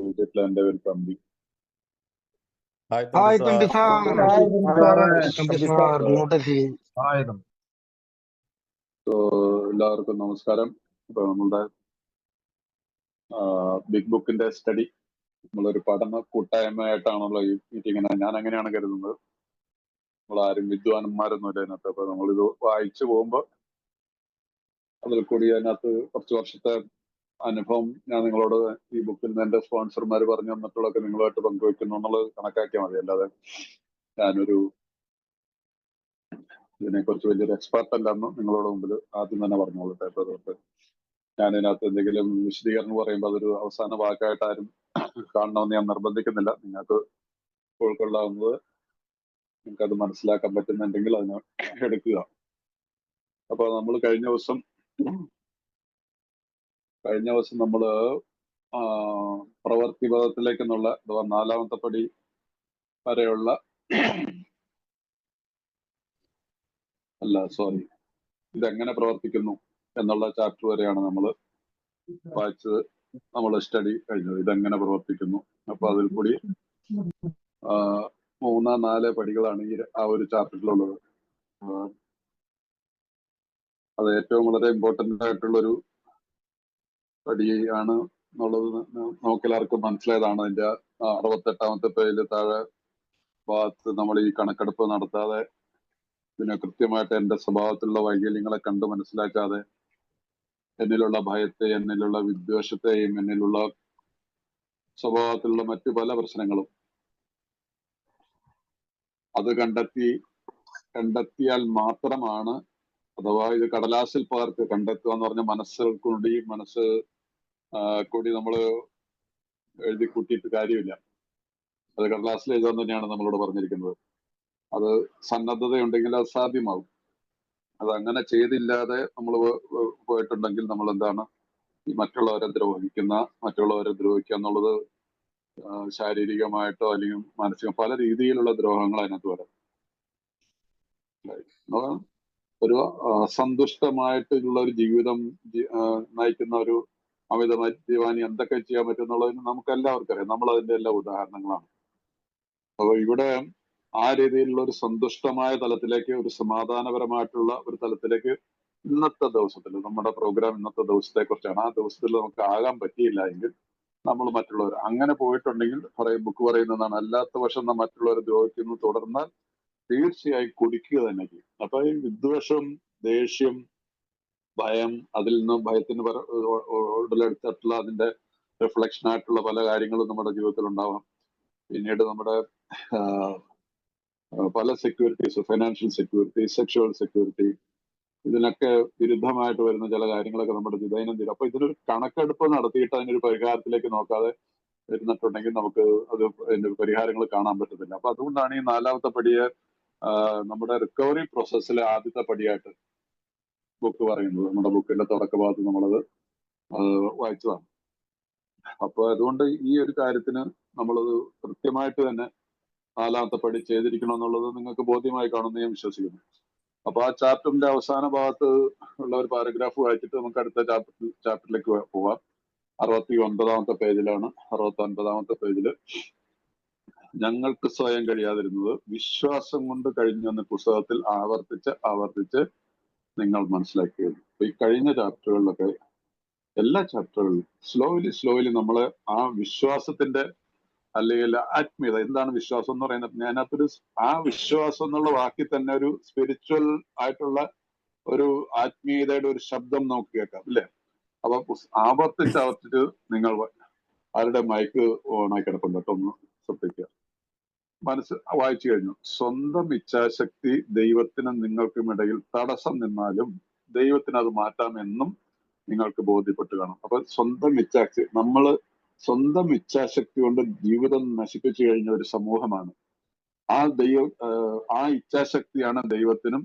വീട്ടിലെ Thampi. Hi, Thambi sir. Thambi sir, notice. എല്ലാവർക്കും നമസ്കാരം. ഇപ്പൊ നമ്മളുടെ ബിഗ് ബുക്കിന്റെ സ്റ്റഡി നമ്മളൊരു പഠന കൂട്ടായ്മയായിട്ടാണല്ലോ ഈ മീറ്റിങ്ങിനെ ഞാൻ അങ്ങനെയാണ് കരുതുന്നത്. നമ്മളാരും വിദ്വാൻമാരൊന്നുമില്ല അതിനകത്ത്. അപ്പൊ നമ്മളിത് വായിച്ചു പോകുമ്പോൾ അതിൽ കൂടി അതിനകത്ത് കുറച്ച് വർഷത്തെ അനുഭവം ഞാൻ നിങ്ങളോട് ഈ ബുക്കിൽ നിന്ന് എന്റെ സ്പോൺസർമാർ പറഞ്ഞു തന്നിട്ടുള്ളതൊക്കെ നിങ്ങളുമായിട്ട് പങ്കുവെക്കുന്നു എന്നുള്ളത് കണക്കാക്കിയാൽ മതി. അല്ലാതെ ഞാനൊരു ഇതിനെക്കുറിച്ച് വലിയൊരു എക്സ്പെർട്ട് അല്ലെന്ന് നിങ്ങളോട് മുമ്പിൽ ആദ്യം തന്നെ പറഞ്ഞോളട്ടെ. അപ്പൊ അതുകൊണ്ട് ഞാൻ ഇതിനകത്ത് എന്തെങ്കിലും വിശദീകരണം പറയുമ്പോൾ അതൊരു അവസാന വാക്കായിട്ട് ആരും കാണണമെന്ന് ഞാൻ നിർബന്ധിക്കുന്നില്ല. നിങ്ങൾക്ക് ഉൾക്കൊള്ളാവുന്നത് നിങ്ങൾക്കത് മനസ്സിലാക്കാൻ പറ്റുന്നുണ്ടെങ്കിൽ അതിനെ എടുക്കുക. അപ്പൊ നമ്മൾ കഴിഞ്ഞ ദിവസം നമ്മള് പ്രവൃത്തിപഥത്തിലേക്കെന്നുള്ള അഥവാ 4ാമത്തെ പടി വരെയുള്ള ഇതെങ്ങനെ പ്രവർത്തിക്കുന്നു എന്നുള്ള ചാപ്റ്റർ വരെയാണ് നമ്മൾ വായിച്ചത്. നമ്മൾ സ്റ്റഡി കഴിഞ്ഞത് ഇതെങ്ങനെ പ്രവർത്തിക്കുന്നു. അപ്പൊ അതിൽ കൂടി 3-4 പടികളാണ് ആ ഒരു ചാപ്റ്ററിലുള്ളത്. അത് ഏറ്റവും വളരെ ഇമ്പോർട്ടന്റ് ആയിട്ടുള്ളൊരു പടിയാണ് എന്നുള്ളത് നമുക്കെല്ലാവർക്കും മനസ്സിലായതാണ്. അതിന്റെ 68ാമത്തെ പേജിൽ താഴെ ഭാഗത്ത് നമ്മൾ ഈ കണക്കെടുപ്പ് നടത്താതെ ഇതിനെ കൃത്യമായിട്ട് എന്റെ സ്വഭാവത്തിലുള്ള വൈകല്യങ്ങളെ കണ്ട് മനസ്സിലാക്കാതെ എന്നിലുള്ള ഭയത്തെ, എന്നിലുള്ള വിദ്വേഷത്തെയും, എന്നിലുള്ള സ്വഭാവത്തിലുള്ള മറ്റു പല പ്രശ്നങ്ങളും അത് കണ്ടെത്തിയാൽ മാത്രമാണ്, അഥവാ ഇത് കടലാസിൽ പകർത്ത് കണ്ടെത്തുക എന്ന് പറഞ്ഞ മനസ്സ് കൂടി നമ്മൾ എഴുതി കൂട്ടിയിട്ട് കാര്യമില്ല. അത് കടലാസിൽ എഴുതാൻ തന്നെയാണ് നമ്മളോട് പറഞ്ഞിരിക്കുന്നത്. അത് സന്നദ്ധതയുണ്ടെങ്കിൽ അത് സാധ്യമാവും. അത് അങ്ങനെ ചെയ്തില്ലാതെ നമ്മൾ പോയിട്ടുണ്ടെങ്കിൽ നമ്മൾ എന്താണ് ഈ മറ്റുള്ളവരെ ദ്രോഹിക്കുക എന്നുള്ളത് ശാരീരികമായിട്ടോ അല്ലെങ്കിൽ മാനസിക പല രീതിയിലുള്ള ദ്രോഹങ്ങൾ അതിനകത്ത് വരാം. ഒരു അസന്തുഷ്ടമായിട്ടുള്ള ഒരു ജീവിതം നയിക്കുന്ന ഒരു അമിത മദ്യപാനി എന്തൊക്കെ ചെയ്യാൻ പറ്റും എന്നുള്ളതിന് നമുക്ക് എല്ലാവർക്കും അറിയാം. നമ്മൾ അതിന്റെ എല്ലാ ഉദാഹരണങ്ങളാണ്. അപ്പൊ ഇവിടെ ആ രീതിയിലുള്ള ഒരു സന്തുഷ്ടമായ തലത്തിലേക്ക്, ഒരു സമാധാനപരമായിട്ടുള്ള ഒരു തലത്തിലേക്ക് ഇന്നത്തെ ദിവസത്തിൽ നമ്മുടെ പ്രോഗ്രാം ഇന്നത്തെ ദിവസത്തെ കുറിച്ചാണ്. ആ ദിവസത്തിൽ നമുക്ക് ആകാൻ പറ്റിയില്ല എങ്കിൽ നമ്മൾ മറ്റുള്ളവർ അങ്ങനെ പോയിട്ടുണ്ടെങ്കിൽ ബുക്ക് പറയുന്നതാണ്, അല്ലാത്ത പക്ഷം മറ്റുള്ളവരെ ദ്രോഹിക്കുന്നു തുടർന്നാൽ തീർച്ചയായും കുടിക്കുക തന്നെ ചെയ്യും. അപ്പൊ ഈ വിദ്വേഷം, ദേഷ്യം, ഭയം, അതിൽ നിന്ന് ഭയത്തിന് ഉടലെടുത്തിട്ടുള്ള അതിന്റെ റിഫ്ലക്ഷൻ ആയിട്ടുള്ള പല കാര്യങ്ങളും നമ്മുടെ ജീവിതത്തിൽ ഉണ്ടാവാം. പിന്നീട് നമ്മുടെ പല securities, financial security, sexual security, ഇതിനൊക്കെ വിരുദ്ധമായിട്ട് വരുന്ന ചില കാര്യങ്ങളൊക്കെ നമ്മുടെ ദൈനംദിനം. അപ്പൊ ഇതിനൊരു കണക്കെടുപ്പ് നടത്തിയിട്ട് അതിനൊരു പരിഹാരത്തിലേക്ക് നോക്കാതെ ഇരുന്നിട്ടുണ്ടെങ്കിൽ നമുക്ക് അത് അതിന്റെ പരിഹാരങ്ങൾ കാണാൻ പറ്റത്തില്ല. അപ്പൊ അതുകൊണ്ടാണ് ഈ 4ാമത്തെ പടിയെ നമ്മുടെ റിക്കവറി പ്രോസസ്സിലെ ആദ്യത്തെ പടിയായിട്ട് ബുക്ക് പറയുന്നത്. നമ്മുടെ ബുക്കിന്റെ തുടക്കഭാഗത്ത് നമ്മളത് വായിച്ചതാണ്. അപ്പൊ അതുകൊണ്ട് ഈ ഒരു കാര്യത്തിന് നമ്മളത് കൃത്യമായിട്ട് തന്നെ 4ാമത്തെ പടി ചെയ്തിരിക്കണം എന്നുള്ളത് നിങ്ങൾക്ക് ബോധ്യമായി കാണുമെന്ന് ഞാൻ വിശ്വസിക്കുന്നു. അപ്പൊ ആ ചാപ്റ്ററിന്റെ അവസാന ഭാഗത്ത് ഉള്ള ഒരു പാരഗ്രാഫ് വായിച്ചിട്ട് നമുക്ക് അടുത്ത ചാപ്റ്ററിലേക്ക് പോവാം. 69ാമത്തെ പേജിലാണ്. 69ാമത്തെ പേജില് ഞങ്ങൾക്ക് സ്വയം കഴിയാതിരുന്നത് വിശ്വാസം കൊണ്ട് കഴിഞ്ഞെന്ന പുസ്തകത്തിൽ ആവർത്തിച്ച് നിങ്ങൾ മനസ്സിലാക്കിയത്. ഈ കഴിഞ്ഞ ചാപ്റ്ററുകളിലൊക്കെ എല്ലാ ചാപ്റ്ററുകളിലും സ്ലോലി നമ്മള് ആ വിശ്വാസത്തിന്റെ അല്ലെങ്കിൽ ആത്മീയത, എന്താണ് വിശ്വാസം എന്ന് പറയുന്നത്, അതിനകത്തൊരു ആ വിശ്വാസം എന്നുള്ള വാക്കിൽ തന്നെ ഒരു സ്പിരിച്വൽ ആയിട്ടുള്ള ഒരു ആത്മീയതയുടെ ഒരു ശബ്ദം നമുക്ക് കേൾക്കാം, അല്ലേ? അപ്പൊ ആവർത്തിച്ച് നിങ്ങൾ ആരുടെ മൈക്ക് ഓണായി കിടപ്പുണ്ട് കേട്ടോ, ഒന്ന് ശ്രദ്ധിക്കുക. വായിച്ചു കഴിഞ്ഞു. സ്വന്തം ഇച്ഛാശക്തി ദൈവത്തിനും നിങ്ങൾക്കും ഇടയിൽ തടസ്സം നിന്നാലും ദൈവത്തിന് അത് മാറ്റാമെന്നും നിങ്ങൾക്ക് ബോധ്യപ്പെട്ട് കാണും. അപ്പൊ സ്വന്തം ഇച്ഛാശക്തി കൊണ്ട് ജീവിതം നശിപ്പിച്ചു കഴിഞ്ഞ ഒരു സമൂഹമാണ്. ആ ഇച്ഛാശക്തിയാണ് ദൈവത്തിനും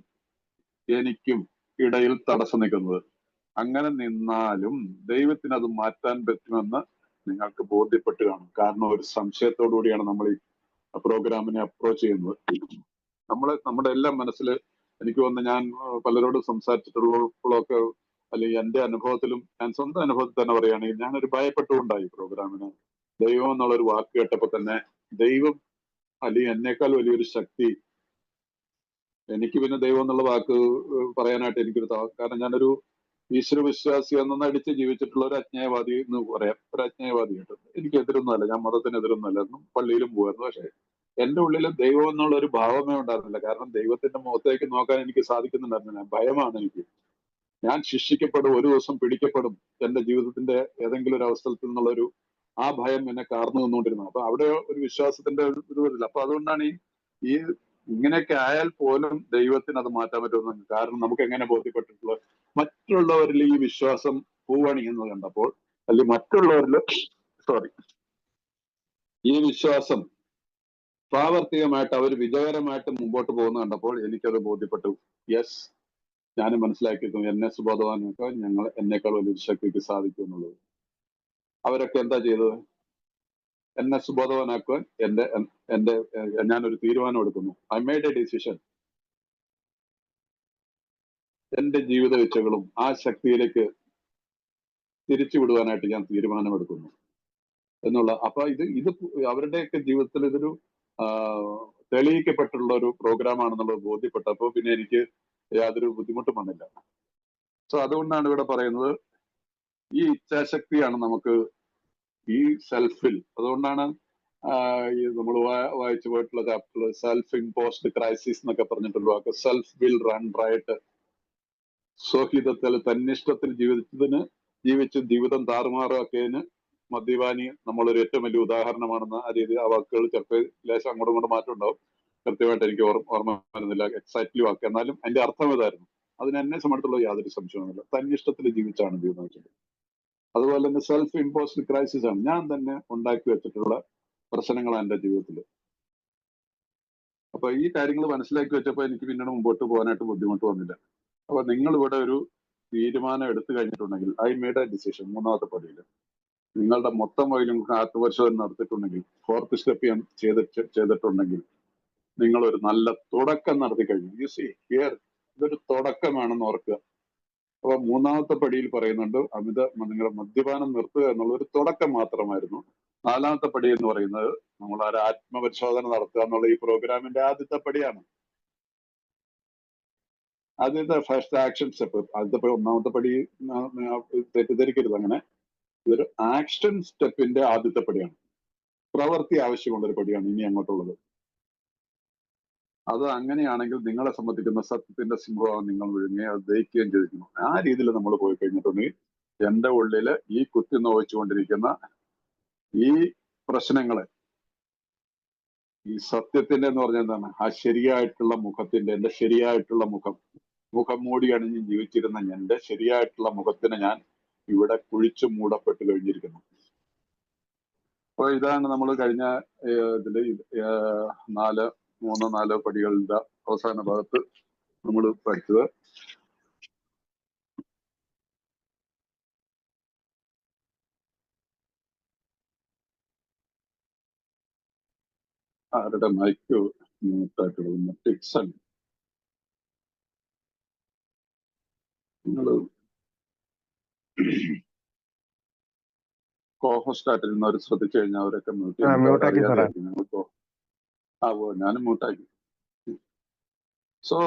എനിക്കും ഇടയിൽ തടസ്സം നിൽക്കുന്നത്. അങ്ങനെ നിന്നാലും ദൈവത്തിന് അത് മാറ്റാൻ പറ്റുമെന്ന് നിങ്ങൾക്ക് ബോധ്യപ്പെട്ട് കാണും. കാരണം ഒരു സംശയത്തോടു കൂടിയാണ് നമ്മൾ ഈ പ്രോഗ്രാമിനെ അപ്രോച്ച് ചെയ്യുന്നത്. നമ്മുടെ എല്ലാം മനസ്സിൽ എനിക്ക് തോന്നുന്നു, ഞാൻ പലരോടും സംസാരിച്ചിട്ടുള്ളപ്പോഴൊക്കെ അല്ലെങ്കിൽ എന്റെ അനുഭവത്തിലും, ഞാൻ സ്വന്തം അനുഭവത്തിൽ തന്നെ പറയുകയാണെങ്കിൽ ഞാനൊരു ഭയപ്പെട്ടുകൊണ്ടായി പ്രോഗ്രാമിനെ ദൈവം എന്നുള്ളൊരു വാക്ക് കേട്ടപ്പോ തന്നെ ദൈവം അല്ലെങ്കിൽ എന്നേക്കാൾ വലിയൊരു ശക്തി എനിക്ക് പിന്നെ ദൈവം എന്നുള്ള വാക്ക് പറയാനായിട്ട് എനിക്കൊരു കാരണം ഞാനൊരു ഈശ്വര വിശ്വാസി എന്ന അടിച്ച് ജീവിച്ചിട്ടുള്ള ഒരു അജ്ഞേയവാദി എന്ന് പറയാം. ഒരു അജ്ഞേയവാദിയായിട്ട് എനിക്ക് എതിരൊന്നുമല്ല, ഞാൻ മതത്തിന് എതിരൊന്നുമല്ല, എന്നും പള്ളിയിലും പോകായിരുന്നു. പക്ഷെ എന്റെ ഉള്ളിൽ ദൈവം എന്നുള്ള ഒരു ഭാവമേ ഉണ്ടായിരുന്നില്ല. കാരണം ദൈവത്തിന്റെ മുഖത്തേക്ക് നോക്കാൻ എനിക്ക് സാധിക്കുന്നുണ്ടായിരുന്നില്ല. ഭയമാണ് എനിക്ക്. ഞാൻ ശിക്ഷിക്കപ്പെടും, ഒരു ദിവസം പിടിക്കപ്പെടും, എന്റെ ജീവിതത്തിന്റെ ഏതെങ്കിലും ഒരു അവസരത്തിൽ നിന്നുള്ളൊരു ആ ഭയം എന്നെ കാർന്നു നിന്നുകൊണ്ടിരുന്നത്. അപ്പൊ അവിടെ ഒരു വിശ്വാസത്തിന്റെ ഇത് വരില്ല. അപ്പൊ അതുകൊണ്ടാണ് ഈ ഇങ്ങനെയൊക്കെ ആയാൽ പോലും ദൈവത്തിന് അത് മാറ്റാൻ പറ്റുമെന്ന്. കാരണം നമുക്ക് എങ്ങനെ ബോധ്യപ്പെട്ടിട്ടുള്ളത്, മറ്റുള്ളവരിൽ ഈ വിശ്വാസം പൂവണിയുന്നത് കണ്ടപ്പോൾ, അല്ലെങ്കിൽ മറ്റുള്ളവരിൽ ഈ വിശ്വാസം പ്രാവർത്തികമായിട്ട് അവർ വിജയകരമായിട്ട് മുമ്പോട്ട് പോകുന്നത് കണ്ടപ്പോൾ എനിക്കത് ബോധ്യപ്പെട്ടു. യെസ്, ഞാനും മനസ്സിലാക്കിയിരുന്നു എന്നെ സുബോധവാനൊക്കെ ഞങ്ങൾ എന്നേക്കാൾ വലിയൊരു ശക്തിക്ക് സാധിക്കും എന്നുള്ളത്. അവരൊക്കെ എന്താ ചെയ്തത്? എന്നെ സുബോധവാനാക്കുവാൻ എന്റെ ഞാനൊരു തീരുമാനം എടുക്കുന്നു. I made A decision. എന്റെ ജീവിത ഇച്ഛകളും ആ ശക്തിയിലേക്ക് തിരിച്ചു വിടുവാനായിട്ട് ഞാൻ തീരുമാനമെടുക്കുന്നു എന്നുള്ള. അപ്പൊ ഇത് അവരുടെയൊക്കെ ജീവിതത്തിൽ ഇതൊരു തെളിയിക്കപ്പെട്ടുള്ള ഒരു പ്രോഗ്രാം ആണെന്നുള്ളത് ബോധ്യപ്പെട്ടപ്പോൾ പിന്നെ എനിക്ക് യാതൊരു ബുദ്ധിമുട്ടും വന്നില്ല. സോ അതുകൊണ്ടാണ് ഇവിടെ പറയുന്നത് ഈ ഇച്ഛാശക്തിയാണ് നമുക്ക് ഈ സെൽഫിൽ. അതുകൊണ്ടാണ് നമ്മൾ വായിച്ചു പോയിട്ടുള്ള ചാപ്റ്റർ സെൽഫ് ഇമ്പോസ്ഡ് ക്രൈസിസ് എന്നൊക്കെ പറഞ്ഞിട്ടുള്ള വാക്ക്. സെൽഫ് വിൽ റൺ റൈറ്റ്, സ്വഹിതത്തിൽ തന്നിഷ്ടത്തിൽ ജീവിച്ച് ജീവിതം താറുമാറാക്കിയതിന് മദ്യപാനി നമ്മളൊരു ഏറ്റവും വലിയ ഉദാഹരണമാണെന്ന് ആ രീതി ആ വാക്കുകൾ ചിലപ്പോൾ ലേശം അങ്ങോട്ടും ഇങ്ങോട്ടും മാറ്റം ഉണ്ടാവും. കൃത്യമായിട്ട് എനിക്ക് ഓർമ്മ വരുന്നില്ല എക്സാക്ട്ലി വാക്ക്, എന്നാലും അതിന്റെ അർത്ഥം ഇതായിരുന്നു. അതിന് എന്നെ സംബന്ധിച്ചുള്ള യാതൊരു സംശയവുമില്ല. തന്നിഷ്ടത്തിൽ ജീവിച്ചാണ് ജീവിതം വെച്ചത്. അതുപോലെ തന്നെ സെൽഫ് ഇമ്പോസ്ഡ് ക്രൈസിസ് ആണ്, ഞാൻ തന്നെ ഉണ്ടാക്കി വെച്ചിട്ടുള്ള പ്രശ്നങ്ങളാണ് എന്റെ ജീവിതത്തിൽ. അപ്പൊ ഈ കാര്യങ്ങൾ മനസ്സിലാക്കി വെച്ചപ്പോൾ എനിക്ക് പിന്നീട് മുമ്പോട്ട് പോകാനായിട്ട് ബുദ്ധിമുട്ട് വന്നില്ല. അപ്പൊ നിങ്ങൾ ഇവിടെ ഒരു തീരുമാനം എടുത്തു കഴിഞ്ഞിട്ടുണ്ടെങ്കിൽ, ഐ മേഡ് എ ഡിസിഷൻ, മൂന്നാമത്തെ പടിയിൽ നിങ്ങളുടെ മൊത്തം വഴിയിലും ആത്മപരിശോധന നടത്തിയിട്ടുണ്ടെങ്കിൽ, ഫോർത്ത് സ്റ്റെപ്പ് ഞാൻ ചെയ്തിട്ടുണ്ടെങ്കിൽ, നിങ്ങൾ ഒരു നല്ല തുടക്കം നടത്തി കഴിഞ്ഞു. യു സി ഹിയർ, ഇതൊരു തുടക്കമാണെന്ന് ഓർക്കുക. അപ്പൊ മൂന്നാമത്തെ പടിയിൽ പറയുന്നുണ്ട് നിങ്ങളുടെ മദ്യപാനം നിർത്തുക എന്നുള്ള ഒരു തുടക്കം മാത്രമായിരുന്നു. നാലാമത്തെ പടി എന്ന് പറയുന്നത് നമ്മൾ ഒരു ആത്മപരിശോധന നടത്തുക എന്നുള്ള ഈ പ്രോഗ്രാമിന്റെ ആദ്യത്തെ പടിയാണ്. ആദ്യത്തെ ഫസ്റ്റ് ആക്ഷൻ സ്റ്റെപ്പ്. ആദ്യത്തെ ഒന്നാമത്തെ പടി തെറ്റിദ്ധരിക്കരുത്. അങ്ങനെ ഇതൊരു ആക്ഷൻ സ്റ്റെപ്പിന്റെ ആദ്യത്തെ പടിയാണ്. പ്രവൃത്തി ആവശ്യമുള്ള ഒരു പടിയാണ് ഇനി അങ്ങോട്ടുള്ളത്. അത് അങ്ങനെയാണെങ്കിൽ നിങ്ങളെ സംബന്ധിക്കുന്ന സത്യത്തിന്റെ സിംഹമാണ് നിങ്ങൾ വിഴുങ്ങി അത് ദഹിക്കുകയും ചെയ്തിരിക്കുന്നു. ആ രീതിയിൽ നമ്മൾ പോയി കഴിഞ്ഞിട്ടുണ്ടെങ്കിൽ എന്റെ ഉള്ളില് ഈ കുത്തി നോവിച്ചുകൊണ്ടിരിക്കുന്ന ഈ പ്രശ്നങ്ങളെ, ഈ സത്യത്തിന്റെ എന്ന് പറഞ്ഞാൽ എന്താണ്, ആ ശരിയായിട്ടുള്ള മുഖത്തിന്റെ, എന്റെ ശരിയായിട്ടുള്ള മുഖം മൂടി അണിഞ്ഞ് ജീവിച്ചിരുന്ന എന്റെ ശരിയായിട്ടുള്ള മുഖത്തിന് ഞാൻ ഇവിടെ കുഴിച്ചു മൂടപ്പെട്ട് കഴിഞ്ഞിരിക്കുന്നു. അപ്പൊ ഇതാണ് നമ്മൾ കഴിഞ്ഞ ഇതില് 3-4 പടികളുടെ അവസാന ഭാഗത്ത് നമ്മൾ പഠിച്ചത്. ആരുടെ മൈക്ക് മ്യൂട്ടായിട്ടുള്ള ടിക്സൺ, നിങ്ങൾ കോഹോസ്റ്റ് ആയിട്ടിരുന്നവർ ശ്രദ്ധിച്ചു കഴിഞ്ഞാൽ അവരൊക്കെ അറിയാതായിരിക്കും. ഞങ്ങൾക്ക് ഞാനും മ്യൂട്ടാക്കി. സോ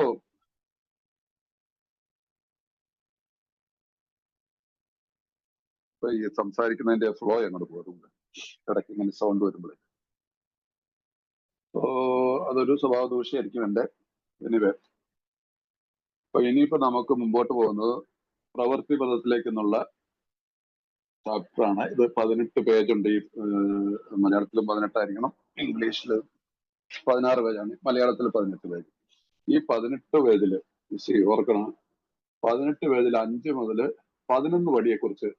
ഇപ്പൊ ഈ സംസാരിക്കുന്നതിന്റെ ഫ്ലോ അങ്ങോട്ട് പോകുന്നുണ്ട്, ഇടയ്ക്ക് ഇങ്ങനെ സൗണ്ട് വരുമ്പോഴേ. അതൊരു സ്വഭാവ ദൂഷ്യമായിരിക്കും എന്റെ. എനിവേ, അപ്പൊ ഇനിയിപ്പോ നമുക്ക് മുമ്പോട്ട് പോകുന്നത് പ്രവൃത്തി പദത്തിലേക്കെന്നുള്ള ചാപ്റ്ററാണ്. ഇത് 18 പേജുണ്ട്. ഈ മലയാളത്തിലും 18 ആയിരിക്കണം, ഇംഗ്ലീഷിൽ 16 പേജാണ്, മലയാളത്തിൽ 18 പേജ്. ഈ 18 പേജില് ഓർക്കണം, 18 പേജിൽ 5 മുതൽ 11 പടിയെ കുറിച്ച്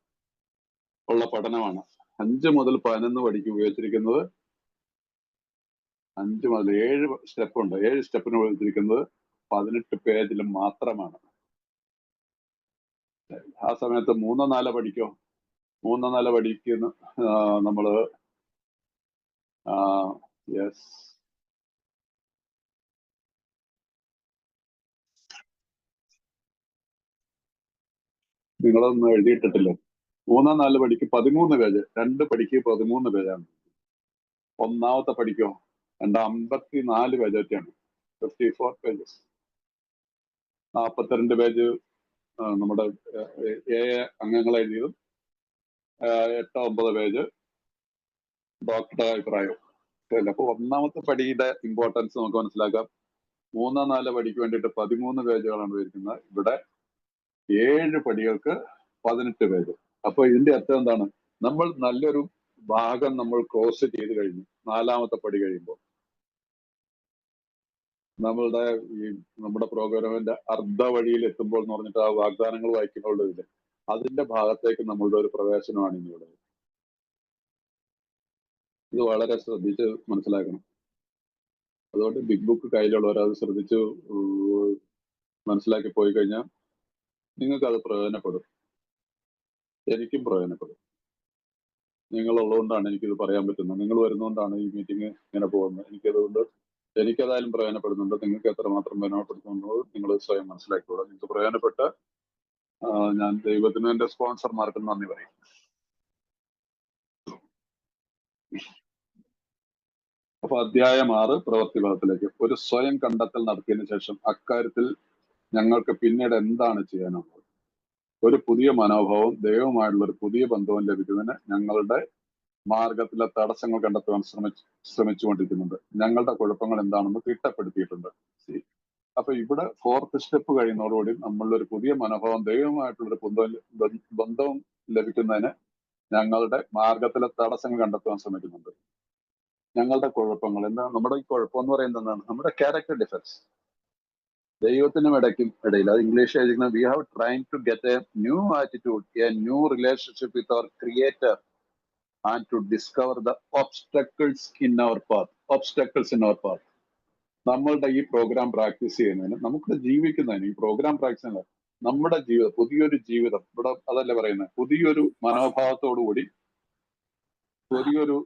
ഉള്ള പഠനമാണ്. 5 മുതൽ 11 പടിക്ക് ഉപയോഗിച്ചിരിക്കുന്നത് 5 മുതൽ 7 സ്റ്റെപ്പ് ഉണ്ട്. 7 സ്റ്റെപ്പിന് ഉപയോഗിച്ചിരിക്കുന്നത് 18 പേജിൽ മാത്രമാണ്. ആ സമയത്ത് 3-4 പടിക്കോ, 3-4 പടിക്ക് നമ്മള് യെസ്, നിങ്ങളൊന്നും എഴുതിയിട്ടിട്ടില്ലേ? മൂന്നാം 4 പടിക്ക് 13 പേജ്, 2 പടിക്ക് 13 പേജാണ്. ഒന്നാമത്തെ പടിക്കോ 54 പേജൊക്കെയാണ്, 54 പേജസ്. 42 പേജ് നമ്മുടെ അംഗങ്ങൾ എഴുതിയതും, 8-9 പേജ് ഡോക്ടറുടെ അഭിപ്രായം. അപ്പൊ ഒന്നാമത്തെ പടിയുടെ ഇമ്പോർട്ടൻസ് നമുക്ക് മനസ്സിലാക്കാം. 3-4 പടിക്ക് വേണ്ടിയിട്ട് 13 പേജുകളാണ് വരുന്നത്. ഇവിടെ 7 പടികൾക്ക് 18 പേജ്. അപ്പൊ ഇതിന്റെ അർത്ഥം എന്താണ്? നമ്മൾ നല്ലൊരു ഭാഗം നമ്മൾ ക്രോസ് ചെയ്ത് കഴിഞ്ഞു. 4-ാമത്തെ പടി കഴിയുമ്പോൾ നമ്മുടെ പ്രോഗ്രാമിന്റെ അർദ്ധ വഴിയിൽ എത്തുമ്പോൾ എന്ന് പറഞ്ഞിട്ട് ആ വാഗ്ദാനങ്ങൾ വായിക്കുന്നുള്ളതില്ല, അതിന്റെ ഭാഗത്തേക്ക് നമ്മളുടെ ഒരു പ്രവേശനമാണ് ഇനിയുടെ. ഇത് വളരെ ശ്രദ്ധിച്ച് മനസ്സിലാക്കണം. അതുകൊണ്ട് ബിഗ് ബുക്ക് കയ്യിലുള്ളവർ അത് ശ്രദ്ധിച്ച് മനസ്സിലാക്കി പോയി കഴിഞ്ഞാൽ നിങ്ങൾക്ക് അത് പ്രയോജനപ്പെടും. എനിക്കും പ്രയോജനപ്പെടും. നിങ്ങളുള്ളതുകൊണ്ടാണ് എനിക്കിത് പറയാൻ പറ്റുന്നത്. നിങ്ങൾ വരുന്നതുകൊണ്ടാണ് ഈ മീറ്റിംഗ് ഇങ്ങനെ പോകുന്നത്. എനിക്കതായാലും പ്രയോജനപ്പെടുന്നുണ്ട്. നിങ്ങൾക്ക് എത്രമാത്രം പ്രയോജനപ്പെടുത്തുന്നുണ്ടോ നിങ്ങൾ സ്വയം മനസ്സിലാക്കിക്കോളാം. നിങ്ങൾക്ക് പ്രയോജനപ്പെട്ട് ഞാൻ ദൈവത്തിന് എന്റെ സ്പോൺസർമാർക്ക് നന്ദി പറയും. അപ്പൊ അധ്യായം 6 പ്രവൃത്തി ഭാഗത്തിലേക്ക്. ഒരു സ്വയം കണ്ടെത്തൽ നടത്തിയതിനു ശേഷം അക്കാര്യത്തിൽ ഞങ്ങൾക്ക് പിന്നീട് എന്താണ് ചെയ്യാനുള്ളത്? ഒരു പുതിയ മനോഭാവം, ദൈവവുമായിട്ടുള്ള ഒരു പുതിയ ബന്ധവും ലഭിക്കുന്നതിന് ഞങ്ങളുടെ മാർഗത്തിലെ തടസ്സങ്ങൾ കണ്ടെത്തുവാൻ ശ്രമിച്ചുകൊണ്ടിരിക്കുന്നുണ്ട്. ഞങ്ങളുടെ കുഴപ്പങ്ങൾ എന്താണെന്ന് തിട്ടപ്പെടുത്തിയിട്ടുണ്ട്. അപ്പൊ ഇവിടെ 4th സ്റ്റെപ്പ് കഴിയുന്നതോടുകൂടി നമ്മളുടെ ഒരു പുതിയ മനോഭാവം, ദൈവവുമായിട്ടുള്ള ഒരു ബന്ധവും ലഭിക്കുന്നതിന് ഞങ്ങളുടെ മാർഗത്തിലെ തടസ്സങ്ങൾ കണ്ടെത്തുവാൻ ശ്രമിക്കുന്നുണ്ട്. ഞങ്ങളുടെ കുഴപ്പങ്ങൾ എന്താണ്? നമ്മുടെ ഈ കുഴപ്പം എന്ന് പറയുന്നത് എന്താണ്? നമ്മുടെ ക്യാരക്ടർ ഡിഫക്ട്സ്. ദൈവത്തിനും ഇടയിൽ, അത് ഇംഗ്ലീഷ് എഴുതിക്കുന്നത് we have trying to get a new attitude, a new relationship with our creator and to discover the obstacles in our path. നമ്മളുടെ ഈ പ്രോഗ്രാം പ്രാക്ടീസ് ചെയ്യുന്നതിന്, നമുക്ക് ജീവിക്കുന്നതിന്, ഈ പ്രോഗ്രാം പ്രാക്ടീസ് ചെയ്യുന്നത് നമ്മുടെ ജീവിതം, പുതിയൊരു ജീവിതം, ഇവിടെ അതല്ലേ പറയുന്നത്, പുതിയൊരു മനോഭാവത്തോടു കൂടി പുതിയൊരു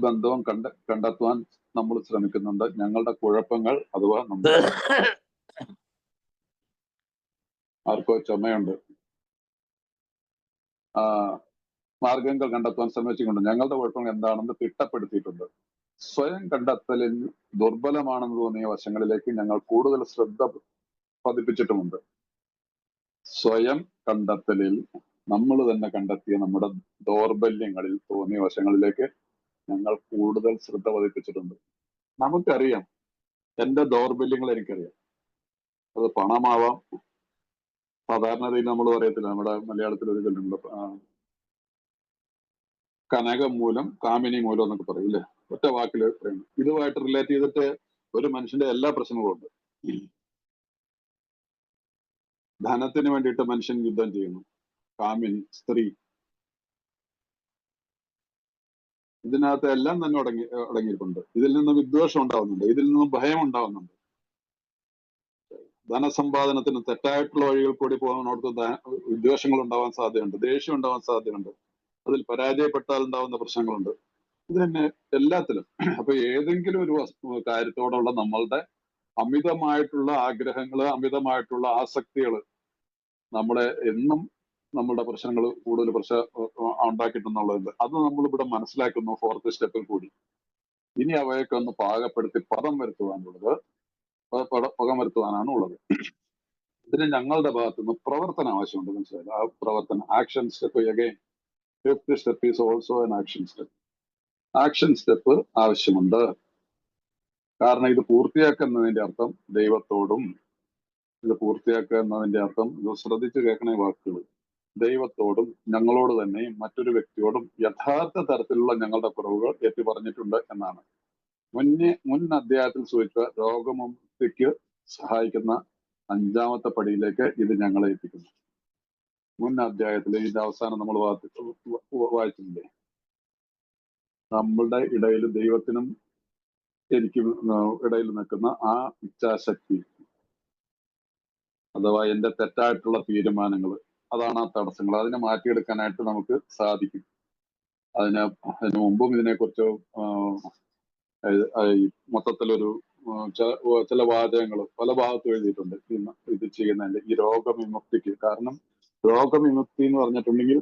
ബന്ധവും കണ്ടെത്തുവാൻ നമ്മൾ ശ്രമിക്കുന്നുണ്ട്. ഞങ്ങളുടെ കുഴപ്പങ്ങൾ അഥവാ നമ്മുടെ ആർക്കോ ചുമയുണ്ട്, മാർഗങ്ങൾ കണ്ടെത്താൻ ശ്രമിച്ചുകൊണ്ട് ഞങ്ങളുടെ കുഴപ്പങ്ങൾ എന്താണെന്ന് തിട്ടപ്പെടുത്തിയിട്ടുണ്ട്. സ്വയം കണ്ടെത്തലിൽ ദുർബലമാണെന്ന് തോന്നിയ വശങ്ങളിലേക്ക് ഞങ്ങൾ കൂടുതൽ ശ്രദ്ധ പതിപ്പിച്ചിട്ടുമുണ്ട്. സ്വയം കണ്ടെത്തലിൽ നമ്മൾ തന്നെ കണ്ടെത്തിയ നമ്മുടെ ദൗർബല്യങ്ങളിൽ തോന്നിയ വശങ്ങളിലേക്ക് ഞങ്ങൾ കൂടുതൽ ശ്രദ്ധ പതിപ്പിച്ചിട്ടുണ്ട്. നമുക്കറിയാം, എന്റെ ദൗർബല്യങ്ങൾ എനിക്കറിയാം. അത് പണമാവാം, സാധാരണയിൽ നമ്മൾ പറയത്തില്ല, നമ്മുടെ മലയാളത്തിൽ ഒരു ചൊല്ലുണ്ട്, കനകം മൂലം കാമിനി മൂലം എന്നൊക്കെ പറയും ഇല്ലേ, ഒറ്റ വാക്കിൽ പറയുന്നു. ഇതുമായിട്ട് റിലേറ്റ് ചെയ്തിട്ട് ഒരു മനുഷ്യന്റെ എല്ലാ പ്രശ്നങ്ങളും ഉണ്ട്. ധനത്തിന് വേണ്ടിയിട്ട് മനുഷ്യൻ യുദ്ധം ചെയ്യുന്നു, കാമിനി, സ്ത്രീ, ഇതിനകത്ത് എല്ലാം തന്നെ അടങ്ങിയിട്ടുണ്ട്. ഇതിൽ നിന്ന് വിദ്വേഷം ഉണ്ടാവുന്നുണ്ട്, ഇതിൽ നിന്ന് ഭയം ഉണ്ടാവുന്നുണ്ട്. ധനസമ്പാദനത്തിന് തെറ്റായിട്ടുള്ള വഴികൾ കൂടി പോകുന്നിടത്ത് വിദ്വേഷങ്ങൾ ഉണ്ടാവാൻ സാധ്യതയുണ്ട്, ദേഷ്യം ഉണ്ടാവാൻ സാധ്യതയുണ്ട്, അതിൽ പരാജയപ്പെട്ടാൽ ഉണ്ടാവുന്ന പ്രശ്നങ്ങളുണ്ട്. ഇത് തന്നെ എല്ലാത്തിലും. അപ്പൊ ഏതെങ്കിലും ഒരു കാര്യത്തോടുള്ള നമ്മളുടെ അമിതമായിട്ടുള്ള ആഗ്രഹങ്ങള്, അമിതമായിട്ടുള്ള ആസക്തികള് നമ്മളെ എന്നും നമ്മളുടെ പ്രശ്നങ്ങൾ കൂടുതൽ ഉണ്ടാക്കിയിട്ടുണ്ടെന്നുള്ളത് അത് നമ്മളിവിടെ മനസ്സിലാക്കുന്നു 4th സ്റ്റെപ്പിൽ കൂടി. ഇനി അവയൊക്കെ ഒന്ന് പാകപ്പെടുത്തി പദം വരുത്തുവാനാണ് ഉള്ളത്. ഇതിന് ഞങ്ങളുടെ ഭാഗത്തുനിന്ന് പ്രവർത്തനം ആവശ്യമുണ്ട്. മനസ്സിലായില്ല? ആ പ്രവർത്തനം, action step. Again 5th step is also an action step. Action step ആവശ്യമുണ്ട്. കാരണം ഇത് പൂർത്തിയാക്കുന്നതിന്റെ അർത്ഥം ദൈവത്തോടും, ഇത് ശ്രദ്ധിച്ച് കേൾക്കണേ വാക്കുകൾ, ദൈവത്തോടും ഞങ്ങളോട് തന്നെയും മറ്റൊരു വ്യക്തിയോടും യഥാർത്ഥ തരത്തിലുള്ള ഞങ്ങളുടെ കുറവുകൾ ഏറ്റു പറഞ്ഞിട്ടുണ്ട് എന്നാണ്. മുൻ അധ്യായത്തിൽ സൂചിച്ച രോഗമുക്തിക്ക് സഹായിക്കുന്ന 5ാമത്തെ പടിയിലേക്ക് ഇത് ഞങ്ങളെ എത്തിക്കുന്നു. മുൻ അധ്യായത്തിൽ ഇതിന്റെ അവസാനം നമ്മൾ വായിച്ചില്ലേ, നമ്മളുടെ ഇടയിൽ, ദൈവത്തിനും എനിക്കും ഇടയിൽ നിൽക്കുന്ന ആ ഇച്ഛാശക്തി അഥവാ എന്റെ തെറ്റായിട്ടുള്ള തീരുമാനങ്ങൾ, അതാണ് ആ തടസ്സങ്ങൾ. അതിനെ മാറ്റിയെടുക്കാനായിട്ട് നമുക്ക് സാധിക്കും. അതിന് മുമ്പും ഇതിനെക്കുറിച്ച് മൊത്തത്തിലൊരു ചില വാചകങ്ങൾ പല ഭാഗത്തും എഴുതിയിട്ടുണ്ട് ഇത് ചെയ്യുന്നതിന്റെ ഈ രോഗവിമുക്തിക്ക്. കാരണം രോഗവിമുക്തി എന്ന് പറഞ്ഞിട്ടുണ്ടെങ്കിൽ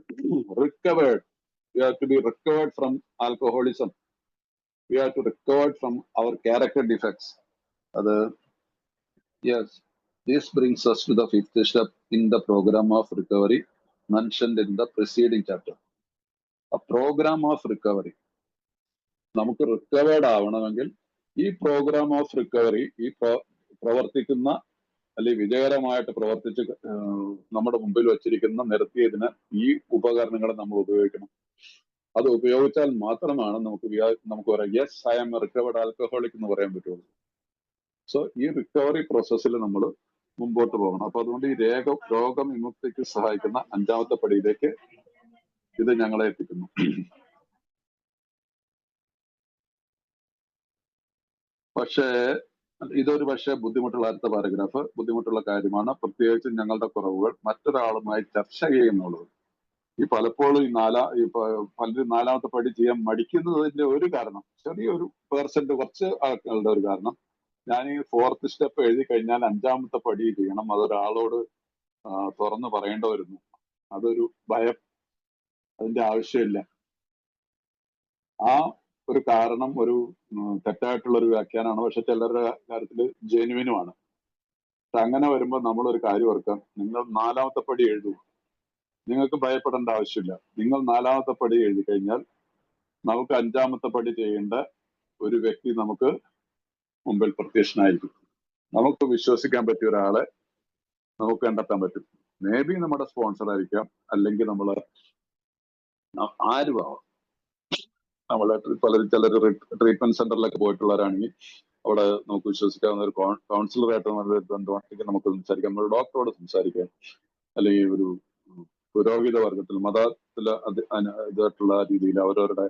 recovered, we have to be recovered from alcoholism, we have to recovered from our character defects. അത് yes, this brings us to the fifth step in the program of recovery mentioned in the preceding chapter. A program of recovery. നമുക്ക് recovered ആവണമെങ്കിൽ ഈ programme of recovery, ഈ പ്രവർത്തിക്കുന്ന അല്ലെങ്കിൽ വിജയകരമായിട്ട് പ്രവർത്തിച്ച് നമ്മുടെ മുമ്പിൽ വച്ചിരിക്കുന്ന നിരത്തിയതിന് ഈ ഉപകരണങ്ങൾ നമ്മൾ ഉപയോഗിക്കണം. അത് ഉപയോഗിച്ചാൽ മാത്രമാണ് നമുക്ക് പറയാം yes I am recovered alcoholic എന്ന് പറയാൻ പറ്റുള്ളൂ. സോ ഈ റിക്കവറി പ്രോസസ്സിൽ നമ്മൾ മുമ്പോട്ട് പോകണം. അപ്പൊ അതുകൊണ്ട് ഈ രോഗവിമുക്തിക്ക് സഹായിക്കുന്ന 5ാമത്തെ പടിയിലേക്ക് ഇത് ഞങ്ങളെ എത്തിക്കുന്നു. പക്ഷേ ഇതൊരു ബുദ്ധിമുട്ടുള്ള അടുത്ത പാരഗ്രാഫ് ബുദ്ധിമുട്ടുള്ള കാര്യമാണ്. പ്രത്യേകിച്ച് ഞങ്ങളുടെ കുറവുകൾ മറ്റൊരാളുമായി ചർച്ച ചെയ്യുന്നുള്ളത്. ഈ പലപ്പോഴും പലരും 4ാമത്തെ പടി ചെയ്യാൻ മടിക്കുന്നതിന്റെ ഒരു കാരണം, ചെറിയൊരു കുറച്ച് ആൾക്കാരുടെ ഒരു കാരണം, ഞാൻ ഈ 4th സ്റ്റെപ്പ് എഴുതി കഴിഞ്ഞാൽ 5ാമത്തെ പടി ചെയ്യണം, അതൊരാളോട് തുറന്നു പറയേണ്ട വരുന്നു. അതൊരു ഭയം, അതിന്റെ ആവശ്യമില്ല. ആ ഒരു കാരണം ഒരു തെറ്റായിട്ടുള്ള ഒരു വ്യാഖ്യാനമാണ്. പക്ഷെ ചിലരുടെ കാര്യത്തിൽ ജെനുവിനുമാണ്. അങ്ങനെ വരുമ്പോൾ നമ്മളൊരു കാര്യം ഓർക്കാം, നിങ്ങൾ 4ാമത്തെ പടി എഴുതൂ, നിങ്ങൾക്ക് ഭയപ്പെടേണ്ട ആവശ്യമില്ല. നിങ്ങൾ 4ാമത്തെ പടി എഴുതി കഴിഞ്ഞാൽ നമുക്ക് 5ാമത്തെ പടി ചെയ്യേണ്ട ഒരു വ്യക്തി നമുക്ക് മുമ്പിൽ പ്രത്യക്ഷനായിരിക്കും. നമുക്ക് വിശ്വസിക്കാൻ പറ്റിയ ഒരാളെ നമുക്ക് കണ്ടെത്താൻ പറ്റും. മേ ബി നമ്മുടെ സ്പോൺസർ ആയിരിക്കാം, അല്ലെങ്കിൽ നമ്മൾ ആരുമാവാം. നമ്മളെ ചിലർ ട്രീറ്റ്മെന്റ് സെന്ററിലൊക്കെ പോയിട്ടുള്ളവരാണെങ്കിൽ അവിടെ നമുക്ക് വിശ്വസിക്കാവുന്ന ഒരു കൗൺസിലറായിട്ട് നല്ലൊരു ബന്ധമാണെങ്കിൽ നമുക്ക് സംസാരിക്കാം, നമ്മൾ ഡോക്ടറോട് സംസാരിക്കാം, അല്ലെങ്കിൽ ഒരു പുരോഹിത വർഗത്തിൽ മതത്തില് ഇതായിട്ടുള്ള രീതിയിൽ അവരവരുടെ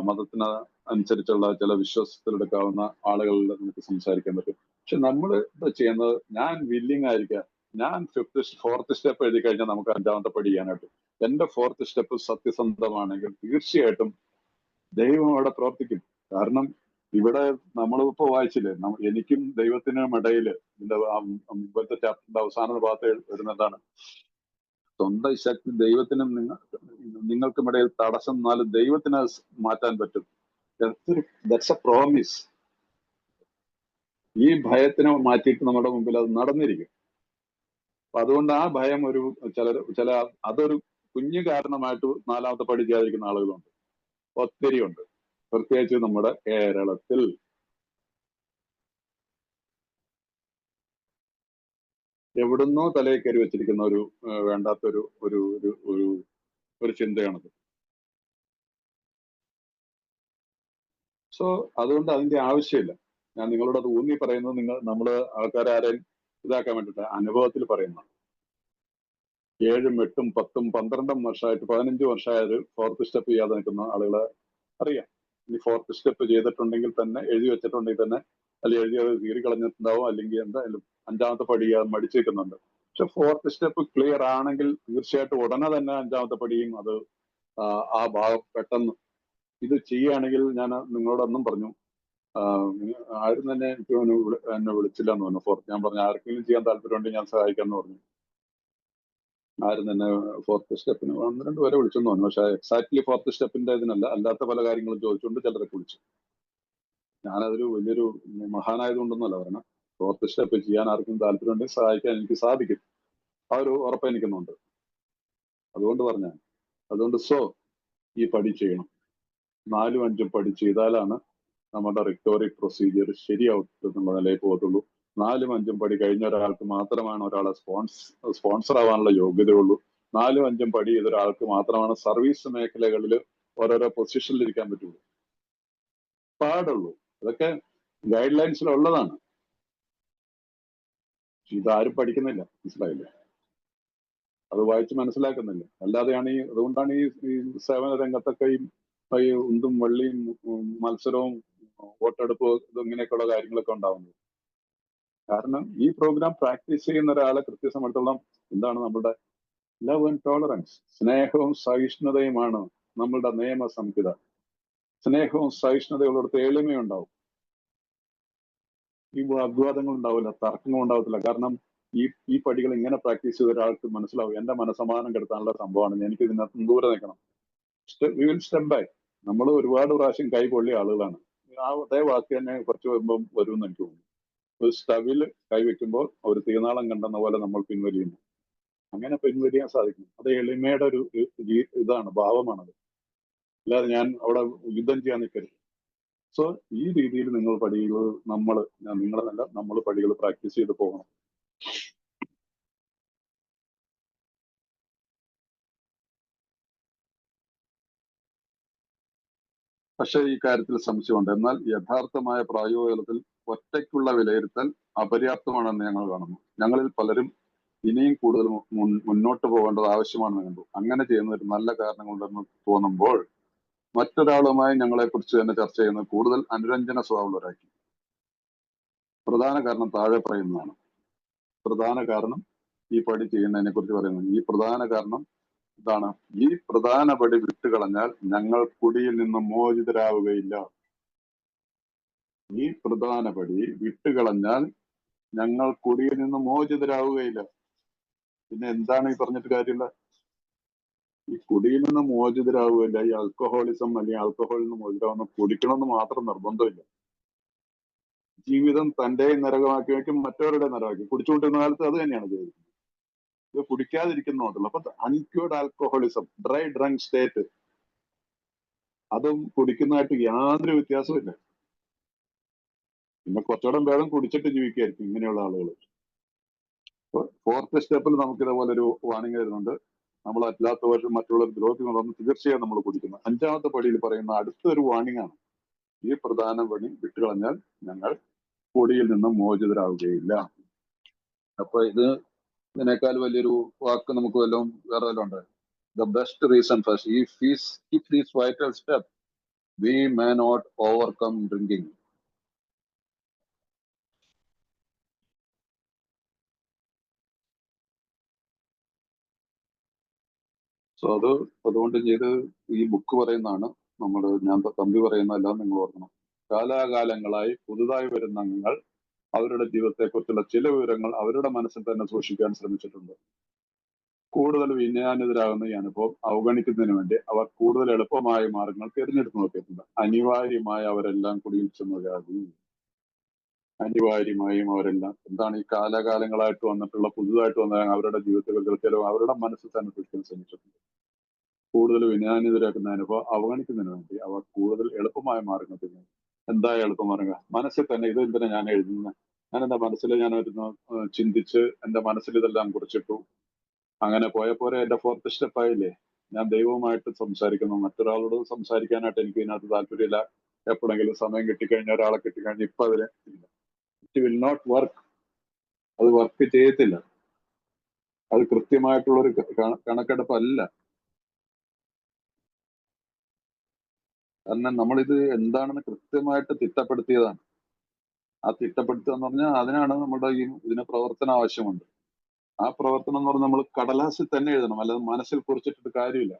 മതത്തിന് അനുസരിച്ചുള്ള ചില വിശ്വാസത്തിലെടുക്കാവുന്ന ആളുകളിൽ നമുക്ക് സംസാരിക്കാൻ പറ്റും. പക്ഷെ നമ്മൾ ഇത് ചെയ്യുന്നത്, ഞാൻ വില്ലിങ് ആയിരിക്കാം, ഞാൻ 4th സ്റ്റെപ്പ് എഴുതി കഴിഞ്ഞാൽ നമുക്ക് 5ാമത്തെ പടി ചെയ്യാനായിട്ട്. എന്റെ 4th സ്റ്റെപ്പ് സത്യസന്ധമാണെങ്കിൽ തീർച്ചയായിട്ടും ദൈവം അവിടെ പ്രവർത്തിക്കും. കാരണം ഇവിടെ നമ്മളിപ്പോ വായിച്ചില്ലേ, എനിക്കും ദൈവത്തിനും ഇടയില് ഇപ്പോഴത്തെ ചാപ്റ്ററിന്റെ അവസാന ഭാഗത്ത് വരുന്നതാണ്, സ്വന്തം ശക്തി ദൈവത്തിനും നിങ്ങൾക്കും ഇടയിൽ തടസ്സം എന്നാലും ദൈവത്തിന് മാറ്റാൻ പറ്റും. That's A promise. ഈ ഭയത്തിനെ മാറ്റിയിട്ട് നമ്മുടെ മുമ്പിൽ അത് നടന്നിരിക്കും. അപ്പൊ അതുകൊണ്ട് ആ ഭയം അതൊരു കുഞ്ഞു കാരണമായിട്ട് 4ാമത്തെ പടി ചെയ്യാതിരിക്കുന്ന ആളുകളുണ്ട്, ഒത്തിരി ഉണ്ട്, പ്രത്യേകിച്ച് നമ്മുടെ കേരളത്തിൽ. എവിടുന്നോ തലയിൽ കയറി വെച്ചിരിക്കുന്ന ഒരു വേണ്ടാത്തൊരു ഒരു ഒരു ഒരു ഒരു ചിന്തയാണത്. സോ അതുകൊണ്ട് അതിന്റെ ആവശ്യമില്ല. ഞാൻ നിങ്ങളോട് അത് ഊന്നി പറയുന്നത് നമ്മള് ആൾക്കാരെ ആരെയും ഇതാക്കാൻ വേണ്ടിയിട്ട് അനുഭവത്തിൽ പറയുന്നതാണ്. 7, 8, 10, 12 വർഷമായിട്ട് 15 വർഷമായത് 4th സ്റ്റെപ്പ് ചെയ്യാതെ നിൽക്കുന്ന ആളുകളെ അറിയാം. ഇനി 4th സ്റ്റെപ്പ് ചെയ്തിട്ടുണ്ടെങ്കിൽ തന്നെ, എഴുതി വെച്ചിട്ടുണ്ടെങ്കിൽ തന്നെ, അല്ലെങ്കിൽ എഴുതിയത് കീറി കളഞ്ഞിട്ടുണ്ടാവും, അല്ലെങ്കിൽ എന്തായാലും 5ാമത്തെ പടി മടിച്ചു വെക്കുന്നുണ്ട്. പക്ഷെ 4th സ്റ്റെപ്പ് ക്ലിയർ ആണെങ്കിൽ തീർച്ചയായിട്ടും ഉടനെ തന്നെ 5ാമത്തെ പടിയും അത് ആ ഭാഗം പെട്ടെന്ന് ഇത് ചെയ്യുകയാണെങ്കിൽ, ഞാൻ നിങ്ങളോടൊന്നും പറഞ്ഞു, ആരും തന്നെ എനിക്ക് എന്നെ വിളിച്ചില്ല എന്ന് പറഞ്ഞു. ഞാൻ പറഞ്ഞു ആർക്കെങ്കിലും ചെയ്യാൻ താല്പര്യമുണ്ടെങ്കിൽ ഞാൻ സഹായിക്കാമെന്ന് പറഞ്ഞു. ആരും തന്നെ 4th സ്റ്റെപ്പിന് 1-2 പേരെ വിളിച്ചെന്ന് പറഞ്ഞു. പക്ഷെ എക്സാക്ട്ലി 4th സ്റ്റെപ്പിന്റെ ഇതിനല്ല, അല്ലാത്ത പല കാര്യങ്ങളും ചോദിച്ചുകൊണ്ട് ചിലരൊക്കെ വിളിച്ചു. ഞാനതൊരു വലിയൊരു മഹാനായതുകൊണ്ടൊന്നുമല്ല പറഞ്ഞത്. 4th സ്റ്റെപ്പ് ചെയ്യാൻ ആർക്കും താല്പര്യമുണ്ടെങ്കിൽ സഹായിക്കാൻ എനിക്ക് സാധിക്കും, ആ ഒരു ഉറപ്പ് എനിക്കുന്നുണ്ട്. അതുകൊണ്ട് പറഞ്ഞാണ്. അതുകൊണ്ട് ഈ പടി ചെയ്യണം. 4ഉം 5ഉം പടി ചെയ്താലാണ് നമ്മുടെ റിക്കവറി പ്രൊസീജിയർ ശരിയാവും എന്നുള്ള നിലയിൽ പോകത്തുള്ളൂ. 4ഉം 5ഉം പടി കഴിഞ്ഞ ഒരാൾക്ക് മാത്രമാണ് ഒരാളെ സ്പോൺസർ ആവാനുള്ള യോഗ്യതയുള്ളൂ. 4ഉം 5ഉം പടി ചെയ്ത ഒരാൾക്ക് മാത്രമാണ് സർവീസ് മേഖലകളിൽ ഓരോരോ പൊസിഷനിൽ ഇരിക്കാൻ പറ്റുള്ളൂ, പാടുള്ളൂ. അതൊക്കെ ഗൈഡ് ലൈൻസിലുള്ളതാണ്. ഇതാരും പഠിക്കുന്നില്ല, മനസ്സിലായില്ല, അത് വായിച്ച് മനസ്സിലാക്കുന്നില്ല. അല്ലാതെയാണ് അതുകൊണ്ടാണ് ഈ സേവന രംഗത്തൊക്കെ ഈ ഉന്തും വള്ളിയും മത്സരവും വോട്ടെടുപ്പ് ഇങ്ങനെയൊക്കെയുള്ള കാര്യങ്ങളൊക്കെ ഉണ്ടാവുന്നത്. കാരണം ഈ പ്രോഗ്രാം പ്രാക്ടീസ് ചെയ്യുന്ന ഒരാളെ കൃത്യസമയത്തോളം എന്താണ് നമ്മുടെ ലവ് ആൻഡ് ടോളറൻസ്, സ്നേഹവും സഹിഷ്ണുതയുമാണ് നമ്മളുടെ നിയമ സംഹിത. സ്നേഹവും സഹിഷ്ണുതയുള്ളിടത്ത് എളിമയുണ്ടാവും. ഈ വാഗ്വാദങ്ങൾ ഉണ്ടാവില്ല, തർക്കങ്ങൾ ഉണ്ടാവത്തില്ല. കാരണം ഈ പടികൾ ഇങ്ങനെ പ്രാക്ടീസ് ചെയ്ത ഒരാൾക്ക് മനസ്സിലാവും എന്റെ മനസ്സമാധാനം കെടുത്താനുള്ള സംഭവമാണ്, എനിക്ക് ഇതിനകത്ത് ദൂരെ നിൽക്കണം. We will step back. നമ്മൾ ഒരുപാട് പ്രാവശ്യം കൈ പൊള്ളിയ ആളുകളാണ്. അതേ വാക്ക് തന്നെ കുറച്ച് വരുമ്പം വരുമെന്ന് എനിക്ക് തോന്നുന്നു. ഒരു സ്റ്റവിൽ കൈവെക്കുമ്പോൾ ഒരു തീനാളം കണ്ടെന്ന പോലെ നമ്മൾ പിൻവലിയുന്നു. അങ്ങനെ പിൻവലിയാൻ സാധിക്കും. അത് എളിമയുടെ ഒരു ഇതാണ്, ഭാവമാണത്. അല്ലാതെ ഞാൻ അവിടെ യുദ്ധം ചെയ്യാൻ നിൽക്കരുത്. സോ ഈ രീതിയിൽ നിങ്ങൾ പടികൾ നിങ്ങളല്ല നമ്മൾ പടികൾ പ്രാക്ടീസ് ചെയ്ത് പോകണം. പക്ഷേ ഈ കാര്യത്തിൽ സംശയമുണ്ട്. എന്നാൽ യഥാർത്ഥമായ പ്രായോഗികതലത്തിൽ ഒറ്റയ്ക്കുള്ള വിലയിരുത്തൽ അപര്യാപ്തമാണെന്ന് ഞങ്ങൾ കാണുന്നു. ഞങ്ങളിൽ പലരും ഇനിയും കൂടുതൽ മുന്നോട്ട് പോകേണ്ടത് ആവശ്യമാണെന്ന് കണ്ടു. അങ്ങനെ ചെയ്യുന്ന ഒരു നല്ല കാരണങ്ങളുണ്ടെന്ന് തോന്നുമ്പോൾ മറ്റൊരാളുമായി ഞങ്ങളെക്കുറിച്ച് തന്നെ ചർച്ച ചെയ്യുന്നത് കൂടുതൽ അനുരഞ്ജന സ്വഭാവമുള്ളവരാക്കി. പ്രധാന കാരണം താഴെ പറയുന്നതാണ്. പ്രധാന കാരണം ഈ പടി ചെയ്യുന്നതിനെ കുറിച്ച് പറയുന്നത്. ഈ പ്രധാന കാരണം ഇതാണ്: ഈ പ്രധാന പടി വിട്ടുകളഞ്ഞാൽ ഞങ്ങൾ കുടിയിൽ നിന്ന് മോചിതരാവുകയില്ല. ഈ പ്രധാന പടി വിട്ടുകളഞ്ഞാൽ ഞങ്ങൾ കുടിയിൽ നിന്ന് മോചിതരാവുകയില്ല. പിന്നെ എന്താണ് ഈ പറഞ്ഞിട്ട് കാര്യമില്ല? ഈ കുടിയിൽ നിന്ന് മോചിതരാവുകയില്ല. ഈ ആൽക്കഹോളിസം അല്ലെങ്കിൽ ആൽക്കഹോളിൽ നിന്ന് മോചിതരാവുന്ന കുടിക്കണമെന്ന് മാത്രം നിർബന്ധമില്ല. ജീവിതം തന്റെ നരകമാക്കി വയ്ക്കും, മറ്റവരുടെ നരകമാക്കി. കുടിച്ചുകൊണ്ടിരുന്ന കാലത്ത് അത് തന്നെയാണ് ചെയ്തിരിക്കുന്നത്. ഇത് കുടിക്കാതിരിക്കുന്നതുകൊണ്ടല്ല. അപ്പൊ അൺക്യൂർഡ് ആൽക്കഹോളിസം, ഡ്രൈ ഡ്രങ്ക് സ്റ്റേറ്റ്, അതും കുടിക്കുന്നതായിട്ട് യാതൊരു വ്യത്യാസമില്ല. പിന്നെ കുറച്ചുകൂടെ ഭേദം കുടിച്ചിട്ട് ജീവിക്കായിരിക്കും ഇങ്ങനെയുള്ള ആളുകൾ. ഫോർത്ത് സ്റ്റെപ്പിൽ നമുക്ക് ഇതേപോലെ ഒരു വാണിംഗ് വരുന്നുണ്ട്. നമ്മൾ അല്ലാത്തവരും മറ്റുള്ളവർ ദ്രോഹിക്കുന്നുണ്ടെന്ന് തീർച്ചയായും നമ്മൾ കുടിക്കുന്നു. അഞ്ചാമത്തെ പടിയിൽ പറയുന്ന അടുത്തൊരു വാണിംഗ് ആണ്: ഈ പ്രധാന പടി വിട്ടുകളഞ്ഞാൽ ഞങ്ങൾ പൊടിയിൽ നിന്നും മോചിതരാവുകയില്ല. അപ്പൊ ഇതിനേക്കാൾ വലിയൊരു വാക്ക് നമുക്ക് വല്ലതും വേറെ വല്ലതും ഉണ്ട്? The best reason first, if we skip this vital step, we may not overcome drinking. So അതുകൊണ്ട് ഈ ബുക്ക് പറയുന്നതാണ്. ഞാൻ തമ്പി പറയുന്നതല്ല, നിങ്ങൾ ഓർക്കണം. കാലാകാലങ്ങളായി പുതുതായി വരുന്ന അംഗങ്ങൾ അവരുടെ ജീവിതത്തെക്കുറിച്ചുള്ള ചില വിവരങ്ങൾ അവരുടെ മനസ്സിൽ തന്നെ സൂക്ഷിക്കാൻ ശ്രമിച്ചിട്ടുണ്ട്. കൂടുതൽ വിനയാനിതരാകുന്ന ഈ അനുഭവം അവഗണിക്കുന്നതിന് വേണ്ടി അവർ കൂടുതൽ എളുപ്പമായ മാർഗങ്ങൾ തിരഞ്ഞെടുത്ത് നോക്കിയിട്ടുണ്ട്. അനിവാര്യമായ അവരെല്ലാം കുടിയിൽ ചെന്ന് ചാടി. അനിവാര്യമായും അവരെല്ലാം എന്താണ് ഈ കാലാകാലങ്ങളായിട്ട് വന്നിട്ടുള്ള പുതുതായിട്ട് വന്ന അവരുടെ ജീവിതത്തിൽ ചിലവ് അവരുടെ മനസ്സിൽ തന്നെ സൂക്ഷിക്കാൻ ശ്രമിച്ചിട്ടുണ്ട്. കൂടുതൽ വിനയാനിതരാക്കുന്ന അനുഭവം അവഗണിക്കുന്നതിന് വേണ്ടി അവർ കൂടുതൽ എളുപ്പമായ മാർഗങ്ങൾ തിരഞ്ഞെടുക്കും. എന്താ എളുപ്പമാർഗം? മനസ്സിൽ തന്നെ ഇത് എന്തിനാ ഞാൻ എഴുതുന്നത്, ഞാൻ എന്റെ മനസ്സിൽ ചിന്തിച്ച് എന്റെ മനസ്സിൽ ഇതെല്ലാം കുറിച്ചിട്ടു, അങ്ങനെ പോയപ്പോരെ എന്റെ ഫോർത്ത് സ്റ്റെപ്പ് ആയില്ലേ? ഞാൻ ദൈവവുമായിട്ട് സംസാരിക്കുന്നു. മറ്റൊരാളോട് സംസാരിക്കാനായിട്ട് എനിക്ക് ഇതിനകത്ത് താല്പര്യമില്ല. എപ്പോഴെങ്കിലും സമയം കിട്ടിക്കഴിഞ്ഞാൽ ഒരാളെ കിട്ടിക്കഴിഞ്ഞാൽ ഇപ്പൊ അതിന് ഇല്ല. It will not work. അത് വർക്ക് ചെയ്യത്തില്ല. അത് കൃത്യമായിട്ടുള്ളൊരു കണക്കെടുപ്പല്ല. കാരണം നമ്മളിത് എന്താണെന്ന് കൃത്യമായിട്ട് തിട്ടപ്പെടുത്തിയതാണ്. ആ തിട്ടപ്പെടുത്തുക എന്ന് പറഞ്ഞാൽ അതിനാണ് നമ്മുടെ ഇതിന് പ്രവർത്തനം ആവശ്യമുണ്ട്. ആ പ്രവർത്തനം എന്ന് പറഞ്ഞാൽ നമ്മൾ കടലാസിൽ തന്നെ എഴുതണം, അല്ലാതെ മനസ്സിൽ കുറിച്ചിട്ട് കാര്യമില്ല.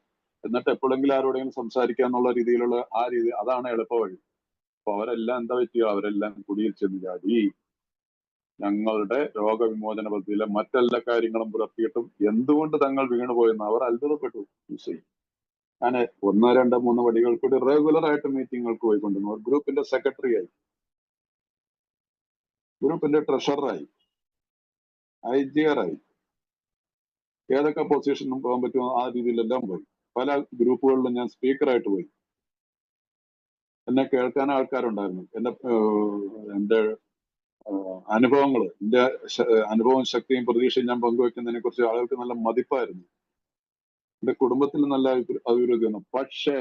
എന്നിട്ട് എപ്പോഴെങ്കിലും ആരോടെങ്കിലും സംസാരിക്കുക എന്നുള്ള രീതിയിലുള്ള രീതി, അതാണ് എളുപ്പവഴി. അപ്പൊ അവരെല്ലാം എന്താ പറ്റിയോ? അവരെല്ലാം കുടിയിൽ ചെന്ന് ചാടി. ഞങ്ങളുടെ രോഗവിമോചന പദ്ധതിയിലെ മറ്റെല്ലാ കാര്യങ്ങളും പുലർത്തിയിട്ടും എന്തുകൊണ്ട് തങ്ങൾ വീണുപോയെന്ന് അവർ അത്ഭുതപ്പെട്ടു. ഞാൻ 1, 2, 3 പടികൾ കൂടി റെഗുലർ ആയിട്ട് മീറ്റിങ്ങുകൾക്ക് പോയിക്കൊണ്ടിരുന്നു. ഗ്രൂപ്പിന്റെ സെക്രട്ടറി ആയി, ഗ്രൂപ്പിന്റെ ട്രഷററായി, IGR ആയി, ഏതൊക്കെ പൊസിഷനും പോകാൻ പറ്റുമോ ആ രീതിയിലെല്ലാം പോയി. പല ഗ്രൂപ്പുകളിലും ഞാൻ സ്പീക്കറായിട്ട് പോയി. എന്നെ കേൾക്കാൻ ആൾക്കാരുണ്ടായിരുന്നു. എന്റെ അനുഭവങ്ങൾ, എന്റെ അനുഭവവും ശക്തിയും പ്രതീക്ഷയും ഞാൻ പങ്കുവെക്കുന്നതിനെ കുറിച്ച് ആളുകൾക്ക് നല്ല മതിപ്പായിരുന്നു. എന്റെ കുടുംബത്തിൽ നല്ല അഭിവൃദ്ധി വന്നു. പക്ഷേ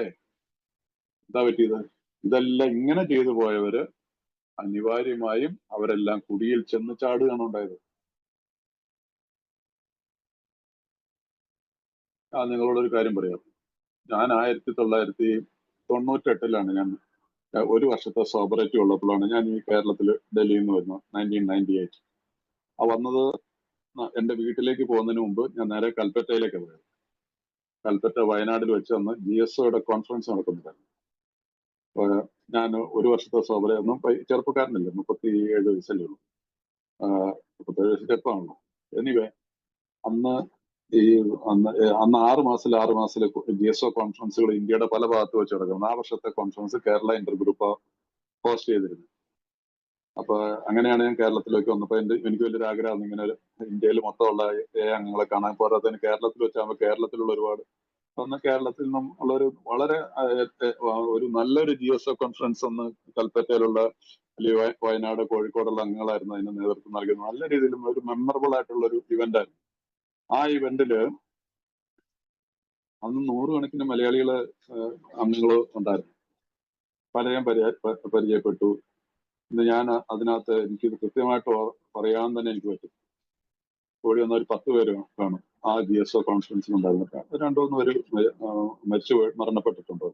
എന്താ പറ്റിയത്? ഇതെല്ലാം ഇങ്ങനെ ചെയ്തു പോയവര് അനിവാര്യമായും അവരെല്ലാം കുടിയിൽ ചെന്ന് ചാടുകയാണ് ഉണ്ടായത്. നിങ്ങളോടൊരു കാര്യം പറയാം. ഞാൻ 1998 ഞാൻ 1 വർഷത്തെ സോബറേറ്റ് ഉള്ളപ്പോഴാണ് ഞാൻ ഈ കേരളത്തിൽ ഡൽഹിയിൽ നിന്ന് വരുന്നത്. 1998 വന്നത്. എന്റെ വീട്ടിലേക്ക് പോകുന്നതിന് മുമ്പ് ഞാൻ നേരെ കൽപ്പറ്റയിലേക്ക് പോയത്. കൽപ്പറ്റ വയനാട്ടിൽ വെച്ച് അന്ന് GSOയുടെ കോൺഫറൻസ് നടക്കുന്നുണ്ടായിരുന്നു. ഞാൻ ഒരു വർഷത്തെ സോബറയൊന്നും ചെറുപ്പക്കാരനല്ലേ, 37 വയസ്സല്ലേ ഉള്ളൂ. 37 വയസ്സിന്റെ എപ്പാണല്ലോ. എനിവേ അന്ന് അന്ന് 6 മാസത്തില് GSO കോൺഫറൻസുകൾ ഇന്ത്യയുടെ പല ഭാഗത്ത് വെച്ച് നടക്കുന്നത്. ആ വർഷത്തെ conference Kerala Inter group host ചെയ്തിരുന്നു. അപ്പൊ അങ്ങനെയാണ് ഞാൻ കേരളത്തിലേക്ക് വന്നപ്പോ എനിക്ക് വലിയൊരു ആഗ്രഹം ഇങ്ങനെ ഇന്ത്യയിൽ മൊത്തമുള്ള അംഗങ്ങളെ കാണാൻ. പോരാത്തതിന് കേരളത്തിൽ വെച്ചാകുമ്പോൾ കേരളത്തിലുള്ള ഒരുപാട് അന്ന് കേരളത്തിൽ നിന്നും ഉള്ളൊരു വളരെ ഒരു നല്ലൊരു GSO കോൺഫറൻസ് അന്ന് കൽപ്പറ്റയിലുള്ള അല്ലെങ്കിൽ വയനാട്, കോഴിക്കോടുള്ള അംഗങ്ങളായിരുന്നു അതിന് നേതൃത്വം നൽകുന്നത്. നല്ല രീതിയിലും ഒരു മെമ്മറബിൾ ആയിട്ടുള്ള ഒരു ഇവന്റ് ആയിരുന്നു. ആ ഇവന്റില് അന്ന് 100 കണക്കിന് മലയാളികള് അംഗങ്ങൾ ഉണ്ടായിരുന്നു. പലരെയും പരിചയപ്പെട്ടു. ഇന്ന് ഞാൻ അതിനകത്ത് എനിക്ക് കൃത്യമായിട്ട് പറയാൻ തന്നെ എനിക്ക് പറ്റും. കൂടി വന്ന ഒരു 10 പേര് കാണും ആ GSO കോൺഫറൻസിൽ ഉണ്ടായിരുന്നിട്ട്. 2-3 പേര് മരണപ്പെട്ടിട്ടുണ്ടോ?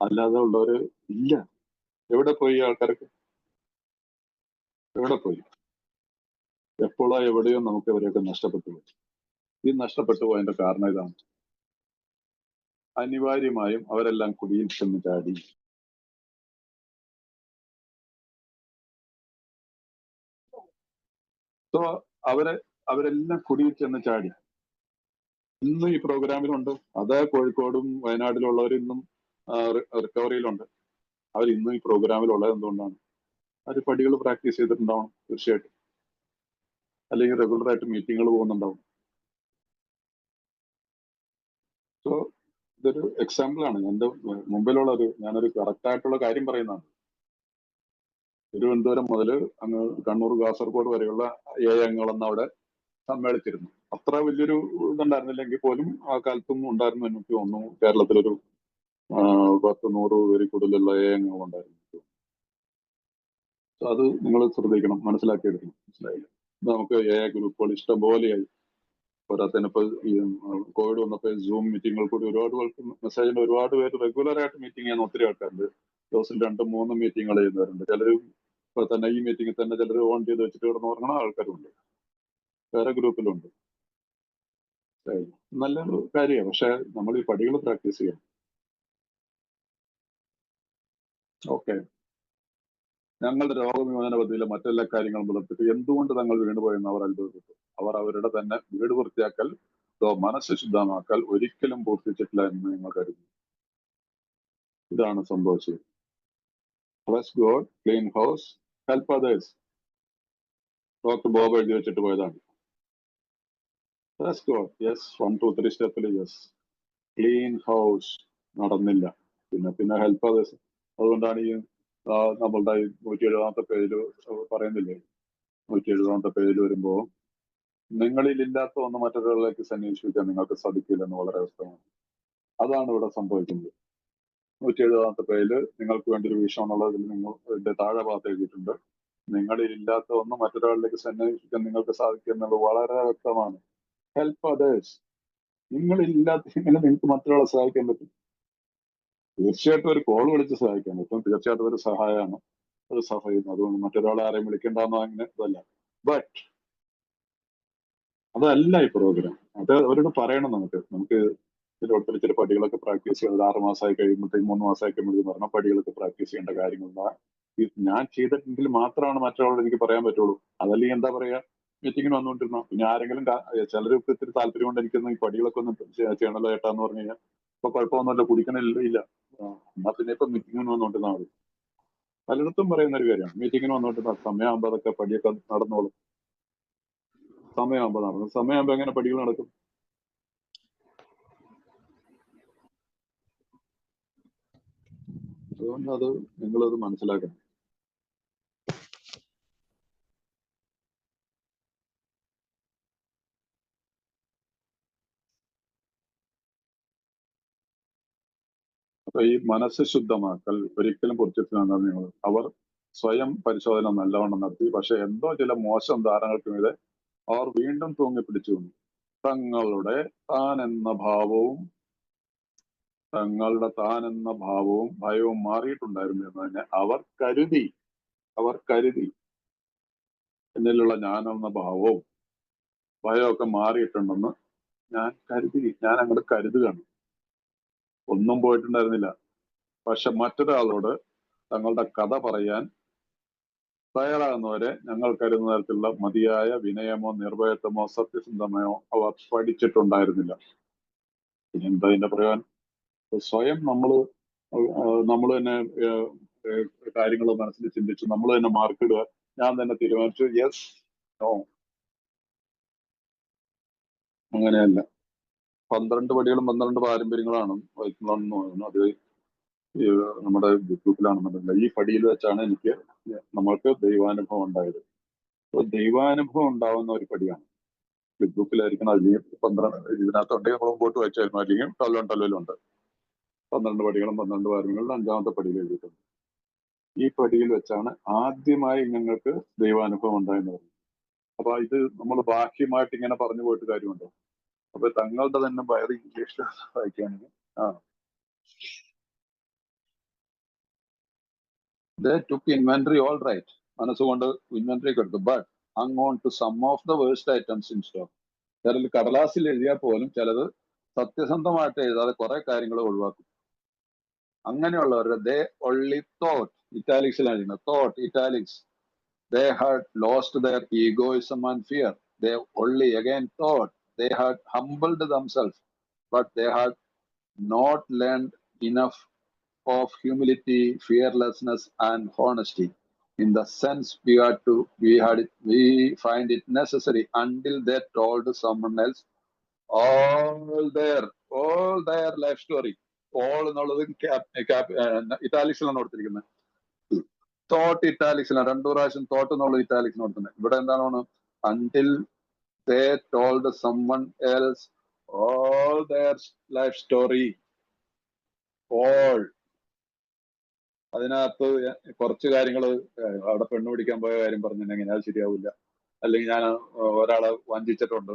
അല്ലാതെ ഉള്ളവര് ഇല്ല. എവിടെ പോയി ആൾക്കാർക്ക്? എവിടെ പോയി? എപ്പോഴോ എവിടെയോ നമുക്ക് അവരെയൊക്കെ നഷ്ടപ്പെട്ടു പോയി. ഈ നഷ്ടപ്പെട്ടു പോയതിന്റെ കാരണം ഇതാണ്. അനിവാര്യമായും അവരെല്ലാം കുടിയിൽ ചെന്ന് ചാടി. സോ അവരെല്ലാം കുടിയിൽ ചെന്ന് ചാടി. ഇന്നും ഈ പ്രോഗ്രാമിലുണ്ട്. അത് കോഴിക്കോടും വയനാട്ടിലുള്ളവർ ഇന്നും റിക്കവറിയിലുണ്ട്. അവർ ഇന്നും ഈ പ്രോഗ്രാമിലുള്ളത് എന്തുകൊണ്ടാണ്? അവർ പടികൾ പ്രാക്ടീസ് ചെയ്തിട്ടുണ്ടാവണം തീർച്ചയായിട്ടും. അല്ലെങ്കിൽ റെഗുലറായിട്ട് മീറ്റിങ്ങുകൾ പോകുന്നുണ്ടാവും. സോ ഇതൊരു എക്സാമ്പിൾ ആണ്. എന്റെ മുമ്പിലുള്ള ഞാനൊരു കറക്റ്റ് ആയിട്ടുള്ള കാര്യം പറയുന്നതാണ്. തിരുവനന്തപുരം മുതൽ അങ്ങ് കണ്ണൂർ, കാസർഗോഡ് വരെയുള്ള അംഗങ്ങളെന്ന് അവിടെ സമ്മേളിച്ചിരുന്നു. അത്ര വലിയൊരു ഇതുണ്ടായിരുന്നില്ലെങ്കിൽ പോലും ആ കാലത്തും ഉണ്ടായിരുന്നു. എനിക്ക് തോന്നുന്നു കേരളത്തിലൊരു 10-100 പേരിൽ കൂടുതലുള്ള അംഗങ്ങളുണ്ടായിരുന്നു. അത് നിങ്ങൾ ശ്രദ്ധിക്കണം, മനസ്സിലാക്കിയെടുക്കണം. മനസ്സിലായില്ല? നമുക്ക് ഗ്രൂപ്പുകൾ ഇഷ്ടം പോലെയായി. പോരാത്തതിന് ഇപ്പൊ ഈ കോവിഡ് വന്നപ്പോൾ സൂം മീറ്റിങ്ങുകൾ കൂടി ഒരുപാട് മെസ്സേജിന് ഒരുപാട് പേര് റെഗുലർ ആയിട്ട് മീറ്റിംഗ് ചെയ്യാൻ ഒത്തിരി ആൾക്കാരുണ്ട്. ദിവസം 2-3 മീറ്റിങ്ങുകൾ ചെയ്യുന്നവരുണ്ട്. ചിലരും ഇപ്പൊ തന്നെ ഈ മീറ്റിംഗിൽ തന്നെ ചിലർ ഓൺ ചെയ്ത് വെച്ചിട്ട് കിടന്ന് ഉറങ്ങണ ആൾക്കാരുണ്ട്. വേറെ ഗ്രൂപ്പിലുണ്ട്. നല്ലൊരു കാര്യമാണ്. പക്ഷെ നമ്മൾ ഈ പടികൾ പ്രാക്ടീസ് ചെയ്യണം. ഓക്കെ, ഞങ്ങളുടെ രോഗവിമോചന പദ്ധതിയിലെ മറ്റെല്ലാ കാര്യങ്ങളും പുലർത്തിട്ട് എന്തുകൊണ്ട് തങ്ങൾ വീണുപോയെന്ന് അവർ അത്ഭുതപ്പെട്ടു. അവർ അവരുടെ തന്നെ വീട് വൃത്തിയാക്കൽ, മനസ്സ് ശുദ്ധമാക്കൽ ഒരിക്കലും പൂർത്തിച്ചിട്ടില്ല എന്ന് നിങ്ങൾ കരുതുന്നു. ഇതാണ് സംഭവിച്ചത്. Bless God, clean house, help others. Doctor Bob എഴുതി വെച്ചിട്ട് പോയതാണ്. Bless God, yes, 1, 2, 3 സ്റ്റെപ്പിൽ യെസ്. ക്ലീൻ ഹൗസ് നടന്നില്ല. പിന്നെ ഹെൽപ്പ് അതേഴ്സ്. അതുകൊണ്ടാണ് ഈ നമ്മളുടെ 170 പേജിൽ പറയുന്നില്ലേ, 170 പേജിൽ വരുമ്പോ നിങ്ങളിൽ ഇല്ലാത്ത ഒന്ന് മറ്റൊരാളിലേക്ക് സന്വേഷിക്കാൻ നിങ്ങൾക്ക് സാധിക്കില്ലെന്ന് വളരെ വ്യക്തമാണ്. അതാണ് ഇവിടെ സംഭവിക്കുന്നത്. 170 പേജിൽ നിങ്ങൾക്ക് വേണ്ടി ഒരു വിഷയം എന്നുള്ളതിൽ നിങ്ങൾ താഴെ ഭാഗത്ത് എഴുതിയിട്ടുണ്ട്. നിങ്ങളിൽ ഇല്ലാത്ത ഒന്ന് മറ്റൊരാളിലേക്ക് സന്വേഷിക്കാൻ നിങ്ങൾക്ക് സാധിക്കും എന്നുള്ളത് വളരെ വ്യക്തമാണ്. Help others. നിങ്ങളില്ലാത്ത എങ്ങനെ നിങ്ങൾക്ക് മറ്റൊരാളെ സഹായിക്കാൻ പറ്റും? തീർച്ചയായിട്ടും ഒരു കോൾ വിളിച്ച് സഹായിക്കാൻ പറ്റും. തീർച്ചയായിട്ടും ഒരു സഹായമാണ്, അത് സഹായിക്കുന്നു. അതുകൊണ്ട് മറ്റൊരാളെ ആരെയും വിളിക്കേണ്ടെന്നോ അങ്ങനെ ഇതല്ല. ബട്ട് അതല്ല ഈ പ്രോഗ്രാം. അത് അവരോട് പറയണം. നമുക്ക് ഇതിലൊത്തിരി ചില പടികളൊക്കെ പ്രാക്ടീസ് ചെയ്ത് 6 മാസമായി കഴിയുമ്പോഴത്തേക്കും 3 മാസമായി കഴിയുമ്പോഴത്തേക്കും പറഞ്ഞ പടികളൊക്കെ പ്രാക്ടീസ് ചെയ്യേണ്ട കാര്യങ്ങൾ ഞാൻ ചെയ്തിട്ടെങ്കിൽ മാത്രമാണ് മറ്റുള്ളവരോട് എനിക്ക് പറയാൻ പറ്റുള്ളൂ. അതല്ലെങ്കിൽ എന്താ പറയാ, മീറ്റിങ്ങിന് വന്നുകൊണ്ടിരുന്നോ. പിന്നെ ആരെങ്കിലും ചിലർക്ക് ഇത്തിരി താല്പര്യം കൊണ്ട് എനിക്കൊന്ന് ഈ പടികളൊക്കെ ഒന്ന് ചെയ്യണല്ലോ ഏട്ടാന്ന് പറഞ്ഞു കഴിഞ്ഞാൽ ഇപ്പൊ കുഴപ്പമൊന്നുമല്ല, കുടിക്കണില്ല. എന്നാ പിന്നെ ഇപ്പൊ മീറ്റിങ്ങിന് വന്നുകൊണ്ടിരുന്നാൽ മതി. പലയിടത്തും പറയുന്ന ഒരു കാര്യമാണ്, മീറ്റിങ്ങിന് വന്നുകൊണ്ടിരുന്ന സമയമാകുമ്പോൾ അതൊക്കെ പടിയൊക്കെ നടന്നോളും. സമയമാകുമ്പോൾ എങ്ങനെ പടികൾ നടക്കും? അതുകൊണ്ട് അത് നിങ്ങളത് മനസ്സിലാക്കണം. അപ്പൊ ഈ മനസ്സ് ശുദ്ധമാക്കൽ ഒരിക്കലും പൊറിച്ചിട്ടില്ല. നിങ്ങൾ അവർ സ്വയം പരിശോധന നല്ലവണ്ണം നടത്തി. പക്ഷെ എന്തോ ചില മോശം ധാരണകൾക്ക് മീതെ അവർ വീണ്ടും തൂങ്ങിപ്പിടിച്ചു വന്നു. തങ്ങളുടെ താൻ എന്ന ഭാവവും ഭയവും മാറിയിട്ടുണ്ടായിരുന്നു എന്ന് തന്നെ അവർ കരുതി. എന്നിലുള്ള ഞാനെന്ന ഭാവവും ഭയമൊക്കെ മാറിയിട്ടുണ്ടെന്ന് ഞാൻ അങ്ങോട്ട് കരുതുകയാണ്. ഒന്നും പോയിട്ടുണ്ടായിരുന്നില്ല. പക്ഷെ മറ്റൊരാളോട് തങ്ങളുടെ കഥ പറയാൻ തയ്യാറാകുന്നവരെ ഞങ്ങൾ കരുതുന്ന തരത്തിലുള്ള മതിയായ വിനയമോ നിർഭയത്വമോ സത്യസന്ധമയോ അവർ പഠിച്ചിട്ടുണ്ടായിരുന്നില്ല. എന്താ ഇതിന്റെ പ്രയോജനം? സ്വയം നമ്മൾ തന്നെ കാര്യങ്ങൾ മനസ്സിൽ ചിന്തിച്ച് നമ്മൾ തന്നെ മാർക്കിടുക, ഞാൻ തന്നെ തീരുമാനിച്ചു യെസ് നോ. അങ്ങനെയല്ല. 12 പടികളും 12 പാരമ്പര്യങ്ങളാണ് വഹിക്കുന്നതെന്ന് തോന്നുന്നു. അത് നമ്മുടെ ഗ്രൂപ്പിലാണെന്നുണ്ടെങ്കിൽ ഈ പടിയിൽ വെച്ചാണ് എനിക്ക് നമ്മൾക്ക് ദൈവാനുഭവം ഉണ്ടായത്. അപ്പോൾ ദൈവാനുഭവം ഉണ്ടാവുന്ന ഒരു പടിയാണ് ഗ്രൂപ്പിലായിരിക്കണം. അല്ലെങ്കിൽ 12 ഇതിനകത്തുണ്ടെങ്കിൽ നമ്മൾ മുമ്പോട്ട് വായിച്ചായിരുന്നു, അല്ലെങ്കിൽ ടല്ലുണ്ട് 12 പടികളും 12 പാരമ്പര്യങ്ങളും 5ാമത്തെ പടിയിൽ എഴുതിയിട്ടുണ്ട്. ഈ പടിയിൽ വെച്ചാണ് ആദ്യമായി ഞങ്ങൾക്ക് ദൈവാനുഭവം ഉണ്ടായെന്ന് പറഞ്ഞു. അപ്പൊ ഇത് നമ്മൾ ബാഹ്യമായിട്ട് ഇങ്ങനെ പറഞ്ഞു പോയിട്ട് കാര്യമുണ്ടോ? അപ്പൊ തങ്ങളുടെ തന്നെ ബയർ ഇംഗ്ലീഷിൽ വായിക്കുകയാണെങ്കിൽ they took inventory all right, മനസ്സുകൊണ്ട് ഇൻവെന്ററി എടുത്തു, but hung on to some of the worst items in stock. ചിലർ കടലാസിൽ എഴുതിയാൽ പോലും ചിലത് സത്യസന്ധമായിട്ട് എഴുതാതെ കുറെ കാര്യങ്ങൾ ഒഴിവാക്കും. അങ്ങനെയുള്ളവരുടെ they only thought, ഇറ്റാലിക്സിലാണ് thought, italics, they had lost their egoism and fear. They only again thought they had humbled themselves, but they had not learned enough of humility, fearlessness, and honesty. In the sense we find it necessary until they told someone else all their life story. All എന്നുള്ളത് ഇറ്റാലിക്സിലാണ് കൊടുത്തിരിക്കുന്നത്. Thought ഇറ്റാലിക്സിലാണ്, 2 പ്രാവശ്യം thought എന്നുള്ളത് ഇറ്റാലിക്സിന് കൊടുക്കുന്നത്. ഇവിടെ എന്താണ്? until they told someone else all their life story. all. അതിനകത്ത് കുറച്ച് കാര്യങ്ങൾ അവിടെ പെണ്ണു പിടിക്കാൻ പോയ കാര്യം പറഞ്ഞിട്ടുണ്ടെങ്കിൽ അത് ശരിയാവില്ല. അല്ലെങ്കിൽ ഞാൻ ഒരാളെ വഞ്ചിച്ചിട്ടുണ്ട്,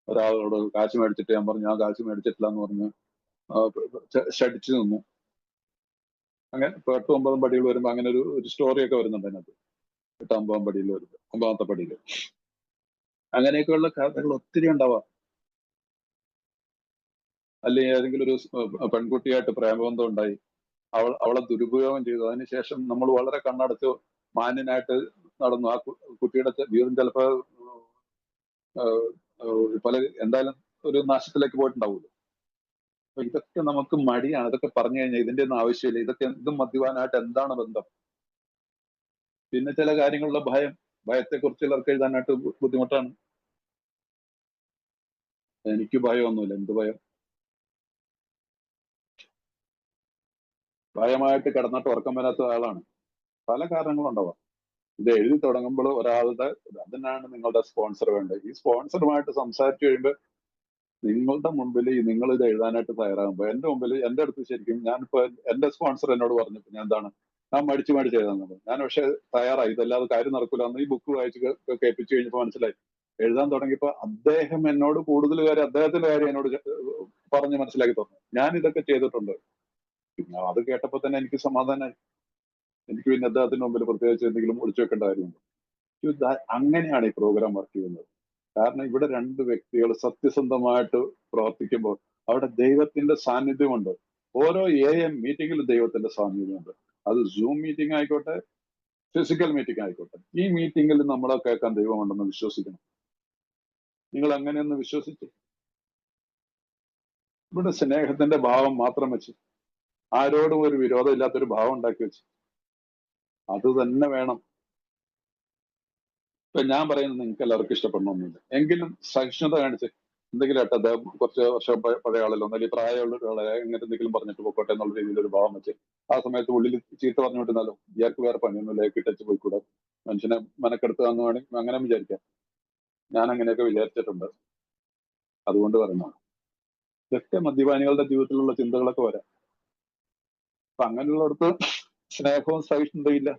ഒരാളോട് കാശ് മേടിച്ചിട്ട് ഞാൻ പറഞ്ഞു ഞാൻ കാശ് മേടിച്ചിട്ടില്ല എന്ന് പറഞ്ഞ് ഷടിച്ചു നിന്നു. അങ്ങനെ 8, 9 പടികൾ വരുമ്പോ അങ്ങനെ ഒരു സ്റ്റോറിയൊക്കെ വരുന്നുണ്ട് അതിനകത്ത്. 8, 9 പടിയിൽ വരുമ്പോ 9ാമത്തെ പടിയിൽ അങ്ങനെയൊക്കെയുള്ള കഥകൾ ഒത്തിരി ഉണ്ടാവാം. അല്ലെങ്കിൽ ഏതെങ്കിലും ഒരു പെൺകുട്ടിയായിട്ട് പ്രേമബന്ധം ഉണ്ടായി, അവളെ ദുരുപയോഗം ചെയ്തു. അതിനുശേഷം നമ്മൾ വളരെ കണ്ണടച്ച് മാന്യനായിട്ട് നടന്നു. ആ കുട്ടിയുടെ ജീവിതം ചിലപ്പോ പല എന്തായാലും ഒരു നാശത്തിലേക്ക് പോയിട്ടുണ്ടാവുമല്ലോ. അപ്പൊ ഇതൊക്കെ നമുക്ക് മടിയാണ്. ഇതൊക്കെ പറഞ്ഞു കഴിഞ്ഞാൽ ഇതിന്റെ ഒന്നും ആവശ്യമില്ല, ഇതും മദ്യപാനായിട്ട് എന്താണ് ബന്ധം? പിന്നെ ചില കാര്യങ്ങളുടെ ഭയത്തെ കുറിച്ച് ചിലർക്ക് എഴുതാനായിട്ട് ബുദ്ധിമുട്ടാണ്. എനിക്ക് ഭയമൊന്നുമില്ല. എന്ത് ഭയം? ഭയമായിട്ട് കിടന്നിട്ട് ഉറക്കം വരാത്ത ആളാണ്. പല കാരണങ്ങളുണ്ടാവാം. ഇത് എഴുതി തുടങ്ങുമ്പോൾ ഒരാളുടെ, അതിനാണ് നിങ്ങളുടെ സ്പോൺസർ വേണ്ടത്. ഈ സ്പോൺസറുമായിട്ട് സംസാരിച്ചു കഴിയുമ്പോൾ നിങ്ങളുടെ മുമ്പിൽ നിങ്ങൾ ഇത് എഴുതാനായിട്ട് തയ്യാറാകുമ്പോൾ എന്റെ മുമ്പിൽ എന്റെ അടുത്ത് ശരിക്കും ഞാനിപ്പോ എന്റെ സ്പോൺസർ എന്നോട് പറഞ്ഞപ്പോ ഞാൻ എന്താണ്, ഞാൻ മടിച്ചു എഴുതാൻ. ഞാൻ പക്ഷെ തയ്യാറായി, ഇതല്ലാതെ കാര്യം നടക്കൂല എന്ന് ഈ ബുക്ക് വായിച്ച് കേൾപ്പിച്ചു കഴിഞ്ഞപ്പോൾ മനസ്സിലായി. എഴുതാൻ തുടങ്ങിയപ്പോ അദ്ദേഹം എന്നോട് കൂടുതൽ കാര്യം, അദ്ദേഹത്തിന്റെ കാര്യം എന്നോട് പറഞ്ഞ് മനസ്സിലാക്കി തന്നു. ഞാൻ ഇതൊക്കെ ചെയ്തിട്ടുണ്ട്. പിന്നെ അത് കേട്ടപ്പോ തന്നെ എനിക്ക് സമാധാനമായി. എനിക്ക് പിന്നെ അദ്ദേഹത്തിന് മുമ്പിൽ പ്രത്യേകിച്ച് എന്തെങ്കിലും ഒളിച്ചു വെക്കേണ്ട കാര്യമുണ്ട്. അങ്ങനെയാണ് ഈ പ്രോഗ്രാം വർക്ക് ചെയ്യുന്നത്. കാരണം ഇവിടെ 2 വ്യക്തികൾ സത്യസന്ധമായിട്ട് പ്രവർത്തിക്കുമ്പോൾ അവിടെ ദൈവത്തിന്റെ സാന്നിധ്യമുണ്ട്. ഓരോ AM മീറ്റിംഗിലും ദൈവത്തിന്റെ സാന്നിധ്യമുണ്ട്. അത് സൂം മീറ്റിംഗ് ആയിക്കോട്ടെ, ഫിസിക്കൽ മീറ്റിംഗ് ആയിക്കോട്ടെ. ഈ മീറ്റിംഗിൽ നമ്മളെ കേൾക്കാൻ ദൈവമുണ്ടെന്ന് വിശ്വസിക്കണം. നിങ്ങൾ അങ്ങനെയൊന്ന് വിശ്വസിച്ചു. ഇവിടെ സ്നേഹത്തിന്റെ ഭാവം മാത്രം വെച്ച്, ആരോടും ഒരു വിരോധം ഇല്ലാത്തൊരു ഭാവം ഉണ്ടാക്കി വെച്ച്, അത് തന്നെ വേണം. ഇപ്പൊ ഞാൻ പറയുന്നത് നിങ്ങൾക്ക് എല്ലാവർക്കും ഇഷ്ടപ്പെടണമെന്നില്ല, എങ്കിലും സഹിഷ്ണുത കാണിച്ച് എന്തെങ്കിലും ആയിട്ട് അദ്ദേഹം കുറച്ച് വർഷം പഴയ ആളല്ലോ, അല്ലെങ്കിൽ പ്രായമുള്ള ഒരാളെ എങ്ങനെ എന്തെങ്കിലും പറഞ്ഞിട്ട് പോയിക്കോട്ടെ എന്നുള്ള രീതിയിൽ ഒരു ഭാവം വെച്ച് ആ സമയത്ത് ഉള്ളിൽ ചീത്ത പറഞ്ഞുകൊണ്ടിരുന്നാലോ, ഇയാൾക്ക് വേറെ പണിയൊന്നുമില്ല, കിട്ടച്ച് പോയിക്കൂടെ, മനുഷ്യനെ മനക്കെടുത്താന്ന് വേണമെങ്കിൽ അങ്ങനെ വിചാരിക്കാം. ഞാൻ അങ്ങനെയൊക്കെ വിചാരിച്ചിട്ടുണ്ട്. അതുകൊണ്ട് പറയുന്നതാണ്. ഇതൊക്കെ മദ്യപാനികളുടെ ജീവിതത്തിലുള്ള ചിന്തകളൊക്കെ വരാം. അപ്പൊ അങ്ങനെയുള്ളടത്ത് സ്നേഹവും സഹിഷ്ണുതയില്ല.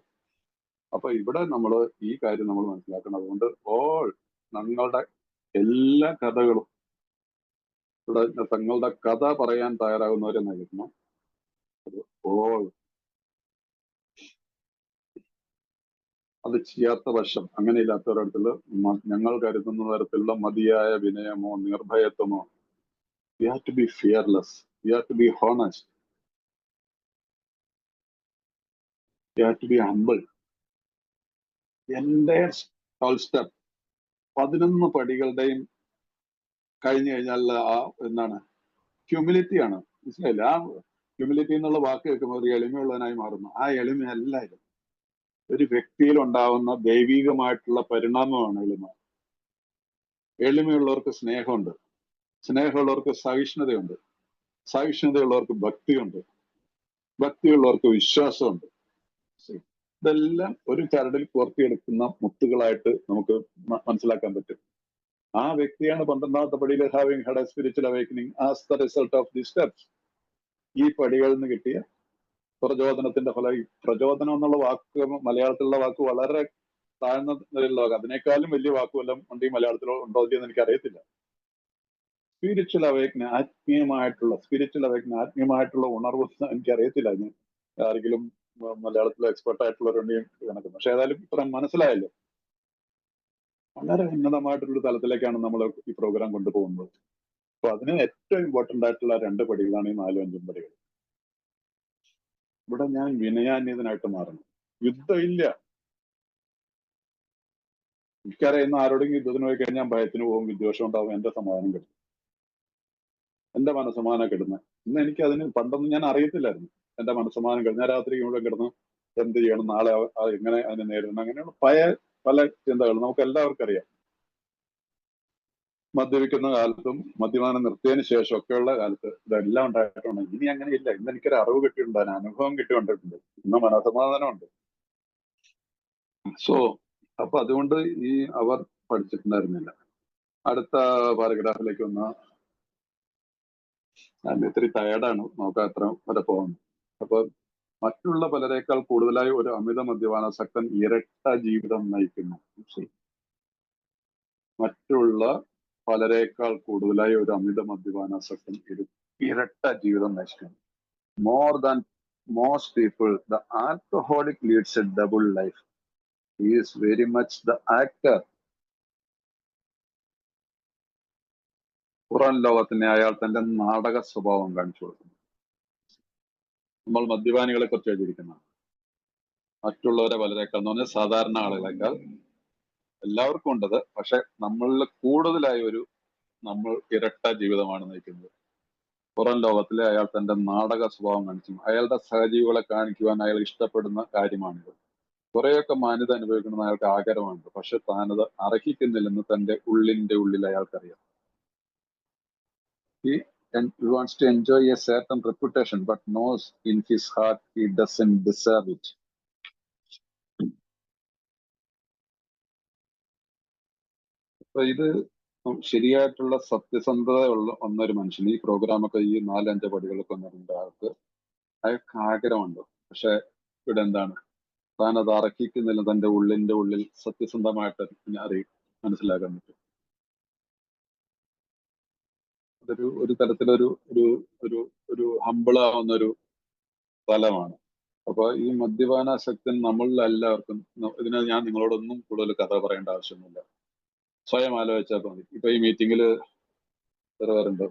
അപ്പൊ ഇവിടെ നമ്മൾ ഈ കാര്യം നമ്മൾ മനസ്സിലാക്കണം. അതുകൊണ്ട് ഞങ്ങളുടെ എല്ലാ കഥകളും ഇവിടെ തങ്ങളുടെ കഥ പറയാൻ തയ്യാറാകുന്നവരെ നൽകണം. അത് ചെയ്യാത്ത പക്ഷം, അങ്ങനെയില്ലാത്തവരടുത്തുള്ള ഞങ്ങൾ കരുതുന്ന തരത്തിലുള്ള മതിയായ വിനയമോ നിർഭയത്വമോ, we have to be fearless, we have to be honest. You have to be humble. എന്റെ 12 സ്റ്റെപ്പ് 11 പടികളുടെയും കഴിഞ്ഞു കഴിഞ്ഞാൽ ആ എന്താണ് ഹ്യൂമിലിറ്റിയാണ്. മനസ്സിലായില്ല? ആ ഹ്യൂമിലിറ്റി എന്നുള്ള വാക്ക് കേൾക്കുമ്പോൾ ഒരു എളിമയുള്ളവനായി മാറുന്നു. ആ എളിമ എല്ലാവരും ഒരു വ്യക്തിയിൽ ഉണ്ടാവുന്ന ദൈവികമായിട്ടുള്ള പരിണാമമാണ് എളിമ. എളിമയുള്ളവർക്ക് സ്നേഹമുണ്ട്, സ്നേഹമുള്ളവർക്ക് സഹിഷ്ണുതയുണ്ട്, സഹിഷ്ണുതയുള്ളവർക്ക് ഭക്തിയുണ്ട്, ഭക്തിയുള്ളവർക്ക് വിശ്വാസമുണ്ട്. ഇതെല്ലാം ഒരു ചരടിൽ കോർത്തിയെടുക്കുന്ന മുത്തുകളായിട്ട് നമുക്ക് മനസ്സിലാക്കാൻ പറ്റും. ആ വ്യക്തിയാണ് 12ാമത്തെ പടിയിൽ having had a spiritual awakening as the result of the steps. ഈ പടികളിൽ നിന്ന് കിട്ടിയ പ്രചോദനത്തിന്റെ ഫലം. പ്രചോദനം എന്നുള്ള വാക്ക്, മലയാളത്തിലുള്ള വാക്ക് വളരെ താഴ്ന്ന നിലയിലുള്ള വാക്ക്. അതിനേക്കാളും വലിയ വാക്ക് വല്ലതും ഉണ്ട് ഈ മലയാളത്തിലോ ഉണ്ടോ എന്ന് എനിക്ക് അറിയത്തില്ല. സ്പിരിച്വൽ അവേക്കനിങ്, ആത്മീയമായിട്ടുള്ള ഉണർവ് എനിക്കറിയത്തില്ല. ഞാൻ ആരെങ്കിലും മലയാളത്തിലെ എക്സ്പെർട്ട് ആയിട്ടുള്ളവരുണ്ടെങ്കിൽ കണക്കുന്നു. പക്ഷെ ഏതായാലും ഇത്ര മനസ്സിലായല്ലോ. വളരെ ഉന്നതമായിട്ടുള്ള തലത്തിലേക്കാണ് നമ്മൾ ഈ പ്രോഗ്രാം കൊണ്ടുപോകുന്നത്. അപ്പൊ അതിന് ഏറ്റവും ഇമ്പോർട്ടന്റ് ആയിട്ടുള്ള 2 പടികളാണ് ഈ 4ഉം 5ഉം പടികൾ. ഇവിടെ ഞാൻ വിനയാന്യതനായിട്ട് മാറണം. യുദ്ധമില്ല. എനിക്കറിയുന്ന ആരോടെങ്കിലും യുദ്ധത്തിന് പോയി കഴിഞ്ഞാൽ ഭയത്തിന് പോകും, വിദ്വേഷം ഉണ്ടാവും, എന്റെ സമാധാനം കിട്ടും, എന്റെ മനസ്സമാധാനം കിട്ടുന്നത്. ഇന്ന് എനിക്ക് അതിന് പണ്ടൊന്നും ഞാൻ അറിയത്തില്ലായിരുന്നു. എന്റെ മനസ്സമാധാനം കിട്ടും. ഞാൻ രാത്രി മുഴുവൻ കിടന്ന് എന്ത് ചെയ്യണം, നാളെ എങ്ങനെ അതിനെ നേരിടണം, അങ്ങനെയുള്ള പല ചിന്തകൾ നമുക്ക് എല്ലാവർക്കും അറിയാം. മദ്യപിക്കുന്ന കാലത്തും മദ്യപാനം നിർത്തിയതിന് ശേഷം ഒക്കെയുള്ള കാലത്ത് ഇതെല്ലാം ഉണ്ടായിട്ടുണ്ട്. ഇനി അങ്ങനെയില്ല. ഇന്ന് എനിക്കൊരു അറിവ് കിട്ടിയിട്ടുണ്ട്, അതിന് അനുഭവം കിട്ടിക്കൊണ്ടിട്ടുണ്ട്, ഇന്ന് മനസ്സമാധാനമുണ്ട്. സോ അപ്പൊ അതുകൊണ്ട് ഈ അവർ പഠിച്ചിട്ടുണ്ടായിരുന്നില്ല. അടുത്ത പാരഗ്രാഫിലേക്ക് വന്ന ഞാൻ ഇത്തിരി ടയർഡാണ്, നോക്കാം എത്ര വരെ പോകുന്നു. അപ്പൊ മറ്റുള്ള പലരേക്കാൾ കൂടുതലായി ഒരു അമിത മദ്യപാനാസക്തൻ ഇരട്ട ജീവിതം നയിക്കുന്നു. മറ്റുള്ള പലരേക്കാൾ കൂടുതലായി ഒരു അമിത മദ്യപാനാസക്തൻ ഇരട്ട ജീവിതം നയിക്കുന്നു. More than most people the alcoholic leads a double life. He is very much the actor. പുറം ലോകത്തിന് അയാൾ തന്റെ നാടക സ്വഭാവം കാണിച്ചു കൊടുക്കുന്നു. നമ്മൾ മദ്യപാനികളെ കുറിച്ച് എഴുതിയിരിക്കുന്ന മറ്റുള്ളവരെ പലരേക്കാൾ എന്ന് പറഞ്ഞാൽ സാധാരണ ആളുകളെക്കാൾ എല്ലാവർക്കും ഉണ്ടത്. പക്ഷെ നമ്മളിൽ കൂടുതലായി നമ്മൾ ഇരട്ട ജീവിതമാണ് നയിക്കുന്നത്. പുറം ലോകത്തിലെ അയാൾ തന്റെ നാടക സ്വഭാവം കാണിച്ചു. അയാളുടെ സഹജീവികളെ കാണിക്കുവാൻ അയാൾ ഇഷ്ടപ്പെടുന്ന കാര്യമാണിത്. കുറെയൊക്കെ മാന്യത അനുഭവിക്കണമെന്ന് അയാൾക്ക് ആഗ്രഹമുണ്ട്. പക്ഷെ താനത് അർഹിക്കുന്നില്ലെന്ന് തന്റെ ഉള്ളിൽ അയാൾക്കറിയാം. He wants to enjoy a certain reputation, but knows in his heart he doesn't deserve it. അപ്പൊ ഇത് ശരിയായിട്ടുള്ള സത്യസന്ധത ഒന്നൊരു മനുഷ്യൻ ഈ പ്രോഗ്രാമൊക്കെ ഈ 4-5 പടികളൊക്കെ വന്നിട്ടുണ്ട്. അയാൾക്ക് ആഗ്രഹമുണ്ട്. പക്ഷെ ഇവിടെ എന്താണ്, താൻ അത് അർഹിക്കുന്നില്ല. തന്റെ ഉള്ളിൽ സത്യസന്ധമായിട്ട് മനസ്സിലാക്കാൻ പറ്റും. അതൊരു ഒരു തരത്തിലൊരു ഒരു ഒരു ഒരു ഹമ്പിളാവുന്ന ഒരു സ്ഥലമാണ്. അപ്പൊ ഈ മദ്യപാനാസക്തൻ നമ്മളിൽ എല്ലാവർക്കും, ഇതിനെ ഞാൻ നിങ്ങളോടൊന്നും കൂടുതൽ കഥ പറയേണ്ട ആവശ്യമൊന്നുമില്ല, സ്വയം ആലോചിച്ചാൽ മതി. ഇപ്പൊ ഈ മീറ്റിംഗിൽ എത്ര പേരുണ്ട്?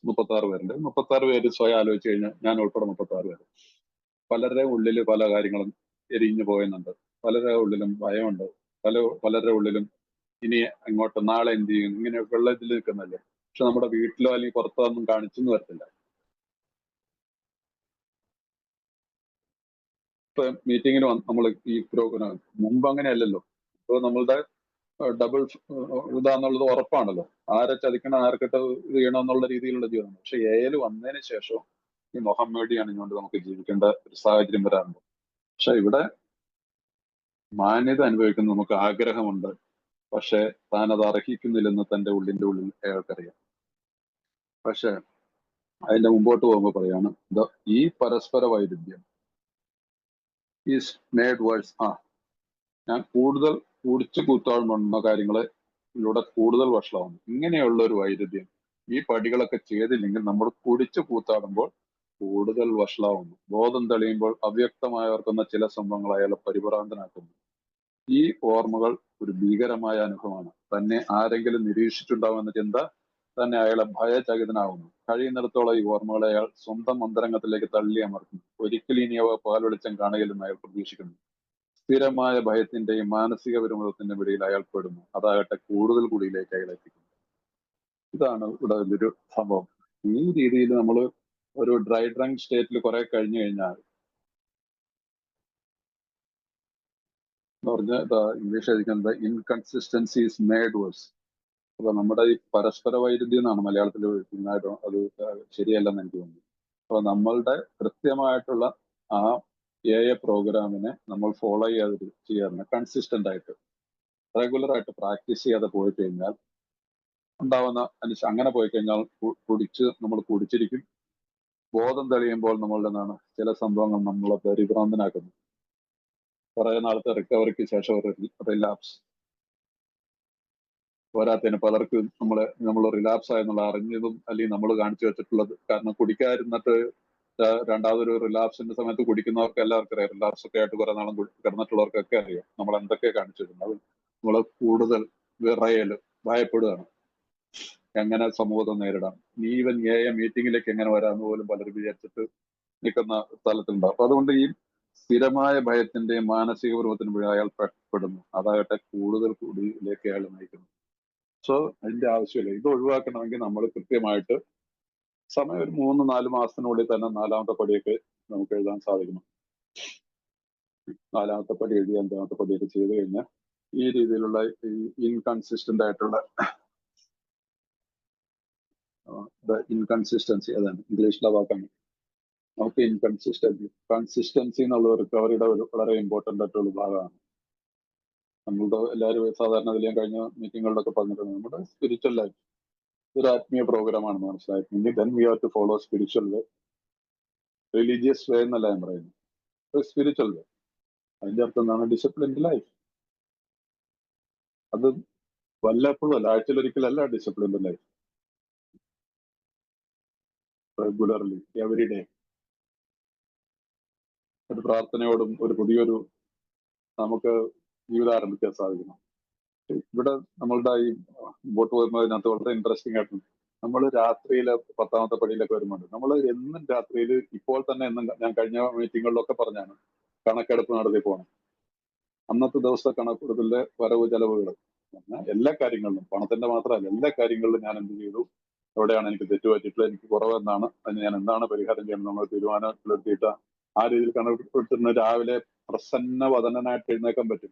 36 പേരുണ്ട്. 36 പേര് സ്വയം ആലോചിച്ച് കഴിഞ്ഞാൽ, ഞാൻ ഉൾപ്പെടെ 36 പേര്, പലരുടെ ഉള്ളിൽ പല കാര്യങ്ങളും എരിഞ്ഞു പോയുന്നുണ്ട്. പലരുടെ ഉള്ളിലും ഭയമുണ്ട്. പലരുടെ ഉള്ളിലും ഇനി അങ്ങോട്ട് നാളെ എന്ത് ചെയ്യും, ഇങ്ങനെ വെള്ളത്തിൽ നിൽക്കുന്നല്ലേ. പക്ഷെ നമ്മുടെ വീട്ടിലോ അല്ലെങ്കിൽ പുറത്തോ ഒന്നും കാണിച്ചെന്ന് വരത്തില്ല. ഇപ്പൊ മീറ്റിങ്ങിന് നമ്മൾ ഈ പ്രോഗ്രാം മുമ്പ് അങ്ങനെയല്ലല്ലോ. ഇപ്പൊ നമ്മളുടെ ഡബിൾ ഇതാന്നുള്ളത് ഉറപ്പാണല്ലോ. ആരെ ചതിക്കണം, ആർക്കിട്ട് ഇത് ചെയ്യണമെന്നുള്ള രീതിയിലുള്ള ജീവിതമാണ്. പക്ഷെ എയിൽ വന്നതിന് ശേഷം ഈ മൊഹമ്മേഡി അണിഞ്ഞുകൊണ്ട് നമുക്ക് ജീവിക്കേണ്ട ഒരു സാഹചര്യം വരാറുണ്ട്. പക്ഷെ ഇവിടെ മാന്യത അനുഭവിക്കുന്ന നമുക്ക് ആഗ്രഹമുണ്ട്. പക്ഷെ താൻ അത് അർഹിക്കുന്നില്ലെന്ന് തന്റെ ഉള്ളിൽ അയാൾക്കറിയാം. പക്ഷെ അതിന്റെ മുമ്പോട്ട് പോകുമ്പോൾ പറയാണ്, ഈ പരസ്പര വൈരുദ്ധ്യം ഈസ് മേഡ് വേഴ്സ്. ഞാൻ കൂടുതൽ കുടിച്ചു കൂത്താടുന്ന കാര്യങ്ങളെ ഇതിലൂടെ കൂടുതൽ വഷളാവുന്നു. ഇങ്ങനെയുള്ള ഒരു വൈരുദ്ധ്യം ഈ പടികളൊക്കെ ചെയ്തില്ലെങ്കിൽ നമ്മൾ കുടിച്ചു കൂത്താടുമ്പോൾ കൂടുതൽ വഷളാവുന്നു. ബോധം തെളിയുമ്പോൾ അവ്യക്തമായവർക്കുന്ന ചില സംഭവങ്ങൾ അയാളെ പരിഭ്രാന്തനാക്കുന്നു. ഈ ഓർമ്മകൾ ഒരു ഭീകരമായ അനുഭവമാണ്. തന്നെ ആരെങ്കിലും നിരീക്ഷിച്ചിട്ടുണ്ടാവുമെന്ന ചിന്ത തന്നെ അയാളെ ഭയചകിതനാവുന്നു. കഴിയുന്നിടത്തോളം ഈ ഓർമ്മകളെ അയാൾ സ്വന്തം അന്തരംഗത്തിലേക്ക് തള്ളി അമർത്തുന്നു. ഒരിക്കലും ഇനി അവ പാൽ വെളിച്ചം കാണുകയില്ലെന്ന് അയാൾ പ്രതീക്ഷിക്കുന്നു. സ്ഥിരമായ ഭയത്തിന്റെയും മാനസിക വിരോധത്തിന്റെയും ഇടയിൽ അയാൾ പെടുന്നു. അതാകട്ടെ കൂടുതൽ കുടിയിലേക്ക് അയാൾ എത്തിക്കുന്നു. ഇതാണ് ഇവിടെ ഒരു സംഭവം. ഈ രീതിയിൽ നമ്മൾ ഒരു ഡ്രൈ ഡ്രങ്ക് സ്റ്റേറ്റിൽ കുറെ കഴിഞ്ഞു കഴിഞ്ഞാൽ എന്ന് പറഞ്ഞാൽ ഇംഗ്ലീഷ് എഴുതിക്കുന്നത് ഇൻകൺസിസ്റ്റൻസീസ് മേഡ് വേഴ്സ്. അപ്പൊ നമ്മുടെ ഈ പരസ്പര വൈരുദ്ധ്യം എന്നാണ് മലയാളത്തിൽ അത് ശരിയല്ലെന്ന് എനിക്ക് തോന്നുന്നു. അപ്പൊ നമ്മളുടെ കൃത്യമായിട്ടുള്ള ആ പ്രോഗ്രാമിനെ നമ്മൾ ഫോളോ ചെയ്യാറുണ്ട് കൺസിസ്റ്റന്റ് ആയിട്ട് റെഗുലർ ആയിട്ട് പ്രാക്ടീസ് ചെയ്യാതെ പോയി കഴിഞ്ഞാൽ ഉണ്ടാവുന്ന അങ്ങനെ പോയി കഴിഞ്ഞാൽ നമ്മൾ കുടിച്ചിരിക്കും. ബോധം തെളിയുമ്പോൾ നമ്മളുടെ എന്താണ് ചില സംഭവങ്ങൾ നമ്മളെ പരിഭ്രാന്തനാക്കുന്നു. കുറെ നാളത്തെ റിക്കവറിക്ക് ശേഷം ഒരു റിലാപ്സ് പോരാത്തതിന് പലർക്കും നമ്മൾ റിലാപ്സ് ആയെന്നുള്ള അറിഞ്ഞതും അല്ലെങ്കിൽ നമ്മൾ കാണിച്ചു വെച്ചിട്ടുള്ളത്. കാരണം കുടിക്കാതിരുന്നിട്ട് രണ്ടാമതൊരു റിലാപ്സിന്റെ സമയത്ത് കുടിക്കുന്നവർക്ക് എല്ലാവർക്കും അറിയാം. റിലാപ്സ് ഒക്കെ ആയിട്ട് കുറെ നാളും കിടന്നിട്ടുള്ളവർക്കൊക്കെ അറിയാം നമ്മൾ എന്തൊക്കെ കാണിച്ചിരുന്നത്. നമ്മൾ കൂടുതൽ വിറയല് ഭയപ്പെടുകയാണ്. എങ്ങനെ സമൂഹത്തെ നേരിടാം, നീ ഈവൻ മീറ്റിംഗിലേക്ക് എങ്ങനെ വരാമെന്ന് പോലും പലരും വിചാരിച്ചിട്ട് നിൽക്കുന്ന സ്ഥലത്തുണ്ടാവും. അപ്പൊ അതുകൊണ്ട് ഈ സ്ഥിരമായ ഭയത്തിന്റെയും മാനസിക പൂർവ്വത്തിനും അയാൾ പെടുന്നു. അതാകട്ടെ കൂടുതൽ കൂടിയിലേക്ക് അയാൾ നയിക്കുന്നു. സോ അതിന്റെ ആവശ്യമില്ല. ഇത് ഒഴിവാക്കണമെങ്കിൽ നമ്മൾ കൃത്യമായിട്ട് സമയം ഒരു 3-4 മാസത്തിനുള്ളിൽ തന്നെ 4ാമത്തെ പടിയൊക്കെ നമുക്ക് എഴുതാൻ സാധിക്കണം. 4ാമത്തെ പടി എഴുതി 5ാമത്തെ പടിയൊക്കെ ചെയ്ത് കഴിഞ്ഞാൽ ഈ രീതിയിലുള്ള ഈ ഇൻകൺസിസ്റ്റന്റ് ആയിട്ടുള്ള ഇൻകൺസിസ്റ്റൻസി, അതാണ് ഇംഗ്ലീഷിലെ വാക്കാണ്. നമുക്ക് കൺസിസ്റ്റൻസി എന്നുള്ള റിക്കവറിയുടെ ഒരു വളരെ ഇമ്പോർട്ടന്റ് ആയിട്ടുള്ള ഭാഗമാണ്. നമ്മളുടെ എല്ലാവരും സാധാരണ അതിൽ ഞാൻ കഴിഞ്ഞ മീറ്റിങ്ങുകളിലൊക്കെ പറഞ്ഞിട്ടുണ്ട്, നമ്മുടെ സ്പിരിച്വൽ ലൈഫ് ഒരു ആത്മീയ പ്രോഗ്രാമാണെന്ന് മനസ്സിലായിട്ടുണ്ടെങ്കിൽ then we have to follow spiritual way. Religious way എന്നല്ല ഞാൻ പറയുന്നത്, സ്പിരിച്വൽ വേ. അതിന്റെ അർത്ഥം എന്താണ്? Disciplined life. അത് വല്ലപ്പോഴും അല്ല, ആഴ്ചയിലൊരിക്കലല്ല disciplined life. Regularly every day ഒരു പ്രാർത്ഥനയോടും ഒരു പുതിയൊരു നമുക്ക് ജീവിതം ആരംഭിക്കാൻ സാധിക്കണം. ഇവിടെ നമ്മളുടെ ഈ മുമ്പോട്ട് വരുമ്പോൾ അതിനകത്ത് വളരെ ഇൻട്രസ്റ്റിംഗ് ആയിട്ടുണ്ട്. നമ്മൾ രാത്രിയിലെ 10ാമത്തെ പടിയിലൊക്കെ വരുന്നുണ്ട്. നമ്മൾ എന്നും രാത്രിയിൽ ഇപ്പോൾ തന്നെ ഞാൻ കഴിഞ്ഞ മീറ്റിങ്ങുകളിലൊക്കെ പറഞ്ഞാണ് കണക്കെടുപ്പ് നടത്തി പോകണം. അന്നത്തെ ദിവസത്തെ കണക്കെടുപ്പിലെ വരവ് ചെലവുകൾ എല്ലാ കാര്യങ്ങളിലും, പണത്തിന്റെ മാത്രമല്ല എല്ലാ കാര്യങ്ങളിലും ഞാൻ എന്ത് ചെയ്തു, എവിടെയാണ് എനിക്ക് തെറ്റുപറ്റിയിട്ടുള്ളത്, എനിക്ക് കുറവെന്നാണ്, അതിന് ഞാൻ എന്താണ് പരിഹാരം ചെയ്യണം, നമ്മൾ തീരുമാനത്തിലെടുത്തിട്ട് ആ രീതിയിൽ കണക്കെടുപ്പിട്ടുന്ന രാവിലെ പ്രസന്ന വദനനായിട്ട് എഴുന്നേക്കാൻ പറ്റും.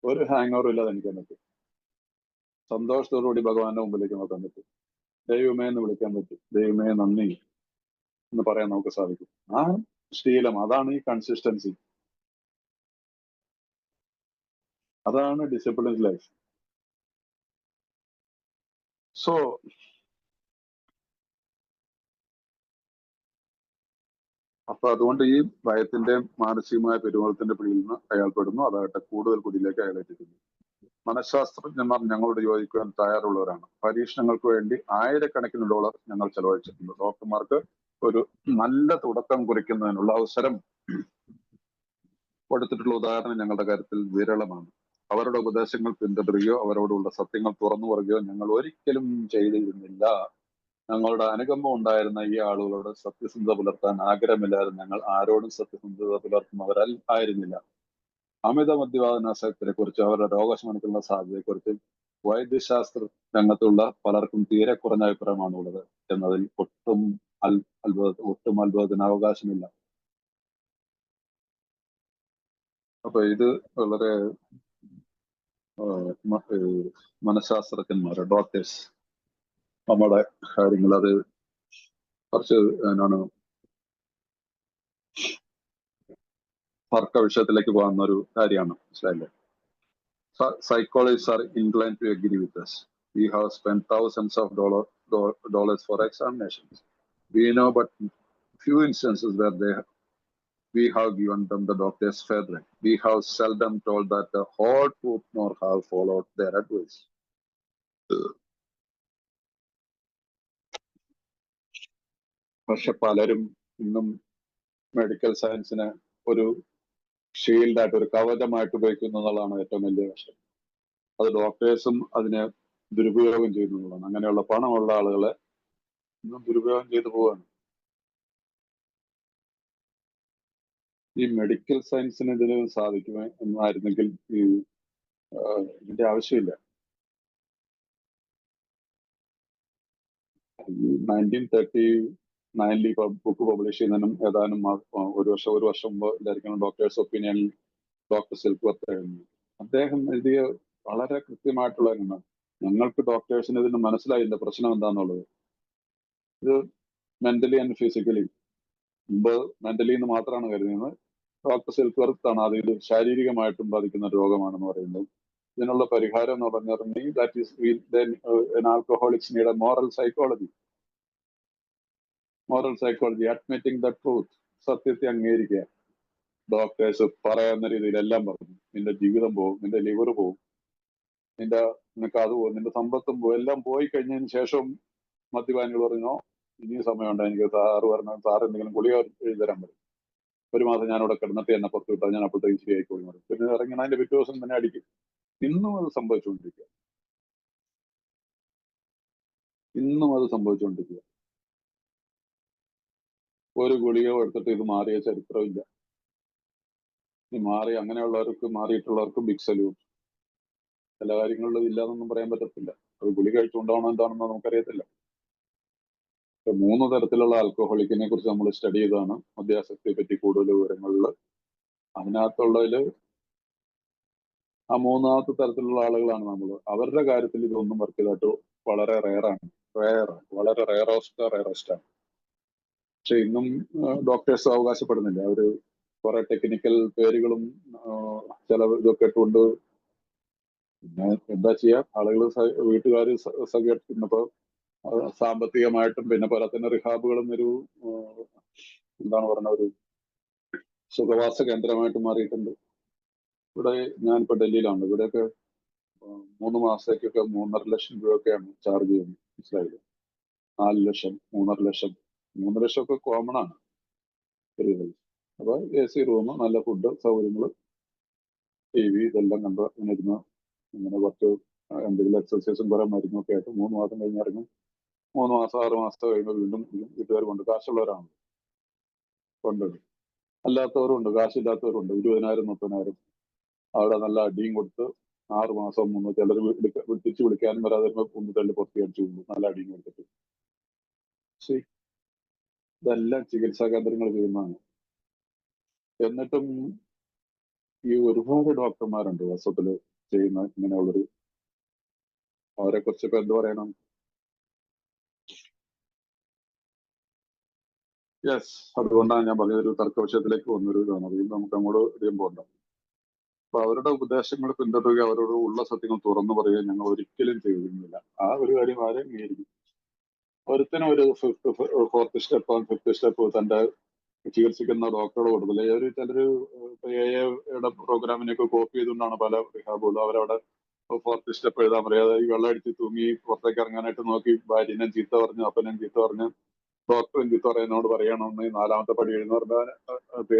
ഒരു ഹാങ് ഓവർ ഇല്ലാതെ എനിക്ക് പറ്റും. സന്തോഷത്തോടുകൂടി ഭഗവാന്റെ മുമ്പിലേക്ക് നോക്കാൻ പറ്റും. ദൈവമേ എന്ന് വിളിക്കാൻ പറ്റും. ദൈവമേ നന്ദി എന്ന് പറയാൻ നമുക്ക് സാധിക്കും. ആ ശീലം, അതാണ് ഈ കൺസിസ്റ്റൻസി, അതാണ് ഡിസിപ്ലിൻ ലൈഫ്. സോ അപ്പൊ അതുകൊണ്ട് ഈ ഭയത്തിന്റെ മാനസികമായ പെരുമാറ്റത്തിന്റെ പിടിയിൽ നിന്ന് അയാൾ പെടുന്നു. അതാകട്ടെ കൂടുതൽ കുടിയിലേക്ക് അയാൾ എത്തിക്കുന്നു. മനഃശാസ്ത്രജ്ഞന്മാർ ഞങ്ങളോട് യോജിക്കുവാൻ തയ്യാറുള്ളവരാണ്. പരീക്ഷണങ്ങൾക്ക് വേണ്ടി $1000 ഞങ്ങൾ ചെലവഴിച്ചിട്ടുണ്ട്. ഡോക്ടർമാർക്ക് ഒരു നല്ല തുടക്കം കുറിക്കുന്നതിനുള്ള അവസരം കൊടുത്തിട്ടുള്ള ഉദാഹരണം ഞങ്ങളുടെ കാര്യത്തിൽ വിരളമാണ്. അവരുടെ ഉപദേശങ്ങൾ പിന്തുടരുകയോ അവരോടുള്ള സത്യങ്ങൾ തുറന്നു പറയുകയോ ഞങ്ങൾ ഒരിക്കലും ചെയ്തിരുന്നില്ല. ഞങ്ങളുടെ അനുകമ്പം ഉണ്ടായിരുന്ന ഈ ആളുകളോട് സത്യസന്ധത പുലർത്താൻ ആഗ്രഹമില്ലാതെ ഞങ്ങൾ ആരോടും സത്യസന്ധത പുലർത്തുന്നവരാൽ ആയിരുന്നില്ല. അമിത മദ്യപാനാസക്തിയെ കുറിച്ച്, അവരുടെ രോഗശമനത്തിനുള്ള സാധ്യതയെക്കുറിച്ച് വൈദ്യശാസ്ത്ര രംഗത്തുള്ള പലർക്കും തീരെ കുറഞ്ഞ അഭിപ്രായമാണുള്ളത് എന്നതിൽ ഒട്ടും അത്ഭുതത്തിന് അവകാശമില്ല. അപ്പൊ ഇത് വളരെ മനഃശാസ്ത്രജ്ഞന്മാര്, ഡോക്ടേഴ്സ് നമ്മുടെ കാര്യങ്ങൾ അത് കുറച്ച് എന്നാണ് തർക്ക വിഷയത്തിലേക്ക് പോകുന്ന ഒരു കാര്യമാണ്, മനസ്സിലായില്ലേ? Psychologists are inclined to agree with us. We have spent thousands of dollars for examinations. We know but few instances where we have given them the doctor's favorite. We have seldom told that the whole truth nor have followed their advice. പക്ഷെ പലരും ഇന്നും medical സയൻസിനെ ഒരു ഷീൽഡായിട്ട്, ഒരു കവചമായിട്ട് ഉപയോഗിക്കുന്നു എന്നുള്ളതാണ് ഏറ്റവും വലിയ പ്രശ്നം. അത് ഡോക്ടേഴ്സും അതിനെ ദുരുപയോഗം ചെയ്യുന്നതാണ്. അങ്ങനെയുള്ള പണമുള്ള ആളുകളെ ഇന്നും ദുരുപയോഗം ചെയ്തു പോവാണ്. ഈ മെഡിക്കൽ സയൻസിന് ഇതിന് സാധിക്കുമോ എന്നായിരുന്നെങ്കിൽ ഇതിന്റെ ആവശ്യമില്ല. 1939 ബുക്ക് പബ്ലിഷ് ചെയ്യുന്നതിനും ഏതാനും ഒരു വർഷം മുമ്പ് എന്തായിരിക്കണം ഡോക്ടേഴ്സ് ഒപ്പീനിയനിൽ ഡോക്ടർ സിൽക്വർത്ത് എഴുതുന്നു. അദ്ദേഹം എഴുതിയ വളരെ കൃത്യമായിട്ടുള്ള ഒന്നാണ്. ഞങ്ങൾക്ക് ഡോക്ടേഴ്സിന് ഇതിന് മനസ്സിലായില്ല പ്രശ്നം എന്താണെന്നുള്ളത്. ഇത് മെന്റലി ആൻഡ് ഫിസിക്കലി, മുമ്പ് മെന്റലി എന്ന് മാത്രമാണ് കരുതുന്നത്. ഡോക്ടർ സിൽക്വർത്ത് ആണ് അത് ഇത് ശാരീരികമായിട്ടും ബാധിക്കുന്ന രോഗമാണെന്ന് പറയുന്നത്. ഇതിനുള്ള പരിഹാരം എന്ന് പറഞ്ഞിട്ടുണ്ടെങ്കിൽ that is alcoholics need A moral psychology, admitting the truth, സത്യത്തെ അംഗീകരിക്കുക. ഡോക്ടേഴ്സ് പറയുന്ന രീതിയിൽ എല്ലാം പറഞ്ഞു, നിന്റെ ജീവിതം പോകും, നിന്റെ ലിവർ പോകും, നിനക്ക് അത് പോകും, നിന്റെ സമ്പത്തും പോകും. എല്ലാം പോയി കഴിഞ്ഞതിന് ശേഷം മദ്യപാനികൾ പറഞ്ഞോ ഇനിയും സമയമുണ്ട്, എനിക്ക് സാറ് എന്തെങ്കിലും ഗുളിക എഴുതരാൻ പറയും. 1 മാസം ഞാനിവിടെ കിടന്നിട്ട് എന്നെ പുറത്ത് വിട്ടാൽ ഞാൻ അപ്പോഴത്തേക്ക് ശരിയായിക്കോളും പറയും. പിന്നെ ഇറങ്ങി അതിന്റെ പിറ്റേ ദിവസം തന്നെ അടിക്കും. ഇന്നും അത് സംഭവിച്ചുകൊണ്ടിരിക്കുക. ഒരു ഗുളിക എടുത്തിട്ട് ഇത് മാറിയ ചരിത്രമില്ല. അങ്ങനെയുള്ളവർക്ക്, മാറിയിട്ടുള്ളവർക്ക് ബിഗ് സല്യൂട്ട്. ചില കാര്യങ്ങളിലും ഇല്ലാന്നൊന്നും പറയാൻ പറ്റത്തില്ല. അത് ഗുളിക കഴിച്ചുകൊണ്ടാണോ എന്താണെന്ന് നമുക്കറിയത്തില്ല. 3 തരത്തിലുള്ള ആൽക്കഹോളിക്കിനെ കുറിച്ച് നമ്മൾ സ്റ്റഡി ചെയ്തതാണ് മദ്യാസക്തിയെ പറ്റി കൂടുതൽ വിവരങ്ങളിൽ. അതിനകത്തുള്ളതിൽ ആ 3ാമത്തെ തരത്തിലുള്ള ആളുകളാണ് നമ്മൾ. അവരുടെ കാര്യത്തിൽ ഇതൊന്നും വർക്ക് ചെയ്തിട്ട് വളരെ റെയറാണ്, വളരെ റെയറസ്റ്റ് ആണ്. പക്ഷെ ഇന്നും ഡോക്ടേഴ്സ് അവകാശപ്പെടുന്നില്ല. അവര് കുറെ ടെക്നിക്കൽ പേരുകളും ചില ഇതൊക്കെ ഇട്ടുകൊണ്ട്, പിന്നെ എന്താ ചെയ്യാ, ആളുകൾ വീട്ടുകാർ സഹകരിക്കുന്നപ്പോ സാമ്പത്തികമായിട്ടും പിന്നെ പോലെ തന്നെ റിഹാബുകളും ഒരു എന്താണ് പറഞ്ഞ ഒരു സുഖവാസ കേന്ദ്രമായിട്ട് മാറിയിട്ടുണ്ട്. ഇവിടെ ഞാനിപ്പോ ഡൽഹിയിലാണ്. ഇവിടെയൊക്കെ 3 മാസത്തേക്കൊക്കെ 3.5 ലക്ഷം രൂപയൊക്കെയാണ് ചാർജ് ചെയ്യുന്നത്. മനസ്സിലായില്ലേ? 4 ലക്ഷം, 3.5 ലക്ഷം. 3 ലക്ഷമൊക്കെ കോമൺ ആണ്. അപ്പൊ AC റൂം, നല്ല ഫുഡ് സൗകര്യങ്ങൾ, TV ഇതെല്ലാം കണ്ട് അങ്ങനെ ഇരുന്ന് ഇങ്ങനെ കുറച്ച് എന്തെങ്കിലും എക്സസൈസും കുറെ മരുന്നൊക്കെ ആയിട്ട് 3 മാസം കഴിഞ്ഞിറങ്ങും. 3 മാസം 6 മാസത്തെ കഴിയുമ്പോൾ വീണ്ടും വീട്ടുകാർ കൊണ്ട്, കാശുള്ളവരാണ് കൊണ്ടുവരും. അല്ലാത്തവരുണ്ട്, കാശില്ലാത്തവരുണ്ട്. 20,000 30,000 അവിടെ നല്ല അടിയും കൊടുത്ത് 6 മാസം 3 ചിലർ തിരിച്ചു വിളിക്കാനും വരാതെ ഒന്ന് തള്ളി പുറത്തി അടിച്ചു കൊണ്ടു, നല്ല അടിയും കൊടുത്തിട്ട്. ശരി, ഇതെല്ലാം ചികിത്സാ കേന്ദ്രങ്ങൾ ചെയ്യുന്നതാണ്. എന്നിട്ടും ഈ ഒരുപാട് ഡോക്ടർമാരുണ്ട് വാസ്തവത്തിൽ ചെയ്യുന്ന ഇങ്ങനെയുള്ളൊരു, അവരെ കുറിച്ചൊക്കെ എന്ത് പറയണം? യെസ്, അതുകൊണ്ടാണ് ഞാൻ പറഞ്ഞ ഒരു തർക്ക വിഷയത്തിലേക്ക് വന്നൊരു ഇതാണ്. അതുകൊണ്ട് നമുക്ക് അങ്ങോട്ട് അധികം പോകണ്ട. അപ്പൊ അവരുടെ ഉപദേശങ്ങൾ പിന്തുടരുക, അവരോട് ഉള്ള സത്യങ്ങൾ തുറന്നു പറയുക ഞങ്ങൾ ഒരിക്കലും ചെയ്യുന്നില്ല. ആ ഒരു കാര്യം ആരെയും അംഗീകരിക്കും. ഒരുത്തനും ഒരു 4th സ്റ്റെപ്പ് 5th സ്റ്റെപ്പ് തന്റെ ചികിത്സിക്കുന്ന ഡോക്ടറോട് കൊടുക്കില്ല. ചിലര് AA പ്രോഗ്രാമിനൊക്കെ കോപ്പി ചെയ്തുകൊണ്ടാണ് പല റിഹാബുകളും. അവരവിടെ 4th സ്റ്റെപ്പ് എഴുതാൻ പറയാതെ ഈ വെള്ളം അടിച്ച് തൂങ്ങി പുറത്തേക്ക് ഇറങ്ങാനായിട്ട് നോക്കി ഭാര്യനെ ചീത്ത പറഞ്ഞു, അപ്പനും ചീത്ത പറഞ്ഞു, ഡോക്ടറും ചീത്ത പറയുന്നോട് പറയണമെന്ന് 4ാമത്തെ പടി എഴുതുന്ന പറഞ്ഞാൽ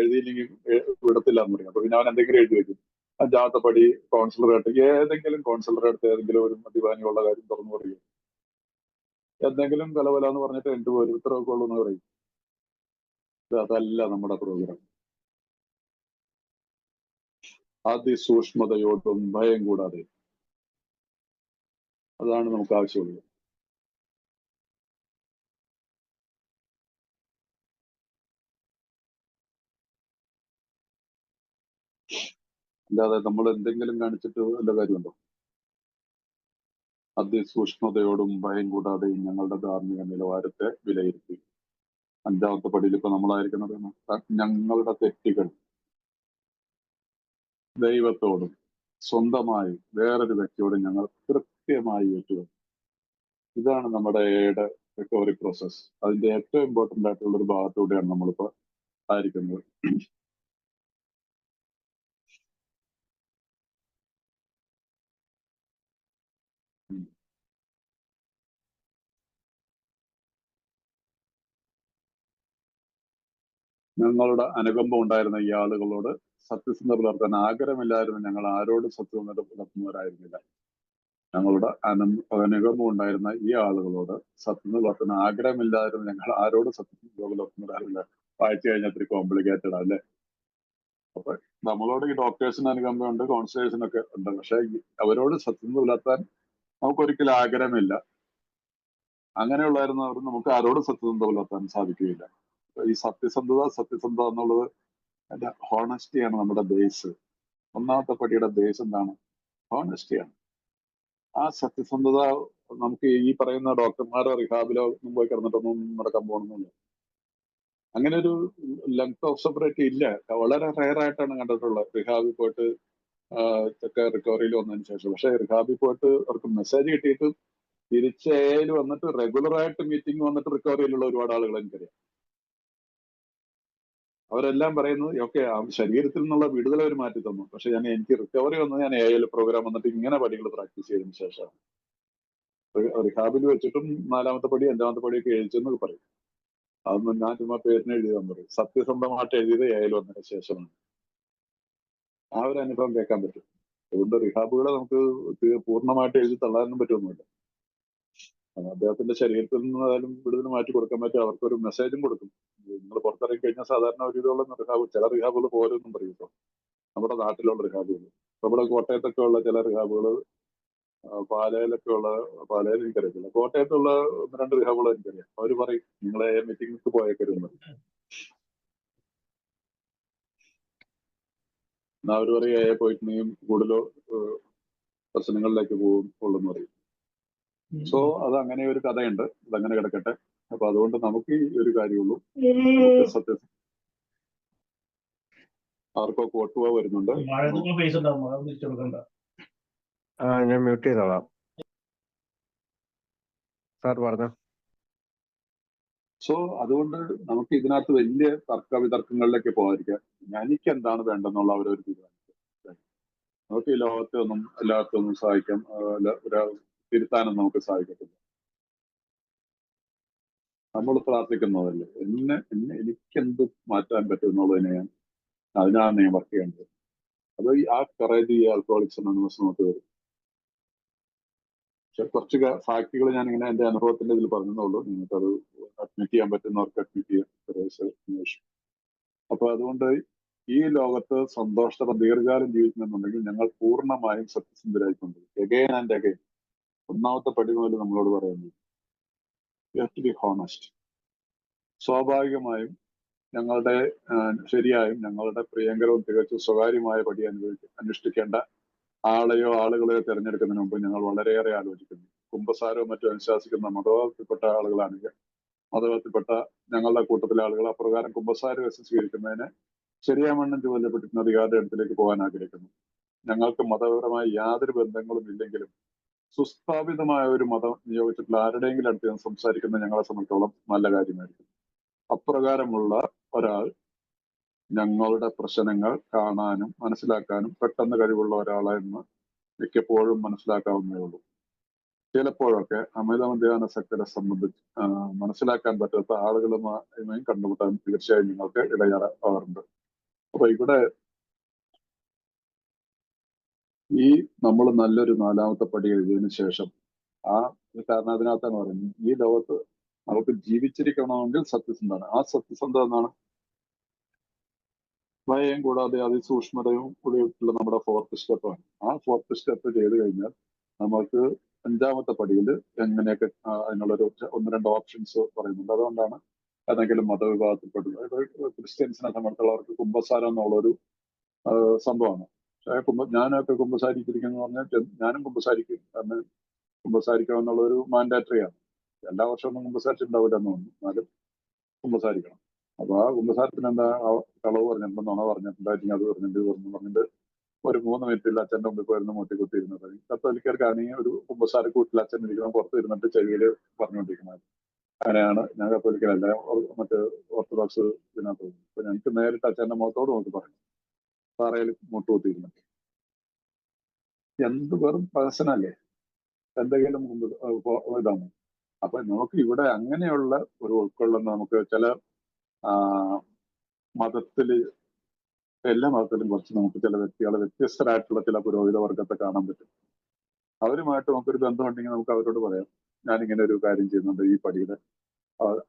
എഴുതിയില്ലെങ്കിൽ വിടത്തില്ല എന്ന് പറയും. അപ്പൊ പിന്നെ അവൻ എന്തെങ്കിലും എഴുതി വെക്കും. 5ാമത്തെ പടി ഏതെങ്കിലും കൗൺസിലറെ അടുത്ത് ഏതെങ്കിലും ഒരു മദ്യപാനിയുള്ള കാര്യം തുറന്നു പറയും. എന്തെങ്കിലും കലവലാന്ന് പറഞ്ഞിട്ട് എന്ത് പോലും ഇത്രയൊക്കെ ഉള്ളൂ എന്ന് പറയും. അതല്ല നമ്മുടെ പ്രോഗ്രാം. അതിസൂക്ഷ്മതയോടും ഭയം കൂടാതെ, അതാണ് നമുക്ക് ആവശ്യമുള്ളത്. അല്ലാതെ നമ്മൾ എന്തെങ്കിലും കാണിച്ചിട്ട് വല്ല കാര്യമുണ്ടോ? അതിസൂക്ഷ്മതയോടും ഭയം കൂടാതെയും ഞങ്ങളുടെ ധാർമ്മിക നിലവാരത്തെ വിലയിരുത്തി. 5ാമത്തെ പടിയിൽ ഇപ്പൊ നമ്മളായിരിക്കുന്നത് ഞങ്ങളുടെ തെറ്റുകൾ ദൈവത്തോടും സ്വന്തമായി വേറൊരു വ്യക്തിയോടും ഞങ്ങൾ കൃത്യമായി ഏറ്റുവരും. ഇതാണ് നമ്മുടെ റിക്കവറി പ്രോസസ്. അതിന്റെ ഏറ്റവും ഇമ്പോർട്ടന്റ് ആയിട്ടുള്ള ഒരു ഭാഗത്തൂടെയാണ് നമ്മളിപ്പോ ആയിരിക്കുന്നത്. ഞങ്ങളുടെ അനുകമ്പം ഉണ്ടായിരുന്ന ഈ ആളുകളോട് സത്യസന്ധത പുലർത്താൻ ആഗ്രഹമില്ലായിരുന്നു. ഞങ്ങൾ ആരോടും സത്യസന്ധത പുലർത്തുന്നവരായിരുന്നില്ല. ഞങ്ങളുടെ അനുഗമം ഉണ്ടായിരുന്ന ഈ ആളുകളോട് സത്യം പുലർത്താൻ ആഗ്രഹമില്ലായിരുന്നു. ഞങ്ങൾ ആരോട് സത്യം പുലർത്തുന്നതാവില്ല. വായിച്ചു കഴിഞ്ഞാൽ ഇത്തിരി കോംപ്ലിക്കേറ്റഡ് അല്ലേ. അപ്പൊ നമ്മളോട് ഈ ഡോക്ടേഴ്സിന് അനുകമ്പയുണ്ട്, കോൺസേഴ്സിനൊക്കെ ഉണ്ട്. പക്ഷെ അവരോട് സത്യം പുലർത്താൻ നമുക്കൊരിക്കലും ആഗ്രഹമില്ല. അങ്ങനെയുള്ളായിരുന്നവർ നമുക്ക് ആരോടും സത്യസന്ധത പുലർത്താൻ സാധിക്കുകയില്ല. ഈ സത്യസന്ധത എന്നുള്ളത് അതിന്റെ ഹോണസ്റ്റിയാണ് നമ്മുടെ ബേസ്. ഒന്നാമത്തെ പടിയുടെ ബേസ് എന്താണ്? ഹോണസ്റ്റിയാണ്. ആ സത്യസന്ധത നമുക്ക് ഈ പറയുന്ന ഡോക്ടർമാരോ റിഹാബിലോ ഒന്നും പോയി കിടന്നിട്ടൊന്നും നടക്കാൻ പോകണമെന്നില്ല. അങ്ങനെ ഒരു ലെങ്ത് ഓഫ് സെപ്പറേറ്റ് ഇല്ല. വളരെ റയർ ആയിട്ടാണ് കണ്ടിട്ടുള്ളത് റിഹാബിൽ പോയിട്ട് ഒക്കെ റിക്കവറിയിൽ വന്നതിന് ശേഷം. പക്ഷെ റിഹാബിൽ പോയിട്ട് അവർക്ക് മെസ്സേജ് കിട്ടിയിട്ട് തിരിച്ചേല് വന്നിട്ട് റെഗുലറായിട്ട് മീറ്റിംഗ് വന്നിട്ട് റിക്കവറിയിലുള്ള ഒരുപാട് ആളുകൾ എനിക്കറിയാം. അവരെല്ലാം പറയുന്നത് ഓക്കെ, ശരീരത്തിൽ നിന്നുള്ള വിടുതൽ അവർ മാറ്റി തന്നു. പക്ഷെ എനിക്ക് റിക്കവറി വന്നത് ഞാൻ AIL പ്രോഗ്രാം വന്നിട്ട് ഇങ്ങനെ പടികൾ പ്രാക്ടീസ് ചെയ്തതിനു ശേഷമാണ്. റിഹാബിൽ വെച്ചിട്ടും 4ാമത്തെ പടി 5ാമത്തെ പടിയൊക്കെ എഴുതിച്ചെന്ന് പറയും. അതൊന്നും ഞാൻ ചുമ്മാ പേരിന് എഴുതിയതെന്ന് പറയും. സത്യസന്ധമായിട്ട് എഴുതിയത് AIL വന്നതിന് ശേഷമാണ്. ആ ഒരു അനുഭവം കേൾക്കാൻ പറ്റും. അതുകൊണ്ട് റിഹാബുകളെ നമുക്ക് പൂർണ്ണമായിട്ട് എഴുതി തള്ളാനൊന്നും പറ്റുമൊന്നുമില്ല. അദ്ദേഹത്തിന്റെ ശരീരത്തിൽ നിന്നായാലും വിടുതൽ മാറ്റി കൊടുക്കാൻ പറ്റും. അവർക്കൊരു മെസ്സേജും കൊടുക്കും. നിങ്ങൾ പുറത്തിറങ്ങി കഴിഞ്ഞാൽ സാധാരണ ഒരു ഇതുള്ള റിഹാബ്, ചില റിഹാബുകൾ പോരെന്നും പറയും. നമ്മുടെ നാട്ടിലുള്ള റിഹാബുകൾ, നമ്മുടെ കോട്ടയത്തൊക്കെ ഉള്ള ചില റിഹാബുകൾ, പാലയിലൊക്കെ ഉള്ള, പാലയിൽ എനിക്കറിയത്തില്ല, കോട്ടയത്തുള്ള 1-2 റിഹാബുകൾ എനിക്കറിയാം. അവർ പറയും നിങ്ങളെ മീറ്റിംഗിലേക്ക് പോയേക്കരുതെന്ന്. എന്നാ അവർ പറയും പോയിട്ടുണ്ടെങ്കിൽ കൂടുതലോ പ്രശ്നങ്ങളിലേക്ക് പോകുള്ളെന്ന് പറയും. സോ അത് അങ്ങനെ ഒരു കഥയുണ്ട്. അതങ്ങനെ കിടക്കട്ടെ. അപ്പൊ അതുകൊണ്ട് നമുക്ക് ഈ ഒരു കാര്യമുള്ളൂ. സത്യം ആർക്കോ കോട്ടുക വരുന്നുണ്ട്. ഞാൻ മ്യൂട്ട് ചെയ്തോളാം. സാർ പറഞ്ഞു. സോ അതുകൊണ്ട് നമുക്ക് ഇതിനകത്ത് വലിയ തർക്ക വിതർക്കങ്ങളിലേക്ക് പോകാതിരിക്കാം. എനിക്ക് എന്താണ് വേണ്ടെന്നുള്ള അവരൊരു തീരുമാനിക്കും. നമുക്ക് ഈ ലോകത്തെ ഒന്നും എല്ലാവർക്കും ഒന്നും സഹായിക്കാം, തിരുത്താനും നമുക്ക് സാധിക്കത്തില്ല. നമ്മൾ പ്രാർത്ഥിക്കുന്നതല്ലേ എനിക്കെന്ത് മാറ്റാൻ പറ്റും എന്നുള്ളതിനെ അതിനാണ് ഞാൻ വർക്ക് ചെയ്യേണ്ടത്. അത് ആ കറേജ് ഈ ആൽക്കഹോളിക്സ് അനോണിമസ് നമുക്ക് വരും. പക്ഷെ കുറച്ച് ഫാക്ടുകൾ ഞാൻ ഇങ്ങനെ എന്റെ അനുഭവത്തിന്റെ ഇതിൽ പറഞ്ഞെന്നുള്ളൂ. നിങ്ങൾക്കത് അഡ്മിറ്റ് ചെയ്യാൻ പറ്റുന്നവർക്ക് അഡ്മിറ്റ് ചെയ്യാം. അപ്പൊ അതുകൊണ്ട് ഈ ലോകത്ത് സന്തോഷത്തോടെ ദീർഘകാലം ജീവിക്കുന്നുണ്ടെങ്കിൽ ഞങ്ങൾ പൂർണ്ണമായും സത്യസന്ധരായിക്കൊണ്ട് എഗെയിൻ ആൻഡ് എഗെയിൻ. ഒന്നാമത്തെ പടി മുതൽ നമ്മളോട് പറയുന്നു you have to be honest. സ്വാഭാവികമായും ഞങ്ങളുടെ ശരിയായും ഞങ്ങളുടെ പ്രിയങ്കരവും തികച്ചും സ്വകാര്യമായ പടി അനുഷ്ഠിക്കേണ്ട ആളെയോ ആളുകളെയോ തിരഞ്ഞെടുക്കുന്നതിന് മുമ്പ് ഞങ്ങൾ വളരെയേറെ ആലോചിക്കുന്നു. കുമ്പസാരവും മറ്റും അനുശാസിക്കുന്ന മതവാദത്തിൽപ്പെട്ട ആളുകളാണെങ്കിൽ മതവാദത്തിൽപ്പെട്ട ഞങ്ങളുടെ കൂട്ടത്തിലെ ആളുകൾ അപ്രകാരം കുമ്പസാരം സ്വീകരിക്കുന്നതിന് ശരിയാമണ്ണം ചുമതലപ്പെട്ടിരുന്ന അധികാരിയുടെ അടുത്തിലേക്ക് പോകാൻ ആഗ്രഹിക്കുന്നു. ഞങ്ങൾക്ക് മതപരമായ യാതൊരു ബന്ധങ്ങളും ഇല്ലെങ്കിലും സുസ്ഥാപിതമായ ഒരു മതം നിയോഗിച്ചിട്ടുള്ള ആരുടെയെങ്കിലും അടുത്ത് ഞാൻ സംസാരിക്കുന്നത് ഞങ്ങളെ സംബന്ധിച്ചോളം നല്ല കാര്യമായിരിക്കും. അപ്രകാരമുള്ള ഒരാൾ ഞങ്ങളുടെ പ്രശ്നങ്ങൾ കാണാനും മനസ്സിലാക്കാനും പെട്ടെന്ന് കഴിവുള്ള ഒരാളെന്ന് മിക്കപ്പോഴും മനസ്സിലാക്കാവുന്നേ ഉള്ളൂ. ചിലപ്പോഴൊക്കെ അമിതമധ്യാനാസക്തരെ സംബന്ധിച്ച് മനസ്സിലാക്കാൻ പറ്റാത്ത ആളുകളുമായി കണ്ടുമുട്ടാൻ തീർച്ചയായും നിങ്ങൾക്ക് ഇടയാറാറുണ്ട്. അപ്പൊ ഇവിടെ ഈ നമ്മൾ നല്ലൊരു 4ാമത്തെ പടി എഴുതിയതിനു ശേഷം കാരണം അതിനകത്താണ് പറയുന്നത് ഈ ലോകത്ത് നമുക്ക് ജീവിച്ചിരിക്കണമെങ്കിൽ സത്യസന്ധമാണ്. ആ സത്യസന്ധത എന്നാണ് ഭയം കൂടാതെ അതിസൂക്ഷ്മതയും കൂടിയിട്ടുള്ള നമ്മുടെ 4th സ്റ്റെപ്പാണ്. ആ 4th സ്റ്റെപ്പ് ചെയ്ത് കഴിഞ്ഞാൽ നമുക്ക് 5ാമത്തെ പടിയിൽ എങ്ങനെയൊക്കെ അതിനുള്ളൊരു 1-2 ഓപ്ഷൻസ് പറയുന്നുണ്ട്. അതുകൊണ്ടാണ് ഏതെങ്കിലും മതവിഭാഗത്തിൽപ്പെട്ടത് ക്രിസ്ത്യൻസിനെ സംബന്ധിച്ചുള്ളവർക്ക് കുമ്പസാരം എന്നുള്ളൊരു സംഭവമാണ്. ഞാനൊക്കെ കുമ്പസാരിച്ചിരിക്കുന്നു പറഞ്ഞാൽ ഞാനും കുമ്പസാരിക്കും. കാരണം കുമ്പസാരിക്കണം എന്നുള്ളൊരു മാൻഡാറ്ററിയാണ്. എല്ലാ വർഷവും കുമ്പസാരിച്ചിട്ടുണ്ടാവില്ല എന്ന് തോന്നുന്നു, എന്നാലും കുമ്പസാരിക്കണം. അപ്പൊ ആ കുമ്പസാരത്തിന് എന്താ കളവ് പറഞ്ഞിട്ടുണ്ടോ, നുണ പറഞ്ഞിട്ടുണ്ടായിരിക്കും, അത് പറഞ്ഞിട്ട് ഒരു 3 മിനിറ്റിൽ അച്ഛൻ്റെ മുമ്പിൽ പോയിരുന്ന് മുട്ടിക്കുത്തിയിരുന്നത്. കത്തോലിക്കർക്കാണെങ്കിൽ ഒരു കുമ്പസാരക്കൂട്ടിൽ അച്ഛൻ ഇരിക്കണം, പുറത്ത് ഇരുന്നിട്ട് ചെവിയിൽ പറഞ്ഞുകൊണ്ടിരിക്കുന്നത്. അങ്ങനെയാണ് ഞാൻ കത്തോലിക്കലല്ല, മറ്റേ ഓർത്തഡോക്സ് ഇതിനകത്ത്. അപ്പൊ ഞങ്ങൾക്ക് നേരിട്ട് അച്ഛൻ്റെ മുഖത്തോട് നോക്കി പറയും തറയിൽ മുട്ടുകുത്തിയിരുന്നിട്ട്. എന്ത് വെറും പ്രശ്നമല്ലേ, എന്തെങ്കിലും ഇതാണ്. അപ്പൊ നമുക്ക് ഇവിടെ അങ്ങനെയുള്ള ഒരു ഉൾക്കൊള്ളുന്ന നമുക്ക് ചില മതത്തില്, എല്ലാ മതത്തിലും കുറച്ച് നമുക്ക് ചില വ്യക്തികളെ വ്യത്യസ്തരായിട്ടുള്ള ചില പുരോഹിത വർഗത്തെ കാണാൻ പറ്റും. അവരുമായിട്ട് നമുക്കൊരു ബന്ധമുണ്ടെങ്കിൽ നമുക്ക് അവരോട് പറയാം, ഞാനിങ്ങനെ ഒരു കാര്യം ചെയ്യുന്നുണ്ട് ഈ പടിയുടെ.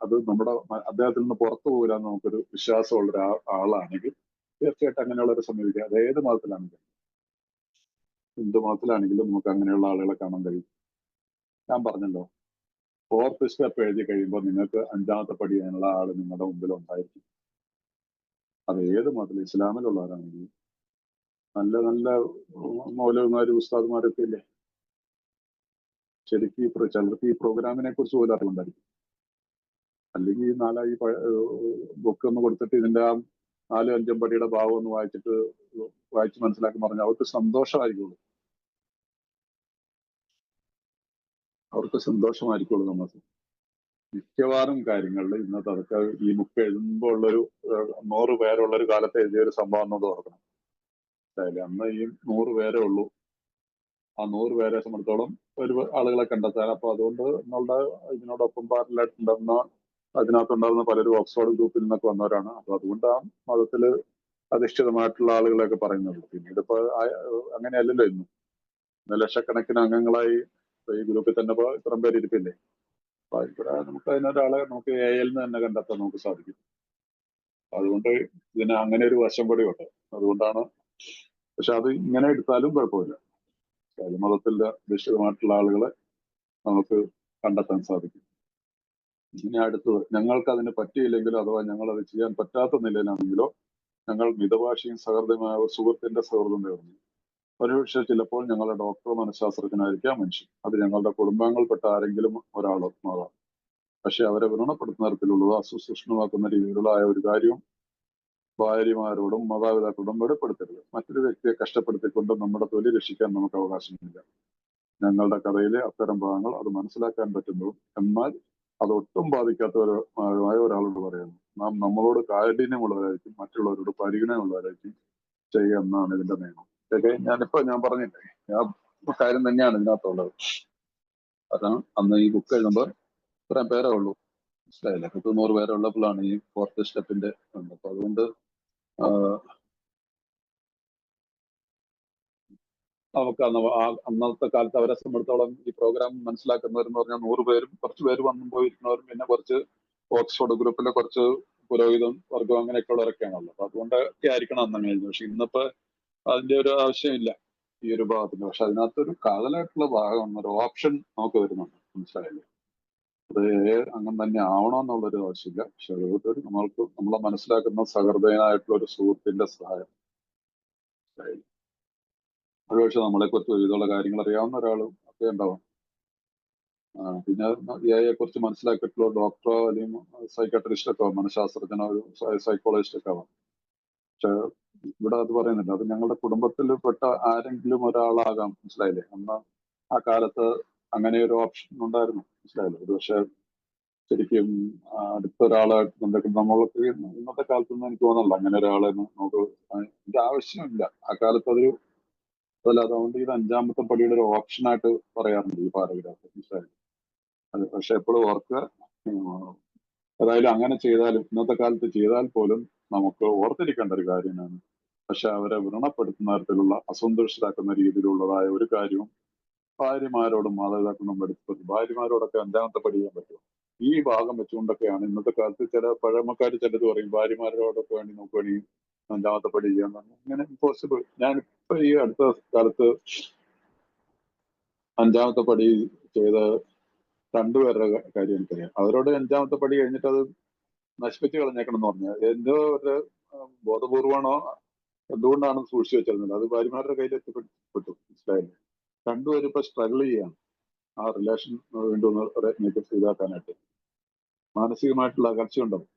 അത് നമ്മുടെ അദ്ദേഹത്തിൽ നിന്ന് പുറത്തു പോകില്ലെന്ന് നമുക്കൊരു വിശ്വാസമുള്ള ആളാണെങ്കിൽ തീർച്ചയായിട്ടും അങ്ങനെയുള്ളവരെ സമീപിക്കുക. അത് ഏത് മതത്തിലാണെങ്കിലും, ഹിന്ദു മതത്തിലാണെങ്കിലും നമുക്ക് അങ്ങനെയുള്ള ആളുകളെ കാണാൻ കഴിയും. ഞാൻ പറഞ്ഞല്ലോ, 4th സ്റ്റെപ്പ് എഴുതി കഴിയുമ്പോൾ നിങ്ങൾക്ക് 5ാമത്തെ പടി അതിനുള്ള ആള് നിങ്ങളുടെ മുമ്പിൽ ഉണ്ടായിരിക്കും. അത് ഏത് മതത്തിൽ, ഇസ്ലാമിലുള്ളവരാണെങ്കിലും നല്ല നല്ല മൗലവിമാരും ഉസ്താദുമാരൊക്കെ ഇല്ലേ, ശരിക്കും ചിലർക്ക് ഈ പ്രോഗ്രാമിനെ കുറിച്ച് പോലും അറിവുണ്ടായിരിക്കും. അല്ലെങ്കിൽ ഈ ബുക്ക് ഒന്ന് കൊടുത്തിട്ട് ഇതിന്റെ ആ 4-5 പടിയുടെ ഭാവം ഒന്ന് വായിച്ച് മനസ്സിലാക്കി പറഞ്ഞാൽ അവർക്ക് സന്തോഷമായിരിക്കുള്ളൂ. നമുക്ക് മിക്കവാറും കാര്യങ്ങളിൽ ഇന്നത്തെ അതൊക്കെ ഈ ബുക്ക് എഴുതുമ്പോൾ ഉള്ളൊരു 100 പേരുള്ള ഒരു കാലത്ത് എഴുതിയ ഒരു സംഭവം എന്നത് ഓർക്കണം. അന്ന് ഈ 100 പേരേ ഉള്ളൂ. ആ 100 പേരെ സംബന്ധിച്ചോളം ഒരു ആളുകളെ കണ്ടെത്താൻ. അപ്പൊ അതുകൊണ്ട് നമ്മളുടെ ഇതിനോടൊപ്പം അതിനകത്തുണ്ടാകുന്ന പലരും ഓക്സ്ഫോർഡ് ഗ്രൂപ്പിൽ നിന്നൊക്കെ വന്നവരാണ്. അപ്പൊ അതുകൊണ്ട് ആ മതത്തിൽ അധിഷ്ഠിതമായിട്ടുള്ള ആളുകളെയൊക്കെ പറയുന്നുള്ളൂ. പിന്നീട് ഇപ്പൊ അങ്ങനെയല്ലല്ലോ ഇന്ന് ലക്ഷക്കണക്കിന് അംഗങ്ങളായി ഈ ഗ്രൂപ്പിൽ തന്നെ ഇപ്പൊ ഇത്രയും പേര് ഇരിപ്പില്ലേ. അപ്പൊ ഇവിടെ നമുക്ക് അതിനൊരാളെ നമുക്ക് AIL തന്നെ കണ്ടെത്താൻ നമുക്ക് സാധിക്കും. അതുകൊണ്ട് ഇതിന് അങ്ങനെ ഒരു വശം കൂടി ഉണ്ട്. അതുകൊണ്ടാണ്, പക്ഷെ അത് ഇങ്ങനെ എടുത്താലും കുഴപ്പമില്ല. മതത്തിന്റെ അധിഷ്ഠിതമായിട്ടുള്ള ആളുകളെ നമുക്ക് കണ്ടെത്താൻ സാധിക്കും. ഇനി അടുത്തത്, ഞങ്ങൾക്ക് അതിന് പറ്റിയില്ലെങ്കിലോ അഥവാ ഞങ്ങൾ അത് ചെയ്യാൻ പറ്റാത്ത നിലയിലാണെങ്കിലോ ഞങ്ങൾ മിതഭാഷയും സഹൃദയമായ ഒരു സുഹൃത്തിന്റെ സൗഹൃദം നേടുന്നു. ഒരുപക്ഷെ ചിലപ്പോൾ ഞങ്ങളുടെ ഡോക്ടർ മനഃശാസ്ത്രജ്ഞനായിരിക്കാം മനുഷ്യൻ. അത് ഞങ്ങളുടെ കുടുംബാംഗങ്ങൾപ്പെട്ട ആരെങ്കിലും ഒരാളാകാം. പക്ഷെ അവരെ വ്രണപ്പെടുത്തുന്ന തരത്തിലുള്ളത് അസുസൂക്ഷ്മമാക്കുന്ന രീതിയിലുള്ള ഒരു കാര്യവും ഭാര്യമാരോടും മാതാപിതാക്കളോടും വെളിപ്പെടുത്തരുത്. മറ്റൊരു വ്യക്തിയെ കഷ്ടപ്പെടുത്തിക്കൊണ്ട് നമ്മുടെ തൊലി രക്ഷിക്കാൻ നമുക്ക് അവകാശമില്ല. ഞങ്ങളുടെ കഥയിലെ അത്തരം ഭാഗങ്ങൾ അത് മനസ്സിലാക്കാൻ പറ്റുന്നതും എന്നാൽ അതൊട്ടും ബാധിക്കാത്തവരുമായ ഒരാളോട് പറയുന്നു. നാം നമ്മളോട് കാഠിന്യമുള്ളവരായിരിക്കും, മറ്റുള്ളവരോട് പരിഗണനയുള്ളവരായിരിക്കും ചെയ്യുക എന്നാണ് ഇതിന്റെ നിയമം. ഇതൊക്കെ ഞാൻ പറഞ്ഞില്ലേ, ആ കാര്യം തന്നെയാണ് ഇതിനകത്തുള്ളത്. അതാണ് അന്ന് ഈ ബുക്ക് എഴുതുമ്പോൾ ഇത്രയും പേരേ ഉള്ളൂ, മനസ്സിലായില്ലേ. 100 പേരെ ഉള്ളപ്പോഴാണ് ഈ 4th സ്റ്റെപ്പിന്റെ ഉണ്ട്. അപ്പൊ അതുകൊണ്ട് നമുക്ക് അന്നത്തെ കാലത്ത് അവരെ സംബന്ധിച്ചോളം ഈ പ്രോഗ്രാം മനസ്സിലാക്കുന്നവരെന്ന് പറഞ്ഞാൽ 100 പേരും കുറച്ച് പേര് വന്നും പോയിരിക്കുന്നവരും പിന്നെ കുറച്ച് ഓക്സ്ഫോർഡ് ഗ്രൂപ്പിലെ കുറച്ച് പുരോഹിതം വർഗം അങ്ങനെയൊക്കെയുള്ളവരൊക്കെയാണല്ലോ. അപ്പൊ അതുകൊണ്ടൊക്കെ ആയിരിക്കണം അന്നങ്ങനെ എഴുതുന്നത്. പക്ഷെ ഇന്നിപ്പോ അതിന്റെ ഒരു ആവശ്യമില്ല ഈ ഒരു ഭാഗത്തിന്. പക്ഷെ അതിനകത്തൊരു കാതലായിട്ടുള്ള ഭാഗം, ഒരു ഓപ്ഷൻ നമുക്ക് വരുന്നുണ്ട്, മനസ്സിലായില്ലേ. അത് അങ്ങനെ തന്നെ ആവണമെന്നുള്ളൊരു ആവശ്യമില്ല. പക്ഷെ അതുകൊണ്ട് നമ്മളെ മനസ്സിലാക്കുന്ന സഹൃദയനായിട്ടുള്ള ഒരു സുഹൃത്തിന്റെ സഹായം. ഒരുപക്ഷെ നമ്മളെക്കുറിച്ച് ഒരുവിധമുള്ള കാര്യങ്ങൾ അറിയാവുന്ന ഒരാളും ഒക്കെ ഉണ്ടാവും. പിന്നെ AI കുറിച്ച് മനസ്സിലാക്കിയിട്ടുള്ള ഡോക്ടറോ അല്ലെങ്കിൽ സൈക്കാട്രിസ്റ്റൊക്കെ, മനഃശാസ്ത്രജ്ഞനോ ഒരു സൈക്കോളജിസ്റ്റ് ഒക്കെ ആവാം. പക്ഷെ ഇവിടെ അത് പറയുന്നില്ല. അത് ഞങ്ങളുടെ കുടുംബത്തിൽ പെട്ട ആരെങ്കിലും ഒരാളാകാം, മനസ്സിലായില്ലേ. അന്ന് ആ കാലത്ത് അങ്ങനെ ഒരു ഓപ്ഷൻ ഉണ്ടായിരുന്നു, മനസ്സിലായില്ലേ. ഒരു പക്ഷെ ശരിക്കും അടുത്തൊരാളായിട്ട് നമ്മൾക്ക് ഇന്നത്തെ കാലത്തൊന്നും എനിക്ക് തോന്നുന്നില്ല അങ്ങനെ ഒരാളെ നമുക്ക് ഇത് ആവശ്യമില്ല. ആ കാലത്ത് അതൊരു അതല്ല. അതുകൊണ്ട് ഇത് 5ാമത്തെ പടിയുടെ ഒരു ഓപ്ഷനായിട്ട് പറയാറുണ്ട് ഈ പാരഗ്രാഫ്, മനസ്സിലായി. അത് പക്ഷെ എപ്പോഴും ഓർക്കുക, ഏതായാലും അങ്ങനെ ചെയ്താലും ഇന്നത്തെ കാലത്ത് ചെയ്താൽ പോലും നമുക്ക് ഓർത്തിരിക്കേണ്ട ഒരു കാര്യമാണ്. പക്ഷെ അവരെ വ്രണപ്പെടുത്തുന്ന തരത്തിലുള്ള അസന്തുഷ്ടരാക്കുന്ന രീതിയിലുള്ളതായ ഒരു കാര്യവും ഭാര്യമാരോടും മാതാപിതാക്കളും എടുത്ത് ഭാര്യമാരോടൊക്കെ 5ാമത്തെ പടി ചെയ്യാൻ പറ്റും. ഈ ഭാഗം വെച്ചുകൊണ്ടൊക്കെയാണ് ഇന്നത്തെ കാലത്ത് ചില പഴമക്കാർ ചിലത് പറയും ഭാര്യമാരോടൊക്കെ വേണ്ടി നമുക്ക് വേണ്ടി 5ാമത്തെ പടി ചെയ്യാൻ പറഞ്ഞു. ഇങ്ങനെ ഇമ്പോസിബിൾ. ഞാനിപ്പോ ഈ അടുത്ത കാലത്ത് 5ാമത്തെ പടി ചെയ്ത 2 പേരുടെ കാര്യം എനിക്കറിയാം. അവരോട് 5ാമത്തെ പടി കഴിഞ്ഞിട്ട് അത് നശിപ്പിച്ച് കളഞ്ഞേക്കണം എന്ന് പറഞ്ഞാൽ എന്തോ ഒരു ബോധപൂർവമാണോ എന്തുകൊണ്ടാണ് സൂക്ഷിച്ചു വെച്ചിരുന്നത്. അത് ഭാര്യമാരുടെ കയ്യിൽ എത്തിപ്പെട്ടു, മനസ്സിലായില്ലേ. 2 പേരും ഇപ്പൊ സ്ട്രഗിൾ ചെയ്യാണ് ആ റിലേഷൻ വീണ്ടും ഇതാക്കാനായിട്ട്. മാനസികമായിട്ടുള്ള അകർച്ചയുണ്ടാവും.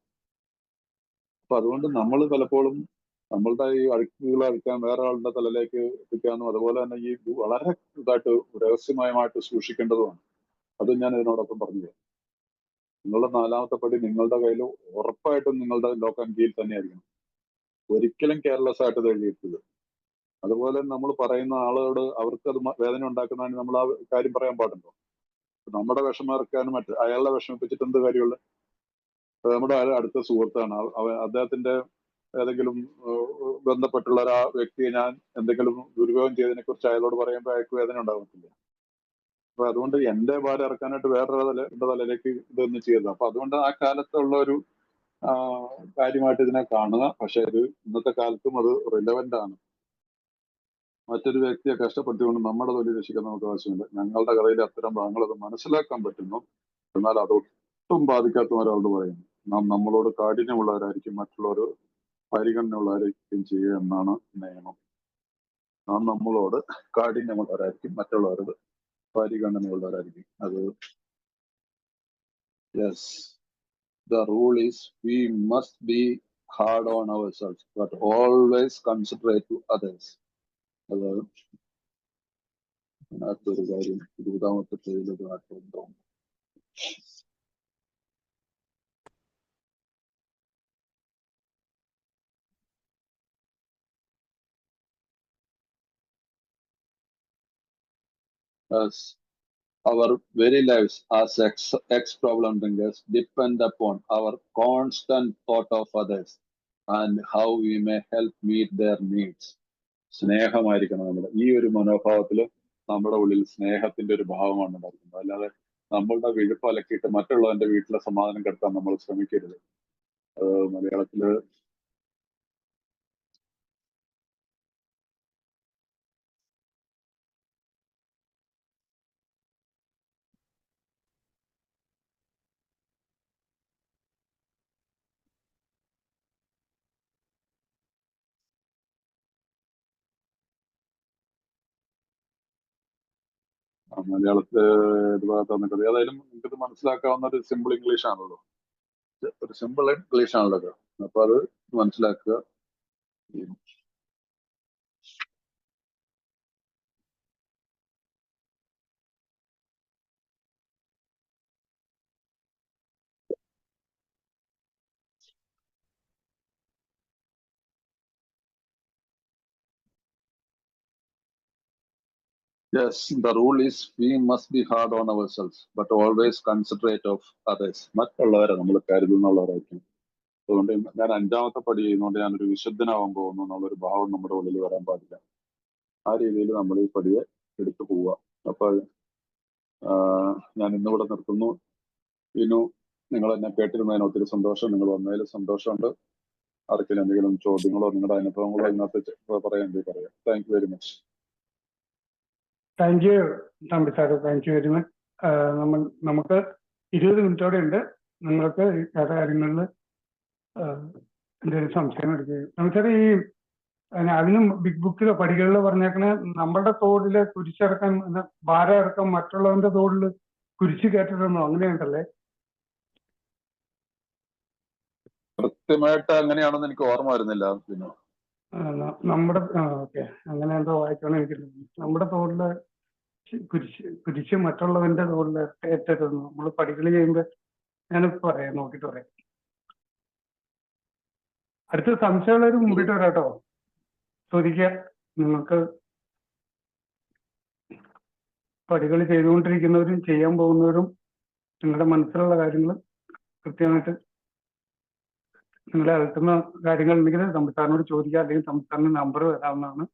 അപ്പൊ അതുകൊണ്ട് നമ്മൾ പലപ്പോഴും നമ്മളുടെ ഈ അഴുക്കുകൾ അഴുക്കാൻ വേറെ ആളുടെ തലയിലേക്ക് എത്തിക്കാനും അതുപോലെ തന്നെ ഈ വളരെ ഇതായിട്ട് രഹസ്യമയമായിട്ട് സൂക്ഷിക്കേണ്ടതുമാണ്. അതും ഞാൻ ഇതിനോടൊപ്പം പറഞ്ഞു. നിങ്ങളുടെ 4ാമത്തെ പടി നിങ്ങളുടെ കയ്യിൽ ഉറപ്പായിട്ടും നിങ്ങളുടെ ലോക്ക് ആൻഡ് കീയിൽ തന്നെയായിരിക്കണം. ഒരിക്കലും കെയർലെസ് ആയിട്ട് ഇത് എഴുതിയിട്ടില്ല. അതുപോലെ നമ്മൾ പറയുന്ന ആളോട് അവർക്ക് അത് വേദന ഉണ്ടാക്കുന്നതിന് നമ്മൾ ആ കാര്യം പറയാൻ പാടുണ്ടോ? നമ്മുടെ വിഷമം ഇറക്കാനും അയാളെ വിഷമിപ്പിച്ചിട്ട് എന്ത് കാര്യമുള്ള? നമ്മുടെ അടുത്ത സുഹൃത്താണ്. അദ്ദേഹത്തിന്റെ ഏതെങ്കിലും ബന്ധപ്പെട്ടുള്ള ഒരു വ്യക്തിയെ ഞാൻ എന്തെങ്കിലും ദുരുപയോഗം ചെയ്തതിനെ കുറിച്ച് അയാളോട് പറയുമ്പോൾ അയാൾക്ക് വേദന ഉണ്ടാകുന്നില്ല. അപ്പൊ അതുകൊണ്ട് എന്റെ ഭാരം ഇറക്കാനായിട്ട് വേറൊരു തലയിലേക്ക് ഇതൊന്നും ചെയ്യരുത്. അപ്പൊ അതുകൊണ്ട് ആ കാലത്തുള്ള ഒരു കാര്യമായിട്ട് ഇതിനെ കാണുക. പക്ഷെ ഇത് ഇന്നത്തെ കാലത്തും അത് റിലവന്റ് ആണ്. മറ്റൊരു വ്യക്തിയെ കഷ്ടപ്പെടുത്തിക്കൊണ്ട് നമ്മുടെ തൊഴിൽ രക്ഷിക്കാൻ നമുക്ക് ആവശ്യമില്ല. ഞങ്ങളുടെ കഥയിലെ അത്തരം ഭാഗങ്ങൾ അത് മനസ്സിലാക്കാൻ പറ്റുന്നു. എന്നാൽ അതൊട്ടും ബാധിക്കാത്ത ഒരാളോട് പറയുന്നു, നാം നമ്മളോട് കാഠിന്യമുള്ളവരായിരിക്കും മറ്റുള്ളവർ പരിഗണനയുള്ളവരായിരിക്കും ചെയ്യുക എന്നാണ് നിയമം. നാം നമ്മളോട് കാഠിന്യമുള്ളവരായിരിക്കും മറ്റുള്ളവരോട് പരിഗണനയുള്ളവരായിരിക്കും. അത് yes, the rule is we must be hard on ourselves but always considerate to others. അത് അതിനകത്തൊരു കാര്യം 20ാമത്തെ പേജിലത് നാട്ടിലുണ്ടോ? As our very lives as ex-problem drinkers depend upon our constant thought of others and how we may help meet their needs. സ്നേഹമായിരിക്കണം നമ്മുടെ ഈ ഒരു മനോഭാവത്തില് നമ്മുടെ ഉള്ളിൽ സ്നേഹത്തിന്റെ ഒരു ഭാവമാണ് ഉണ്ടാക്കുന്നത്. അല്ലാതെ നമ്മളുടെ വിഴുപ്പ് അലക്കിയിട്ട് മറ്റുള്ളവന്റെ വീട്ടിലെ സമാധാനം കെടുത്താൻ നമ്മൾ ശ്രമിക്കരുത്. മലയാളത്തില് ഒരു ഭാഗത്താണ് കഥ. ഏതായാലും എനിക്കത് മനസ്സിലാക്കാവുന്ന ഒരു സിമ്പിൾ ഇംഗ്ലീഷ് ആണല്ലോ, ഒരു സിമ്പിൾ ഇംഗ്ലീഷ് ആണല്ലോ. അപ്പൊ അത് മനസ്സിലാക്കുക. Yes, the rule is we must be hard on ourselves, but always considerate of others. മറ്റുള്ളവരെ നമ്മൾ കരുതുന്നുള്ളവരായിരിക്കും. അതുകൊണ്ട് ഞാൻ 5ാമത്തെ പടി ചെയ്യുന്നതുകൊണ്ട് ഞാനൊരു വിശുദ്ധനാവാൻ പോകുന്നു എന്നുള്ളൊരു ഭാവം നമ്മുടെ ഉള്ളിൽ വരാൻ പാടില്ല. ആ രീതിയിൽ നമ്മൾ ഈ പടിയെ എടുത്തു പോവുക. അപ്പൊ ഞാൻ ഇന്നിവിടെ നിർത്തുന്നു. ഇനു നിങ്ങൾ എന്നെ കേട്ടിരുന്നതിന് ഒത്തിരി സന്തോഷം. നിങ്ങൾ വന്നതിൽ സന്തോഷമുണ്ട്. ആർക്കെങ്കിലും എന്തെങ്കിലും ചോദ്യങ്ങളോ നിങ്ങളുടെ അനുഭവങ്ങളോ ഇതിനകത്ത് പറയാൻ പറയാം. Thank you very much. Thank you Thampi sir, thank you very much. നമുക്ക് 20 മിനിറ്റോടെ ഉണ്ട്. നിങ്ങൾക്ക് ഈ കാര്യങ്ങളിൽ എന്തെങ്കിലും സംശയം എടുക്കുക. നമുക്ക് ഈ അതിനും ബിഗ് ബുക്കിലോ പടികളിലോ പറഞ്ഞേക്കണേ നമ്മളുടെ തോടില് കുരിശിറക്കാൻ ഭാരം ഇറക്കാൻ മറ്റുള്ളവന്റെ തോടില് കുരിശ് കയറ്റിടണോ, അങ്ങനെയുണ്ടല്ലേ? കൃത്യമായിട്ട് അങ്ങനെയാണെന്ന് എനിക്ക് ഓർമ്മ വരുന്നില്ല. പിന്നെ നമ്മുടെ ഓക്കെ, അങ്ങനെ എന്തോ വായിക്കണം എനിക്ക്. നമ്മുടെ തോടില് കുരിശ് മറ്റുള്ളവന്റെ തോടില് ഏറ്റെടുന്നു. നമ്മൾ പടികൾ ചെയ്യുമ്പോ ഞാനിപ്പോ പറയാം, നോക്കിട്ട് പറയാം. അടുത്ത സംശയമുള്ളവർ മുമ്പിട്ട് വരാട്ടോ, ചോദിക്കുക. നിങ്ങൾക്ക് പടികൾ ചെയ്തുകൊണ്ടിരിക്കുന്നവരും ചെയ്യാൻ പോകുന്നവരും നിങ്ങളുടെ മനസ്സിലുള്ള കാര്യങ്ങൾ കൃത്യമായിട്ട് നിങ്ങളെ അകത്തുന്ന കാര്യങ്ങൾ ഉണ്ടെങ്കിൽ സംസ്ഥാനോട് ചോദിക്കുക, അല്ലെങ്കിൽ സംസ്ഥാന നമ്പർ വരാവുന്നതാണ്.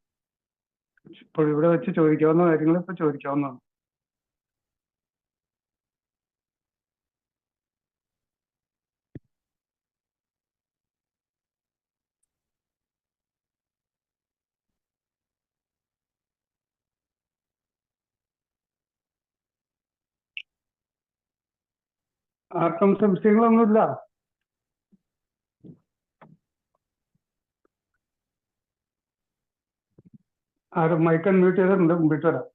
ഇപ്പോൾ ഇവിടെ വെച്ച് ചോദിക്കാവുന്ന കാര്യങ്ങൾ ഇപ്പൊ ചോദിക്കാവുന്നതാണ്. ആർക്കും സംശയങ്ങളൊന്നുമില്ല. ആരും മൈക്ക് അൺമ്യൂട്ട് ചെയ്തിട്ടുണ്ട്, മുമ്പിട്ട് വരാം.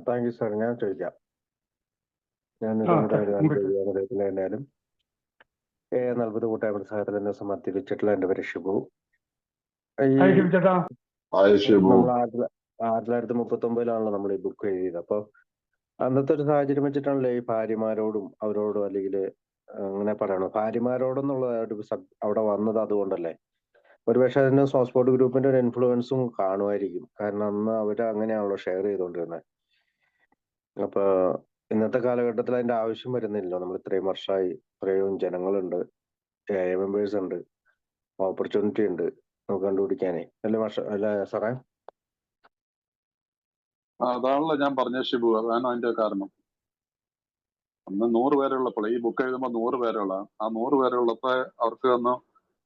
Thank you sir. ഞാൻ ചോദിക്കാം. ഞാൻ തന്നെയാലും 40 കൂട്ടായ്മ സഹകരണ സമർപ്പിച്ചിട്ടുള്ള എൻ്റെ പേര് ഷിബു. നമ്മൾ 1939 നമ്മൾ ഈ ബുക്ക് എഴുതിയത്. അപ്പൊ അന്നത്തെ ഒരു സാഹചര്യം വെച്ചിട്ടാണല്ലോ ഈ ഭാര്യമാരോടും അവരോടും, അല്ലെങ്കിൽ അങ്ങനെ പറയണോ, ഭാര്യമാരോടെന്നുള്ള ഒരു അവിടെ വന്നത്. അതുകൊണ്ടല്ലേ ഒരുപക്ഷെ അതിന് സ്പോർട് ഗ്രൂപ്പിന്റെ ഒരു ഇൻഫ്ലുവൻസും കാണുമായിരിക്കും. കാരണം അന്ന് അവര് അങ്ങനെയാണല്ലോ ഷെയർ ചെയ്തുകൊണ്ടിരുന്നത്. അപ്പൊ ഇന്നത്തെ കാലഘട്ടത്തിൽ അതിന്റെ ആവശ്യം വരുന്നില്ലല്ലോ. നമ്മൾ ഇത്രയും വർഷമായി, ഇത്രയും ജനങ്ങളുണ്ട്, AI മെമ്പേഴ്സ് ഉണ്ട്, ഓപ്പർച്യൂണിറ്റി ഉണ്ട് നമുക്ക് കണ്ടുപിടിക്കാനേ. അല്ലേ സാറേ? അതാണല്ലോ ഞാൻ പറഞ്ഞ ഷിബു, അതാണ് അതിന്റെ കാരണം. അന്ന് 100 പേരുള്ളപ്പോൾ, ഈ ബുക്ക് എഴുതുമ്പോൾ 100 പേരുള്ള, ആ 100 പേരുള്ളപ്പോ അവർക്ക് ഒന്ന്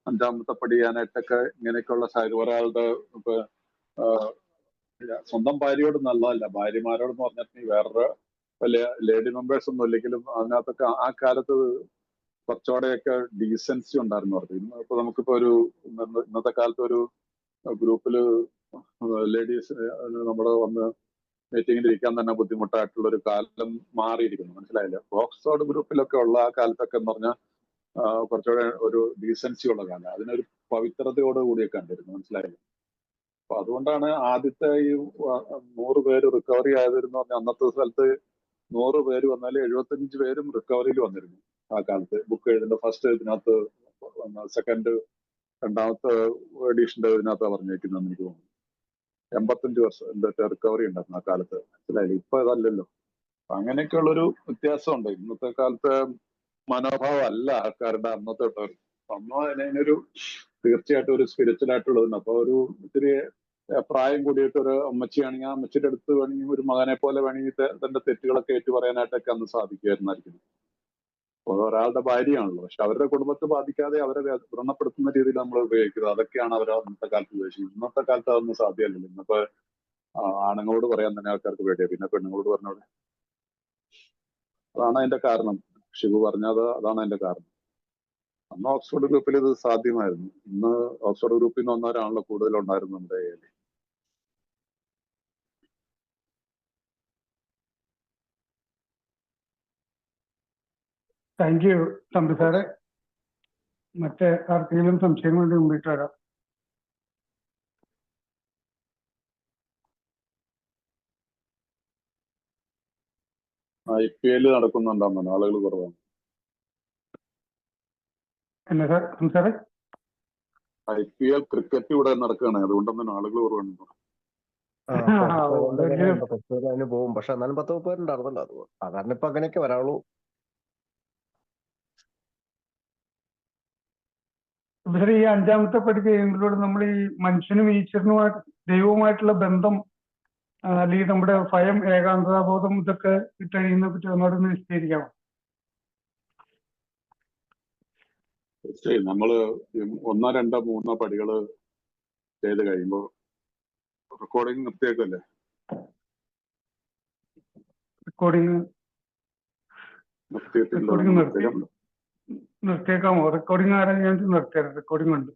5ാമത്തെ പടി ചെയ്യാനായിട്ടൊക്കെ ഇങ്ങനെയൊക്കെയുള്ള ഒരാളുടെ ഇപ്പൊ സ്വന്തം ഭാര്യയോട് നല്ലതല്ല, ഭാര്യമാരോടെന്ന് പറഞ്ഞിട്ടുണ്ടെങ്കിൽ വേറൊരു വലിയ ലേഡി മെമ്പേഴ്സ് ഒന്നും ഇല്ലെങ്കിലും അതിനകത്തൊക്കെ ആ കാലത്ത് കുറച്ചുകൂടെയൊക്കെ ഡീസൻസി ഉണ്ടായിരുന്നു പറഞ്ഞു. ഇപ്പൊ നമുക്കിപ്പോ ഇന്നത്തെ കാലത്ത് ഒരു ഗ്രൂപ്പില് ലേഡീസ് നമ്മുടെ വന്ന് മീറ്റിംഗിൽ ഇരിക്കാൻ തന്നെ ബുദ്ധിമുട്ടായിട്ടുള്ള ഒരു കാലം മാറിയിരിക്കുന്നു, മനസ്സിലായില്ല. ഓക്സ്ഫോർഡ് ഗ്രൂപ്പിലൊക്കെ ഉള്ള ആ കാലത്തൊക്കെ എന്ന് പറഞ്ഞാൽ കുറച്ചുകൂടെ ഒരു ഡീസൻസി ഉള്ള കാലം, അതിനൊരു പവിത്രതയോട് കൂടിയൊക്കെ കണ്ടിരുന്നു, മനസ്സിലായില്ല. അപ്പൊ അതുകൊണ്ടാണ് ആദ്യത്തെ ഈ 100 പേര് റിക്കവറി ആയതെന്ന് പറഞ്ഞാൽ അന്നത്തെ സ്ഥലത്ത് 100 പേര് വന്നാൽ 75 പേരും റിക്കവറിയിൽ വന്നിരുന്നു ആ കാലത്ത്. ബുക്ക് എഴുതുന്ന ഫസ്റ്റ് ഇതിനകത്ത്, സെക്കൻഡ് 2ാമത്തെ എഡീഷന്റെ ഇതിനകത്ത് പറഞ്ഞേക്കുന്നതെന്ന് എനിക്ക് തോന്നുന്നു. 85% റിക്കവറി ഉണ്ടായിരുന്നു ആ കാലത്ത്, മനസ്സിലായില്ലേ. ഇപ്പൊ അതല്ലല്ലോ. അങ്ങനെയൊക്കെയുള്ളൊരു വ്യത്യാസമുണ്ട്. ഇന്നത്തെ കാലത്തെ മനോഭാവം അല്ല ആൾക്കാരുടെ അന്നത്തെ അന്നോ അതിനൊരു തീർച്ചയായിട്ടും ഒരു സ്പിരിച്വൽ ആയിട്ടുള്ളതുണ്ട്. അപ്പൊ ഒരു ഇത്തിരി പ്രായം കൂടിയിട്ട് ഒരു അമ്മച്ചിയാണെങ്കിൽ ആ അമ്മച്ചിയുടെ അടുത്ത് വേണമെങ്കിൽ ഒരു മകനെ പോലെ വേണമെങ്കിൽ തന്റെ തെറ്റുകളൊക്കെ ഏറ്റു പറയാനായിട്ടൊക്കെ അന്ന് സാധിക്കുമായിരുന്നായിരിക്കും. അപ്പോൾ ഒരാളുടെ ഭാര്യയാണല്ലോ, പക്ഷെ അവരുടെ കുടുംബത്തെ ബാധിക്കാതെ അവരെ വ്രണപ്പെടുത്തുന്ന രീതിയിൽ നമ്മൾ ഉപയോഗിക്കുന്നത്, അതൊക്കെയാണ് അവർ അന്നത്തെ കാലത്ത് ഉപയോഗിച്ചത്. ഇന്നത്തെ കാലത്ത് അതൊന്നും സാധ്യമല്ലല്ലോ. ഇന്നിപ്പോ ആണുങ്ങളോട് പറയാൻ തന്നെ ആൾക്കാർക്ക് പേടിയാണ്, പിന്നെ പെണ്ണുങ്ങളോട് പറഞ്ഞോടെ. അതാണ് അതിന്റെ കാരണം. ഷിബു പറഞ്ഞത് അതാണ് അതിന്റെ കാരണം. അന്ന് ഓക്സ്ഫോർഡ് ഗ്രൂപ്പിൽ ഇത് സാധ്യമായിരുന്നു. ഇന്ന് ഓക്സ്ഫോർഡ് ഗ്രൂപ്പിൽ നിന്ന് വന്നവരാണല്ലോ കൂടുതൽ ഉണ്ടായിരുന്നു നമ്മുടെ കയ്യിൽ. താങ്ക് യു തമ്പി സാറെ. മറ്റേ ആർക്കെങ്കിലും സംശയം കൊണ്ട് മുമ്പിട്ട് വരാം. IPL നടക്കുന്നുണ്ടാകുന്നു, ആളുകൾ കുറവാണ്. എന്നാ സാറേ? IPL ക്രിക്കറ്റ് ഇവിടെ നടക്കുകയാണ്, അതുകൊണ്ട് തന്നെ ആളുകൾ കുറവാണ്. അതിന് പോകും, പക്ഷെ എന്നാലും 10-30 പേരുണ്ടായിരുന്നല്ലോ. അത് സാധാരണ ഇപ്പൊ അങ്ങനെയൊക്കെ വരാവുള്ളൂ. ഈ 5ാമത്തെ പടി ചെയ്യുന്നതിലൂടെ നമ്മൾ ഈ മനുഷ്യനും ഈശ്വരനുമായിട്ട് ദൈവവുമായിട്ടുള്ള ബന്ധം, അല്ലെങ്കിൽ നമ്മുടെ ഭയം, ഏകാന്തതാബോധം, ഇതൊക്കെ കിട്ടുന്നതിനെ പറ്റി ഒന്നോടൊന്ന് വിശദീകരിക്കാമോ? നമ്മള് 1, 2, 3 പടികള് ചെയ്ത് കഴിയുമ്പോ റെക്കോർഡിങ് നിർത്തിയേക്കല്ലേ? റെക്കോർഡിങ് നിർത്തിയേക്കാമോ? റെക്കോർഡിങ് ആരാ? ഞാൻ നിർത്തിയായിരുന്നു. റെക്കോർഡിംഗ് ഉണ്ട്.